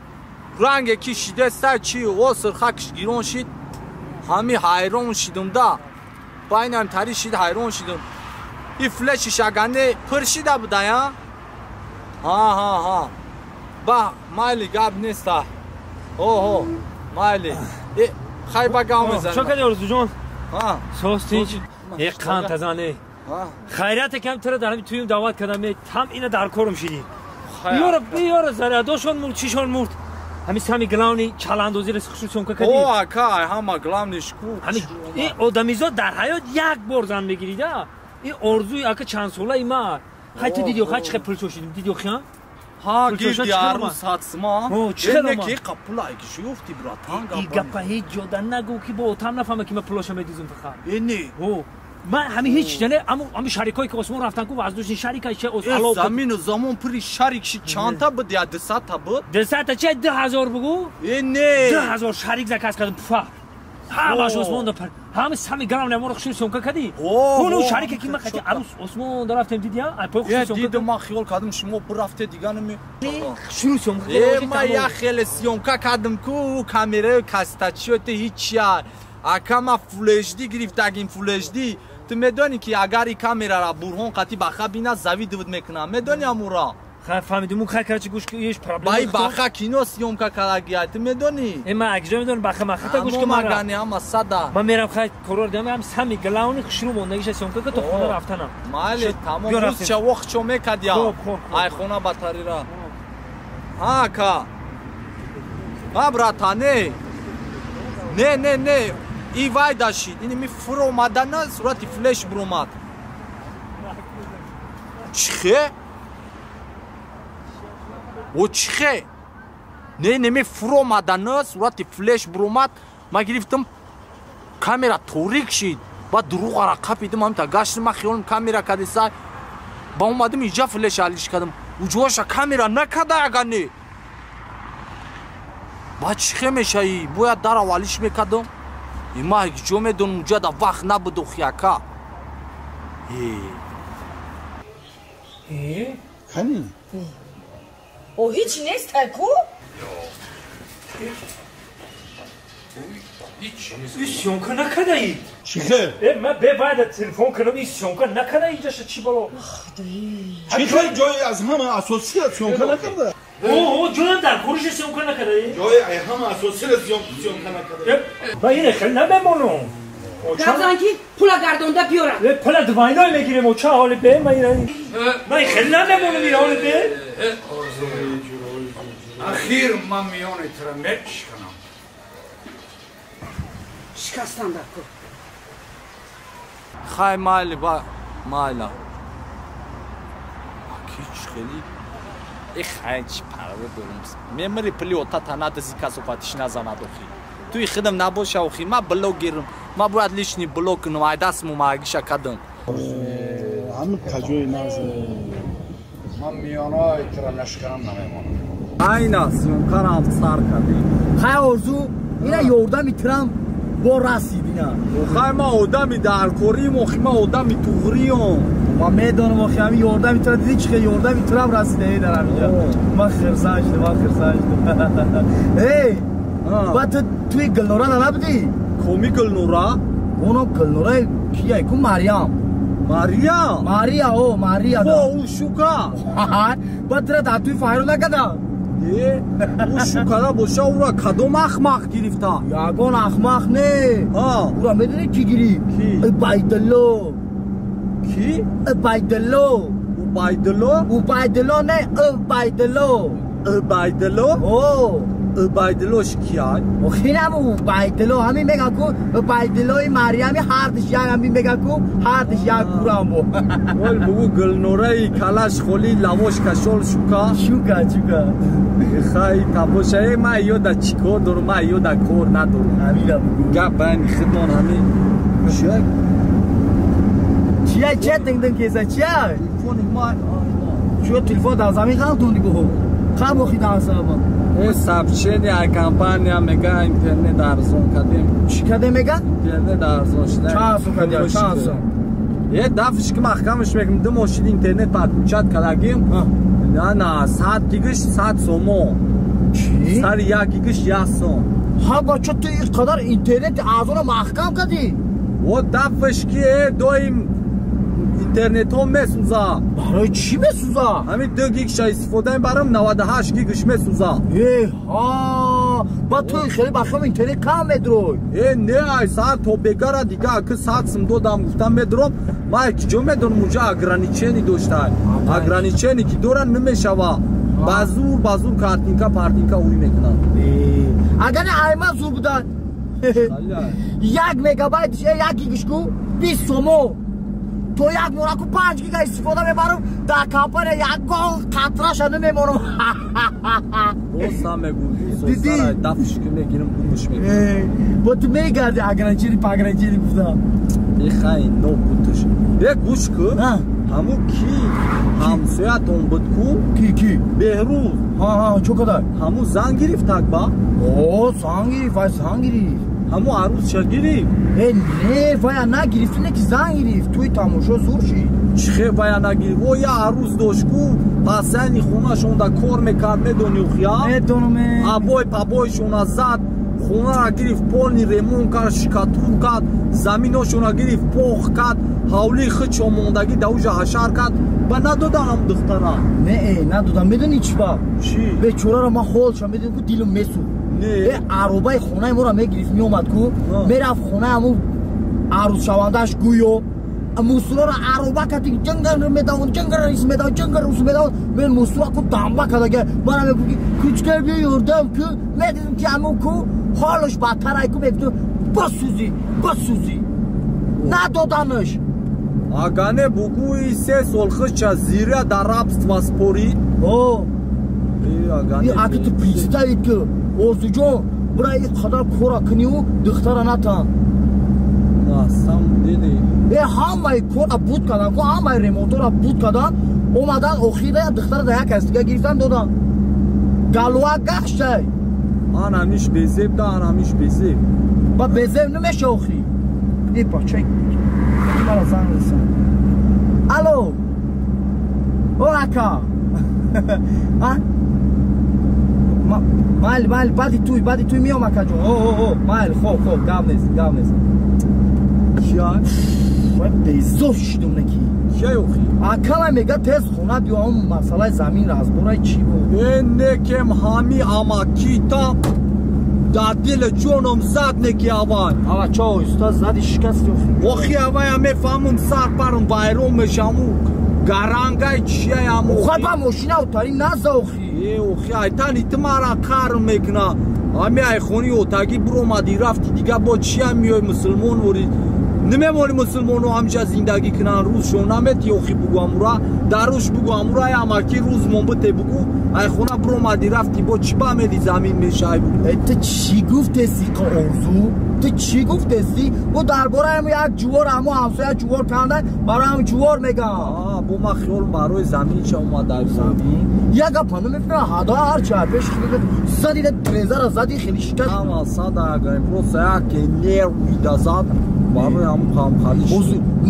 رنگ کشیده سر چی او سرخکش گیرون شید همی حیران شیدم دا باینم تری شید حیران شیدم این فلشش اگنه پرشیده بوده یا ها با مایلی گاب نیسته اوه مایلی خیلی بگم بزنم چه کردی آرزو جان؟ ساستیج یک قند تزانه خیریت کم تره دارم تویم دعوت کردم تم اینه در کارم شدی بیاره زره دوشان مرد چیشان مرد همی گلاونی چلاندوزی رس خشوشون که کردی او اکا همه گلاونیش کو این آدمیزاد در حیات یک بار زن بگیریده این آرزوی اکا چند ساله ایما خیلی دیدیو خیلی چقدر پلچو شدیم دیدیو خیام ها گیردی عروس حتما اینه که قپولا ایکی شیفتی براتان این گپا هیچ جادن نگو که با اتم نفهمه که من پلاشم میدیزم فقط اینه من همین هیچ نه اما شریکایی که اسمون رفتن کو وازدوشین شریکای چه علاوه زمین و زمان پری شریک شی چند تا بود یا 200 تا بود 200 تا چه 10000 بگو اینه 10000 شریک زکاس کردم فا همش اسمون دو پر همه گرام نمور خشون سونکا کدی اونو شریک کی مخاطی عروس اسمون درفتم دیدیا اپو خشون سونکا دیدم ما خیال کردم شما برفته دیگه نمی خشون سونکا ما یا خیال سونکا کردم کو کامera کاستاچیوت هیچ یا اکما فول اچ دی گرفتگیم فول اچ دی تو میدونی که اگر این کامera را برهان قطعی بخا بینا زاوی دود میکنم میدونی امورا فهمیدم خیلی کارچی گوش که یهش پرابلم بای بخا کینو سیومکا کلاگیات تو میدونی ما اگه میدونم بخا مخاطا گوش که ما گانی هم صدا من میرم خیلی کارور دارم هم سمی گلاونی خشرو موندگیش سیومکا که تو خونه رفتنم مالی تمام روز چه وقت چو میکدیا ای خونه باتری را ها کا ها براتانه نه ای وای داشید اینی می فرو اومدن صورتی فلش برومد چخه؟ او چخه؟ نه می فرو اومدن صورتی فلش برومد ما گرفتم کامera توریک شید با دروغ را قپیدم هم تا گشتم ما خیالم کامera کدی سای با اومدم اینجا فلش حالیش کردم وجوهش کامera نکده اگه با چخه میشه ای باید در اوالیش میکدم ایما جو میدون اونجا دا وقت نبود و خیاکا خانی او هیچ نیست تاکو این سیونکا نکده ای چی خیر؟ من باید تلفن کنم این سیونکا نکده اینجا شد چی بالا چی خیر جای از همه اساسی سیونکا نکرده اوه جویم در کورش سیونکا نکده ای جای همه اساسی سیونکا نکرده با این خیلی نمیمونم گفزانکی پولا گردونده بیارم پولا دوینای میگیرم و چه حالی به من خیلی نمیمونم این حالی به اخیر من میانه ترمش کنم شکستم در کن خواهی مالی با مالا کیچ خیلی ای خیلی چی پرده دارم میمری پلی اوتا تنها دزی کسو پاتیش نزاند اوخی توی خدم نباشه اوخی ما بلوگ گیرم ما باید لیشنی بلوگ کنم ای دستمو ماگیشا کدم همه تجوی نازه من میانه ترمش کنم نمیمونم اینا سیونکا را هم سر کردیم خیلی آرزو اینا یورده میترم با رسیدینا خیلی ما آدمی درکوریم و خیلی ما آدمی توغریم ما میدانم آخی همین یورده میترم دیدی چه یورده میترم رسیده ای در همینجا ما خرساشته ای با تو توی گلنورا نبودی؟ کمی گلنورا؟ اونو گلنورا کیه؟ کن مریم мария о мария او شوکا батра да туй файро накада او شوکا боша ура кадом ахмақ гирифта ягон ахмақ не ура медони ки гирифт байдалло ки байдалло убайдалло не убайдалло о убайдаллош кияй охинам убайдалло ҳамин мега ку убайдаллои мариами ҳардиш як ҳамин мега ку ҳардиш як бурам бо вол бугу гулнораи калаш холи лавош кашол шука хай табошае ма ёда чикор дорум ма ёда кор надорум ҳамина бугу гап байни хидмон ҳамин чия че тингдин кеса чия телефони ма чиё телефон дар замин халтунди бо хам охидаасаба сообщение компания мега интернет арзон кадем чӣ кадем мега интернет арзон шуда чанд сум кадем чанд сум дафш ки маҳкамаш мекунем ду мошини интернет подключат кадагим на 100 гигиш 100 сомо сари 1 гигиш 1 сом ҳа бача ту ин қадар интернети арзонро маҳкам кадӣ вот дафш ки доим интернетҳо месӯза барои чӣ месӯза ҳамин 2 гигша истифода барам 98 гигш месӯза ба ту хеле бахам интернет кам медрой не ай саат то бегара дига ки 100 сум додам гуфтам медром ма киҷо медонам уҷа ограничени доштаи ограничени ки доран намешава базур картинка партинка уй мекунам агар айма зур будан 1 мегабайт 1 гигишку 20 сомо то як мораку 5 гига истифода мебарам дар компания ягон қатраша намемонам роста мегӯи дафш ки мегирам бумуш мегирам бо ту мегарди ограничени пограничени гуфтам хай но бутуш гӯш ку ҳамун ки ҳамсоятон буд ку ки беҳрӯз чо кадай ҳамун зан гирифтак ба зан гирифт вай зан гирифт ҳамун арӯзша гирифт не вая нагирифт не ки зан гирифт туи тамошо зур шид чихе вая нагирифт о я арӯз дошт ку пасайни хонашонда кор мекард медони ухя медонам абой пабойшона зад хонара гирифт полни ремонт кард шикатур кард заминошона гирифт пох кард ҳавли хичо мондагӣ давужа ҳашар кард ба надоданам духтара не надодам медони чӣ ба бечораро ман холша медонӣ ку дилам месӯд аробаи хонаи моро мегирифт меомад ку мерафт хонаи ҳамун арӯзшавандааш гӯё мусуроро ароба кади ҷангар медавон мен мусура ку дамба кадаге мана мегӯ ки кучка биё ёрдам ку медидим ки ҳамун ку ҳолаш бадтарай ку мегӯ басӯзӣ надоданаш агане бугӯи 3 сол хича зира дар рабства спорид ака ту представит ки орзуҷон бура ин қадар кора куниву духтара натан ҳамаи кора буд кадан ку ҳамаи ремонтора буд кадан омадан охира духтара да як астига гирифтан додан галуа гаштай анамиш безеб да анамиш безеб ба безеб намеша охи бачай мара зан расан алло о ака майли баъди туй меом акаҷон майли хоб гап нест безор шидум наки акамай мега тез хона биё ҳамн масъалаи замин разбораи чӣ бо некем ҳами амакита дар дили ҷоном зад неки авай ава чо оиста зади шикасти охи авай мефаҳмум сар парм вайрон мешаму гарангай чияй аму хай ба мошина отарӣ наза охи охи айтани ты мара қар мекуна ҳами айхони отагӣ биромадӣ рафти дига бо чия миёй мусулмон вори намемони мусулмону ҳамиша зиндагӣ кунан рӯзшон намети охи бугу амура даруш бугу амура амаки рӯз монбите бугу айхона биромадӣ рафти бо чӣ ба меди замин мешай бугу ту чӣ гуфтеси орзу ту чӣ гуфтеси бо дарбораи ҳамн як ҷувор ҳамн ҳамсоя ҷувор кандай барои ҳамн ҷувор мегам бо ман хиёл барои заминша омадай замин як гапа намефиҳмам ҳада ҳарчи пеш зади трезара зади хеле шикаст ҳама сада агарем просто яке нервида зад барои ҳамн хамхалиш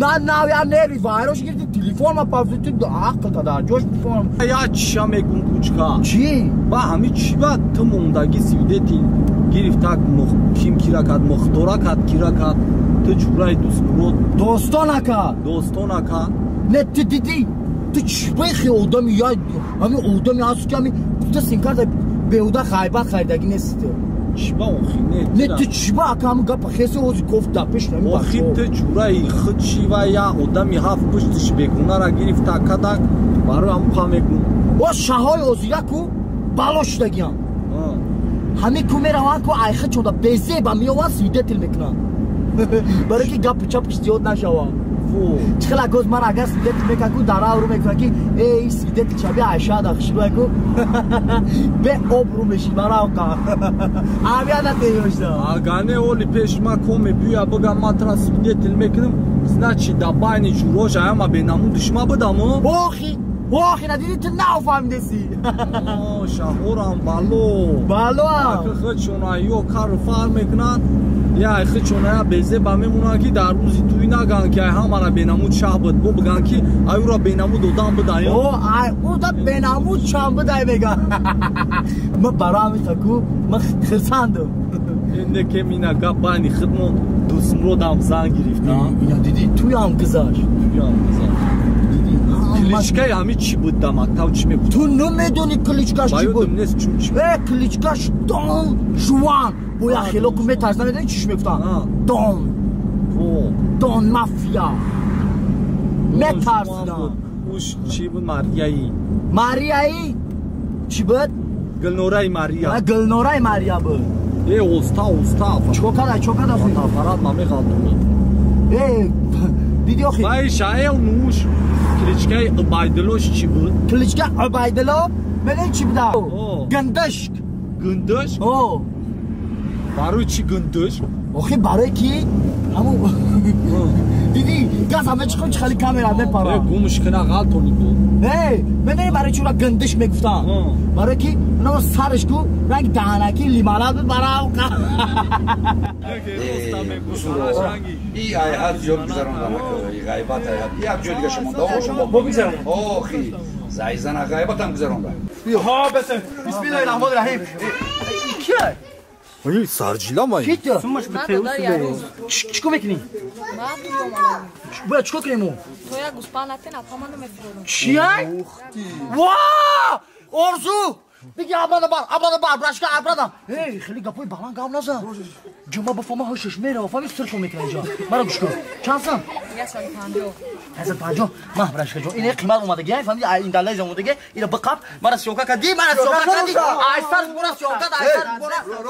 на навя нерви вайрош гирди телефонма павзиту ақлта дар ҷош бифонам як чиша мегум кучка чӣ ба ҳамин чӣ ба ту мондагӣ свидетел гирифтак ким кира кард мухтора кард кира кард تو جورای دوست مراد دوستان اکا دوستان اکا نه تو دیدی تو چی بخی آدمی یا همین آدمی هست که همین تو سینکارت بهوده خیبت خریدگی نیستی چی با اخی نه تو چی با اکا همون گپ خیسی اوزی گفت دپش نمی اخی تو جورای خود چی و یا آدمی هفت پشتش بگونه را گرفت اکا برای هم پا میگون و شهای اوزی یکو بالاش دگیم همین کومه روان کو ایخه چودا بزه با میوان سویدتل میکنن برای که گپ چپش زیاد نشوا چخلا گوز من اگر سویدتل میکنن دارا رو میکنن که ای سویدتل چبی عیشه داخشلو اگو به آب رو میشی برای که آبیادا تیوشتا اگانه اولی پیش ما کومه بیا بگم ما ترا سویدتل میکنم значит دباینی جوروش اما بینامو دشما بدامو واخی ندیدی تو نفهمیدی شهورم بالو اگه خودشونایو کار فعال میکنن یا خودشونایا بزه با میمونن که در روزی توی نگن که همانا بینامود شه بود بو بگن که ایو را بینامود دادم بدای او دا بینامود شام بدای بگن ما برای میخکو ما خرساندم اینه که مینا گبانی خدمون دوست مرودم زن گرفتم اینا دیدی توی هم گذاشت کلیچکای همی چی بود دمکتاو چی میبود؟ تو نمیدونی کلیچکاش چی بود؟ نیست چون چی بود؟ کلیچکاش دون جوان بویا خیلو که میترسن نداری چیش میفتن؟ دون مافیا میترسن اوش چی بود ماریایی؟ ماریایی؟ چی بود؟ گلنورای ماریا گلنورای ماریا بود اوستا چوکادا فراد مامی خالدونی دیدی آخی؟ بایشه نوش کلیچکای عبایدلوش چی بود؟ کلیچکای عبایدلو؟ بگه چی بوده؟ گندشک گندشک؟ برای چی گندشک؟ آخی برای کی؟ همون دیدی گاز همه چی خود خیلی کامرا میپره گومش کنه غلطونی بود من برای چی را گندشک میگفتم برای کی؟ اونم سرش کو رنگ دهنکی لیمانات بود برای ای از زیاد گذراندم ای غیبت یک جا دیگه شما داشتم با بگذرم آخی زایزن غیبت هم گذراندم ها بسم بسم الله الرحمن الرحیم کیه ای سرجیلا مایی کیه سومش بتهوس چیکو میکنی باید چیکو کنیم تو یا گوسپانته نفهمانو میفرودم چیه واه ارزو بگی ابرادا بار برشکا ابرادا خیلی گپوی بالان گام نزن جمعه بفهمه هاشش میره فهمی سرکو میکنه اینجا مرا گوش کن چند سن؟ 150 ما برشکا جون اینه قیمت اومده گه فهمی این دلایز اومده گه اینو بقاب مرا شوکا کدی آیستر برا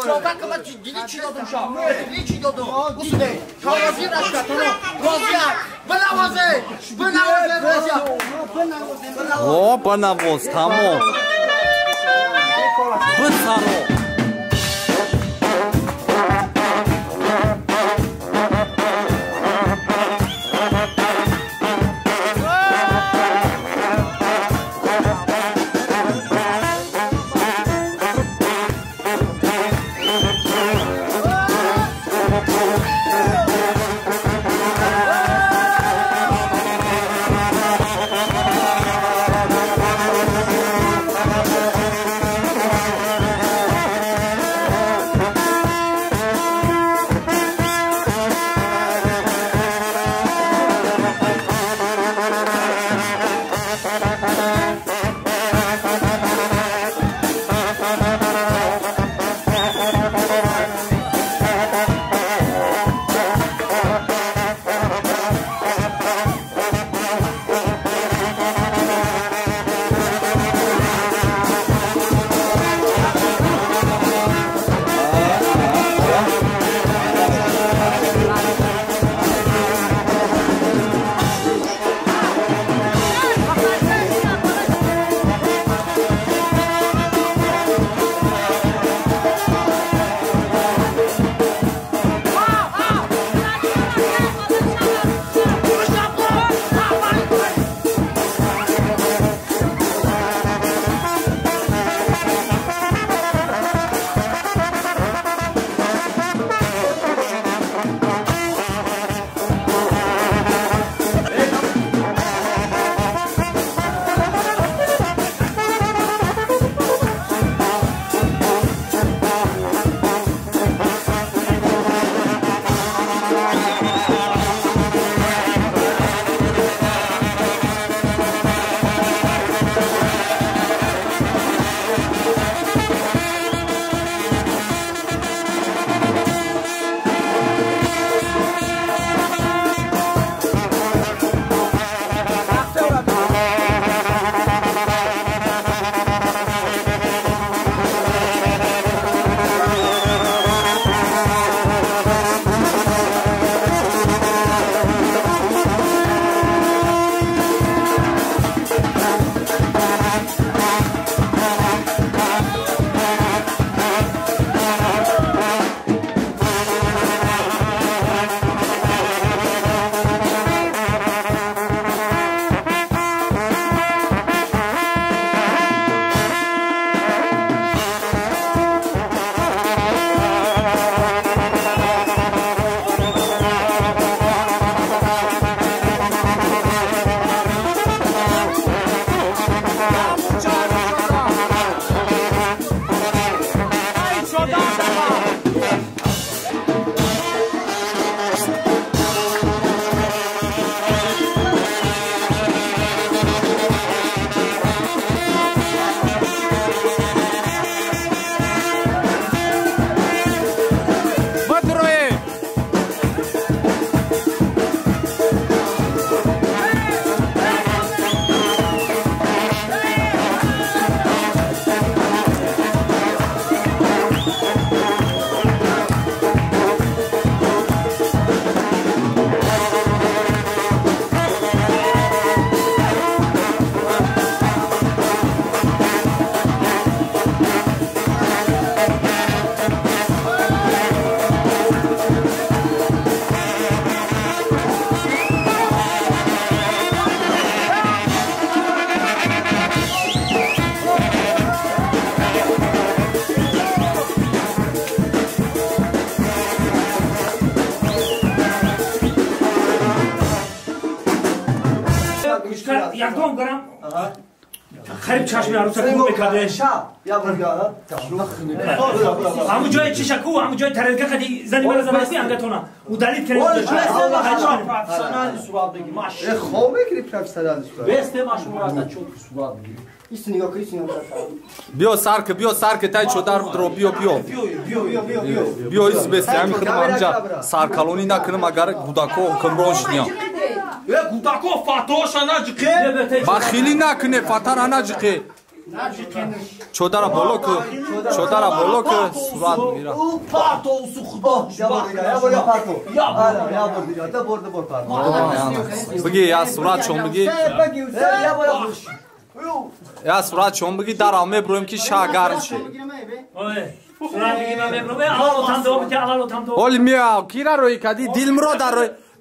شوکا کما دیدی چی دادم شا دیدی چی دادم گوسته کاوازی برشکا تو راضیه بنواز تمام بسارو Yakdom garam. Xarib chashmi arusa pul bekade. Hamu joy chishaku, hamu joy tarazga qadi zani mara zamasi angatona. U dalit kene. Profesional surat begi. Maşallah. خوب میکنی پروفسورال صورت Beste maşmurata çok surat begi. ایست نگاه کن ایست نگاه بیا سرک تای چودر درو بیا بیا ایست بسته همین خودم همینجا سرکلونی نکنم اگر گوداکو کمرونش نیا Gudako fatoş anacıkı. با خیلی نکنه فتر انجقه چودر بالا که صورت میگیره O pato su xudo. یا پارتو یا برده پارتو بگی یا صورت چون بگی یا صورت چون بگی در آمه برویم که شاگرم شه اولی میاو کیرا روی کدی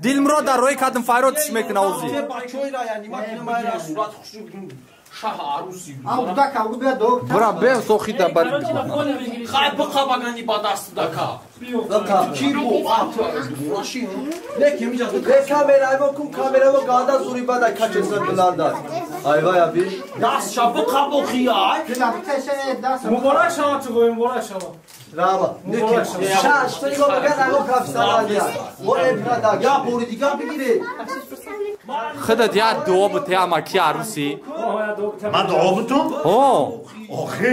دل مرا در روی کدم فایراتش میکنه اوزی Şah arusi. Ama da kavga bir dog. برا به سوخی دا بری Xay bu qabagani badastı da ka. Ki bu atı. Ne kimce? Ve kamerayı bakın kameramı gada zuri bada kaçırsa bilardan. Ayva abi. Das şabı kabo xiyay. Mübarek şaha çıkıyor, mübarek şaha. Rama. Ne ki? Şah işte bu kadar o kafsana ya. O evlada ya politikan bigire. خودت یا دعا بوده اما کی عروسی؟ من دعا بودم؟ آخه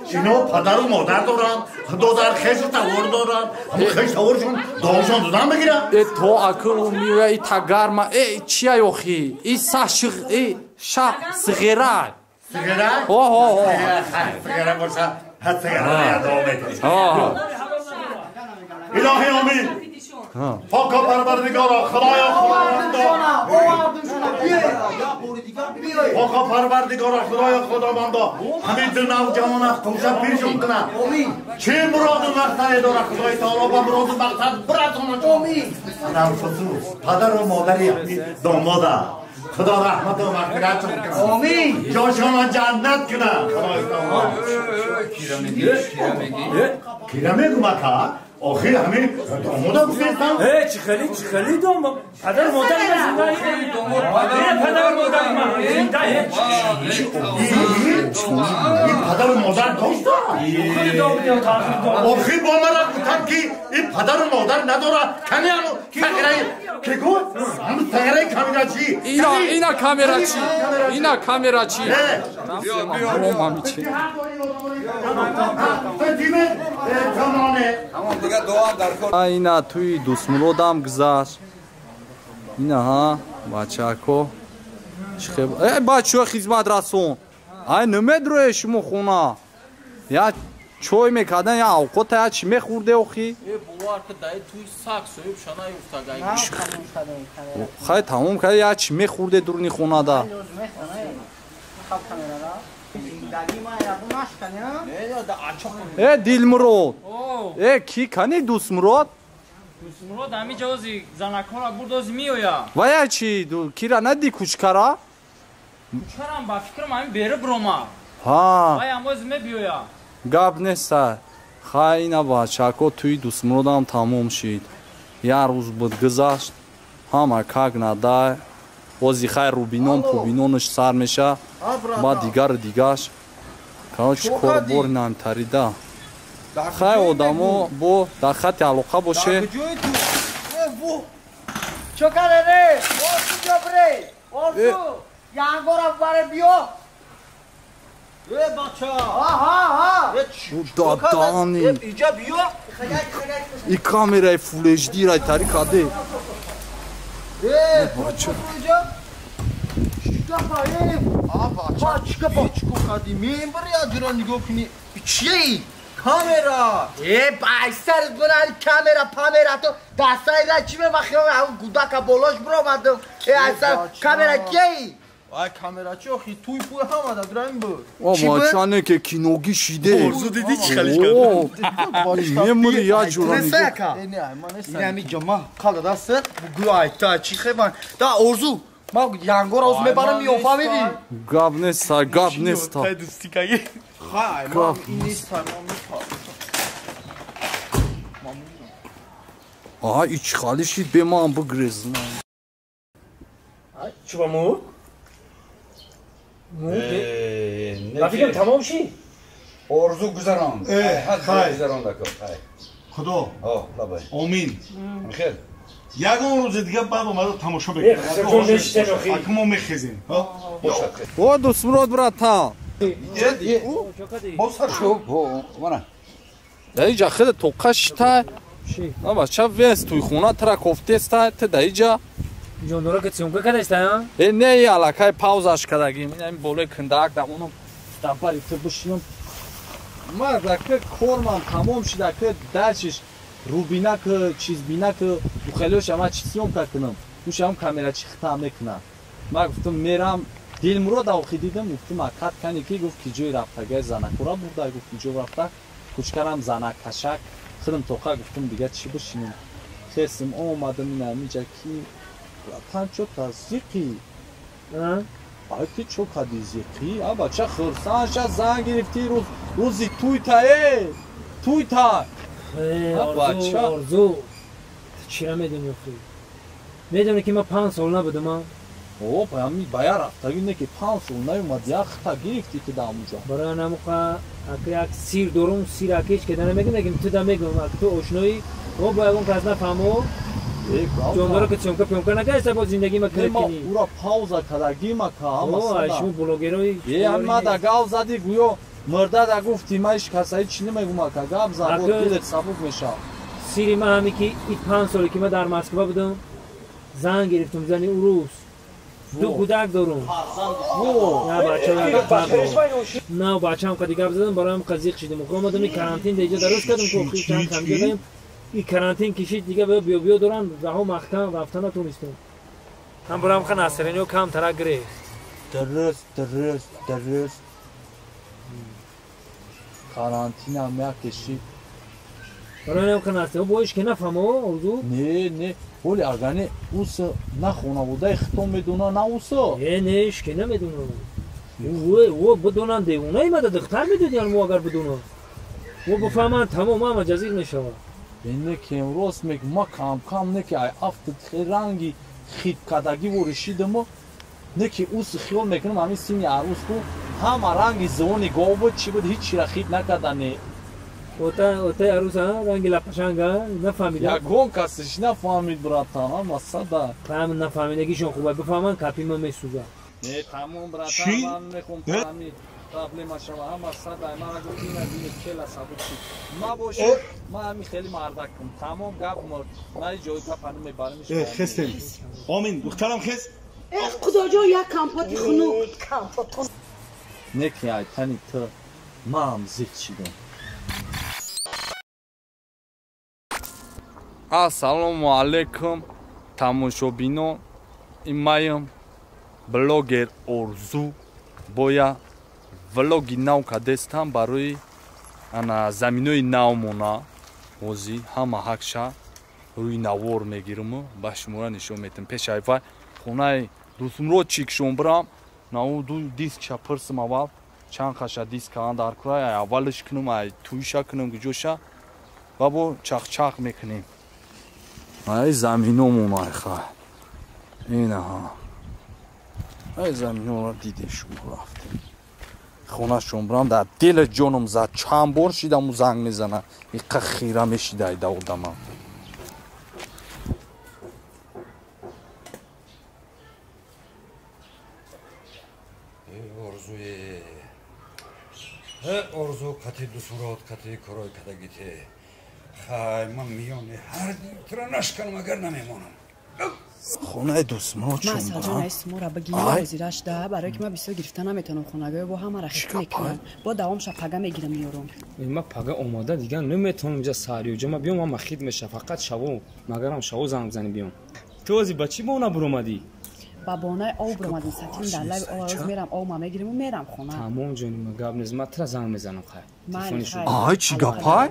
اینا پدر و مادر دارن دادر خیش تاور دارن همون خیش تاورشون دعاشون دادن بگیرن ای تو اکل میوه ای تگرما ای چیه یوخی؟ ای ساشق ای شا سغیره سغیره؟ سغیره باشه حد سغیره دعا میکنی الهی آمین پاکا پروردگارا خدایا پاکا پروردگارا خدایا خداوندا همین دو نوجوان خوشا پیشون کنه چه مراد و مقصد داره خدای تعالی با مراد و مقصد براتون پدر و مادری داماده خدا رحمت و مغفرتشون کنه جاشون جنت کنه خدای تعالی کیرا میگو مکا آخه همین داماده بسیستم چی خیلی داماد پدر مادر من پدر مادر من این پدر و مادر داشت آخه با من گفتم که این پدر و مادر نداره کنی همون تغیره که گفت همون تغیره کامیرا چی اینا کامیرا چی اینا کامیرا چی اینا توی دوسمرودم گذاشت اینا ها بچه‌کو ای بچه خدمت رسون ای نمیدروی شما خونه یا چوی میکردن یا اوقات یا چی میخورده اوخی بوار که دای توی ساک سویب شنای افتادای خیلی تمام کرد یا چی میخورده درونی خونه دا ای دیلمرود ای کی کنی دوسمرود دوسمرود همی جوزی زنکارا بردوزی میویا و یا چی کی را ندی کوچکارا کوچکارم با فکرم همین بیره بروما ها وای اموز می بیویا گاب نیست خیلی بچه‌کو توی دوسمرودم تمام شد یه روز بود گذشت همه کاگ ندای وزی خیر روبینونش سر میشه با دیگرش که کار بور نمیتریده خیلی آدمو با در خط علاقه باشه چو کنه ره واسو جبره واسو یانگورم باره بیا بچه ها دادانی اینجا بیا این کامیرای فول اچ دی رای تاری کده بچه چیکا قدیمی برای جرا نگاه کنی چیه ای؟ کامera بایستر بنال کامera پامera تو دستای را چی بخیام همون گوداکا بولوش برامدم اصلا کامera کیه وای کامera چی آخی توی پوی هم آده درم بود ماچانه که کینوگی شیده برزو دیدی چی خلیش کرد میمونی یا جورا نگاه این همی جمع کالا دسته بگو آیتا چی خیبان دا ارزو ما یانگور از میبرم میوفا میدی گاب نیست تای دوستیکایی خواهی ما این نیست آها ایچ خالی شید به ما هم بگریزن چی با مو؟ Rafigam tamom shi. Orzu guzaron. Hadi guzaron da kıl. Xudo. Labay. Amin. Xeyr. Yagon roz دیگه بعد اومد تماشا بکنیم. اکمو میخزیم. او دوستمرود براتام. بوسر شو وانا. دایجا خود توقشتا. اما چه وست توی خونه ترا کوفتستا ت دایجا. جون دورا که چونکه کداشتا؟ نه علاقه پاوزش کردیم. این بوله کنداک دا اونم دپاری تو بشیم. ما دکه کورمان تمام شده که درچش روبینا که چیز بینا که خیلیش اما چیزیم کنم. دوشم کاملا چیخته میکنم. ما گفتم میرم دلمرو داوخی دیدم گفتم اکات کنی که گفت کی جوی رفته گه زنکورا بود گفت کی جوی رفته کوچکرم زنک کشک خودم توقع گفتم دیگه چی بشینیم خستم اومدم اینا میجا کی رفتن چو تزیقی آکی چو کدیزیقی آبا چه خرسانش از زن گرفتی روزی توی تا آرزو چی را میدونی اخی؟ میدونی که ما 5 سال نبودم ها؟ او باید باید رفته گونه که 5 سال نیومد یک تا گرفتی تو دا اونجا برای نموقع اگه یک سیر دارم سیر اکیش که نمیگم تو دا میگم اگه تو اشنایی او باید اون که از نفهمو جاندارو که چونکه پیونکه نگشته با زندگی ما کرد کنی او را پاوزا کدگی ما که هم اصلا شما بلوگرای اما دا گاو زدی گویو مرده دا گفتی ما ایش کسایی چی نمیگم که گاو زد دلت سبک میشه سیری ما همی که این 5 سالی که ما در مسکو بودم زن گرفتم زنی اروس 2 کودک دارم نه بچه هم که دیگه بزدم برای هم قضیق شدیم و آمدم این کرانتین دیگه درست کردم که خیلی کم جدیم این کرانتین کشید دیگه بیا دارن رها مختم رفتن نتونستم هم برای هم که نصرینی و کم ترک گرفت درست کرانتین هم یک کشید برای هم که نصرینی بایش که نفهمه اوزو نه ولی اگر اوس نه خانواده ختم میدونه نه اوسا نه اش که نمیدونه او بدونن دیونه ایمده دختر میدونی مو اگر بدونه او بفهمن تمام هم جزیر میشه اینه که امروز میگم ما کم نه که افت رنگی خیت کدگی ورشیدم نه که اوس خیال میکنم همین سینی عروس کو هم رنگی زونی گاو بود چی بود هیچ را خیت نکردنه اوتا عروس ها رنگی لپشنگا نفهمید یا گون کسش نفهمید براتان اما صدا فهم نفهمیدگیشون خوبه بفهمن کپی ما میسوزه نه تمام براتان من میخوام فهمید قبل شما هم صدا ما را گفتین این کلا سبب شد ما باشه ما همین خیلی مردکم تمام گپ ما جای کپانو میبرم خستم آمین دخترم خست خدا جو یک کمپاتی خونو کمپات نه که ای تنی تو ما هم زیت شدم Assalomu alaykum tomoshabinон. Имаем блогер Орзу боя влоги нав кадестам барои ана заминои навмона ози ҳама ҳакша рӯи навор мегирам ба шумора нишон метам пеш айва хонаи дусмро чикшон бирам нау ду диск шапирсам аввал чанд хаша дискаан дар курай аввалиш кунам ай туиша кунам гуҷоша ва бо чахчах мекунем ай заминомон айха инаҳа ай заминоро дидем шумо рафтем хонашон бирам дар дили ҷоном зад чанд бор шидаму занг мезана иқа хира мешидай да одамам орзу кати дусурот кати корой кадагите хай ман миёни ҳар дитра нашканам агар намемонам хонаи дусмро чун ما جان اسمو را بگیرم وزیرش ده برای که ما بیسو گرفتن نمیتونم خونگاه با همه را خیلی میکنم با دوام شب پگه میگیرم میارم ما پگه اومده دیگه نمیتونم اینجا سریع جا ما بیام ما مخید میشه فقط شو مگرم شو زنگ بزنی بیام تو ازی بچی با اون برومدی با بانای او برومدیم ساتین در لب او روز میرم او ما میگیرم و میرم خونه تمام جانی ما گاب نیست ما ترا زنگ میزنم خیر آی چی گپای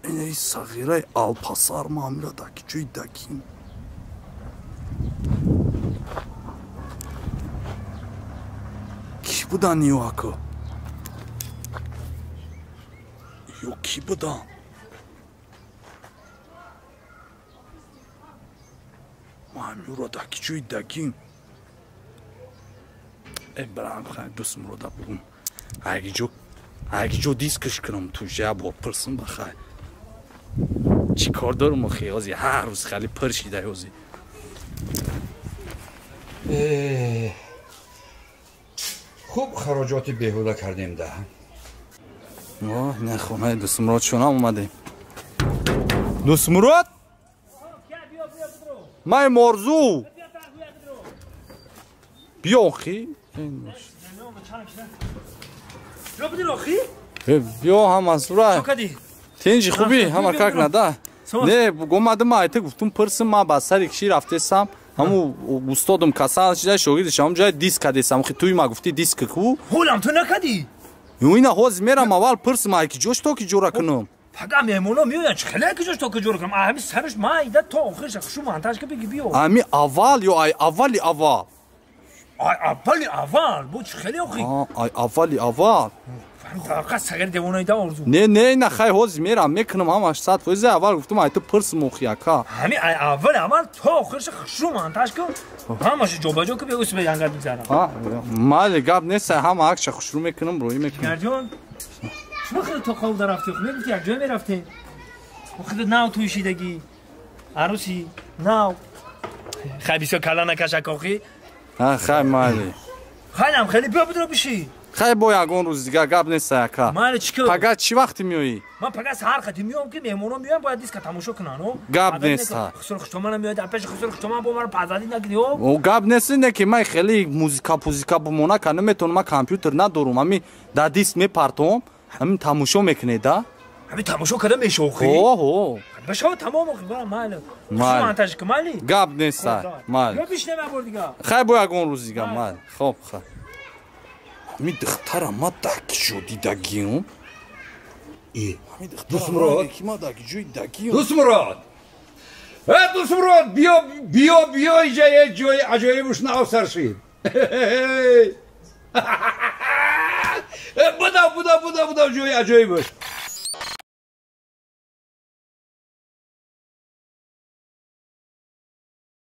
ای صغیره الپاسار معامله داکی چوی داکیم کی بودن نیو اکو Yo ki buda? Murotdagi joydagi. Ibram xay do'st Muroda bugun. Agijo disksh کنم تو جا با پرسم بخای. چی کار دارم خیازی هر روز خیلی پرشیده یوزی. خوب خراجات بیهوده کردیم ده. نه خونه دوست مراد شونم اومدیم. دوست مراد؟ مای مرزو. بیا خی. بیا هم مسئوله. تنجی خوبی همه کاک نده. نه گومدم ایت گفتم پرسم ما با سر کشی رفتم. همو استادم کسان چیزای شوگیدش هم جای دیسک کردم. خی توی ما گفتی دیسک کو؟ هولم تو نکردی. اینا هوز میرم اول پرسم ای کی جوش تو کی جورا کنم. فقط میمونم میاد چه خیلی کی جوش تو کی جورا کنم. همین سرش ما ایده تو آخرش شو مانتاژ که بگی بیو. همین اول یا ای اولی اول. اولی اول بود خیلی آخی. ای اولی اول. فقط سگر دیوونه دا ارزو. نه خیلی هوز میرم میکنم همش ساعت فوزه اول گفتم ای تو پرسم اوخیا کا. همین ای اول تو آخرش شو مانتاژ کن. همش جوباجو که بیوس به یانگاد میذارم. مال گاب نیست هم عکس خوشرو میکنم روی میکنم. گردون شما خیلی تو خواب درافتی خب میگی یک جای میرفتی خودت ناو توی شیدگی عروسی ناو خیلی کلا نکشک آخی خیلی مالی خیلی بیا بدرو بشی خیلی با یگون روز دیگه گاب نیست یکا مالی چیکار پگاه چی وقتی میایی من پگاه سهر خطی میام که مهمونم میام باید دیسک تماشا کنن گاب نیست خسر خشتمان میاد اپش خسر خشتمان با من پازادی نگیری او گاب نیست نه که من خیلی موزیکا بمونه کنم میتونم من کامپیوتر ندارم همین دا دیسک میپرتم همین تماشا میکنه دا همین تماشا کردم میشوخی اوه بشو تمام آخی برام مال شو مانتاژ کمالی گاب نیست مال یا بیش نمیبر دیگه خیلی با یگون روز دیگه مال خوب می دخترم ما داکی شدی داگیم دوست مراد دوست مراد دوست مراد بیا جای عجایبش ناو سرشید بودا جای عجایبش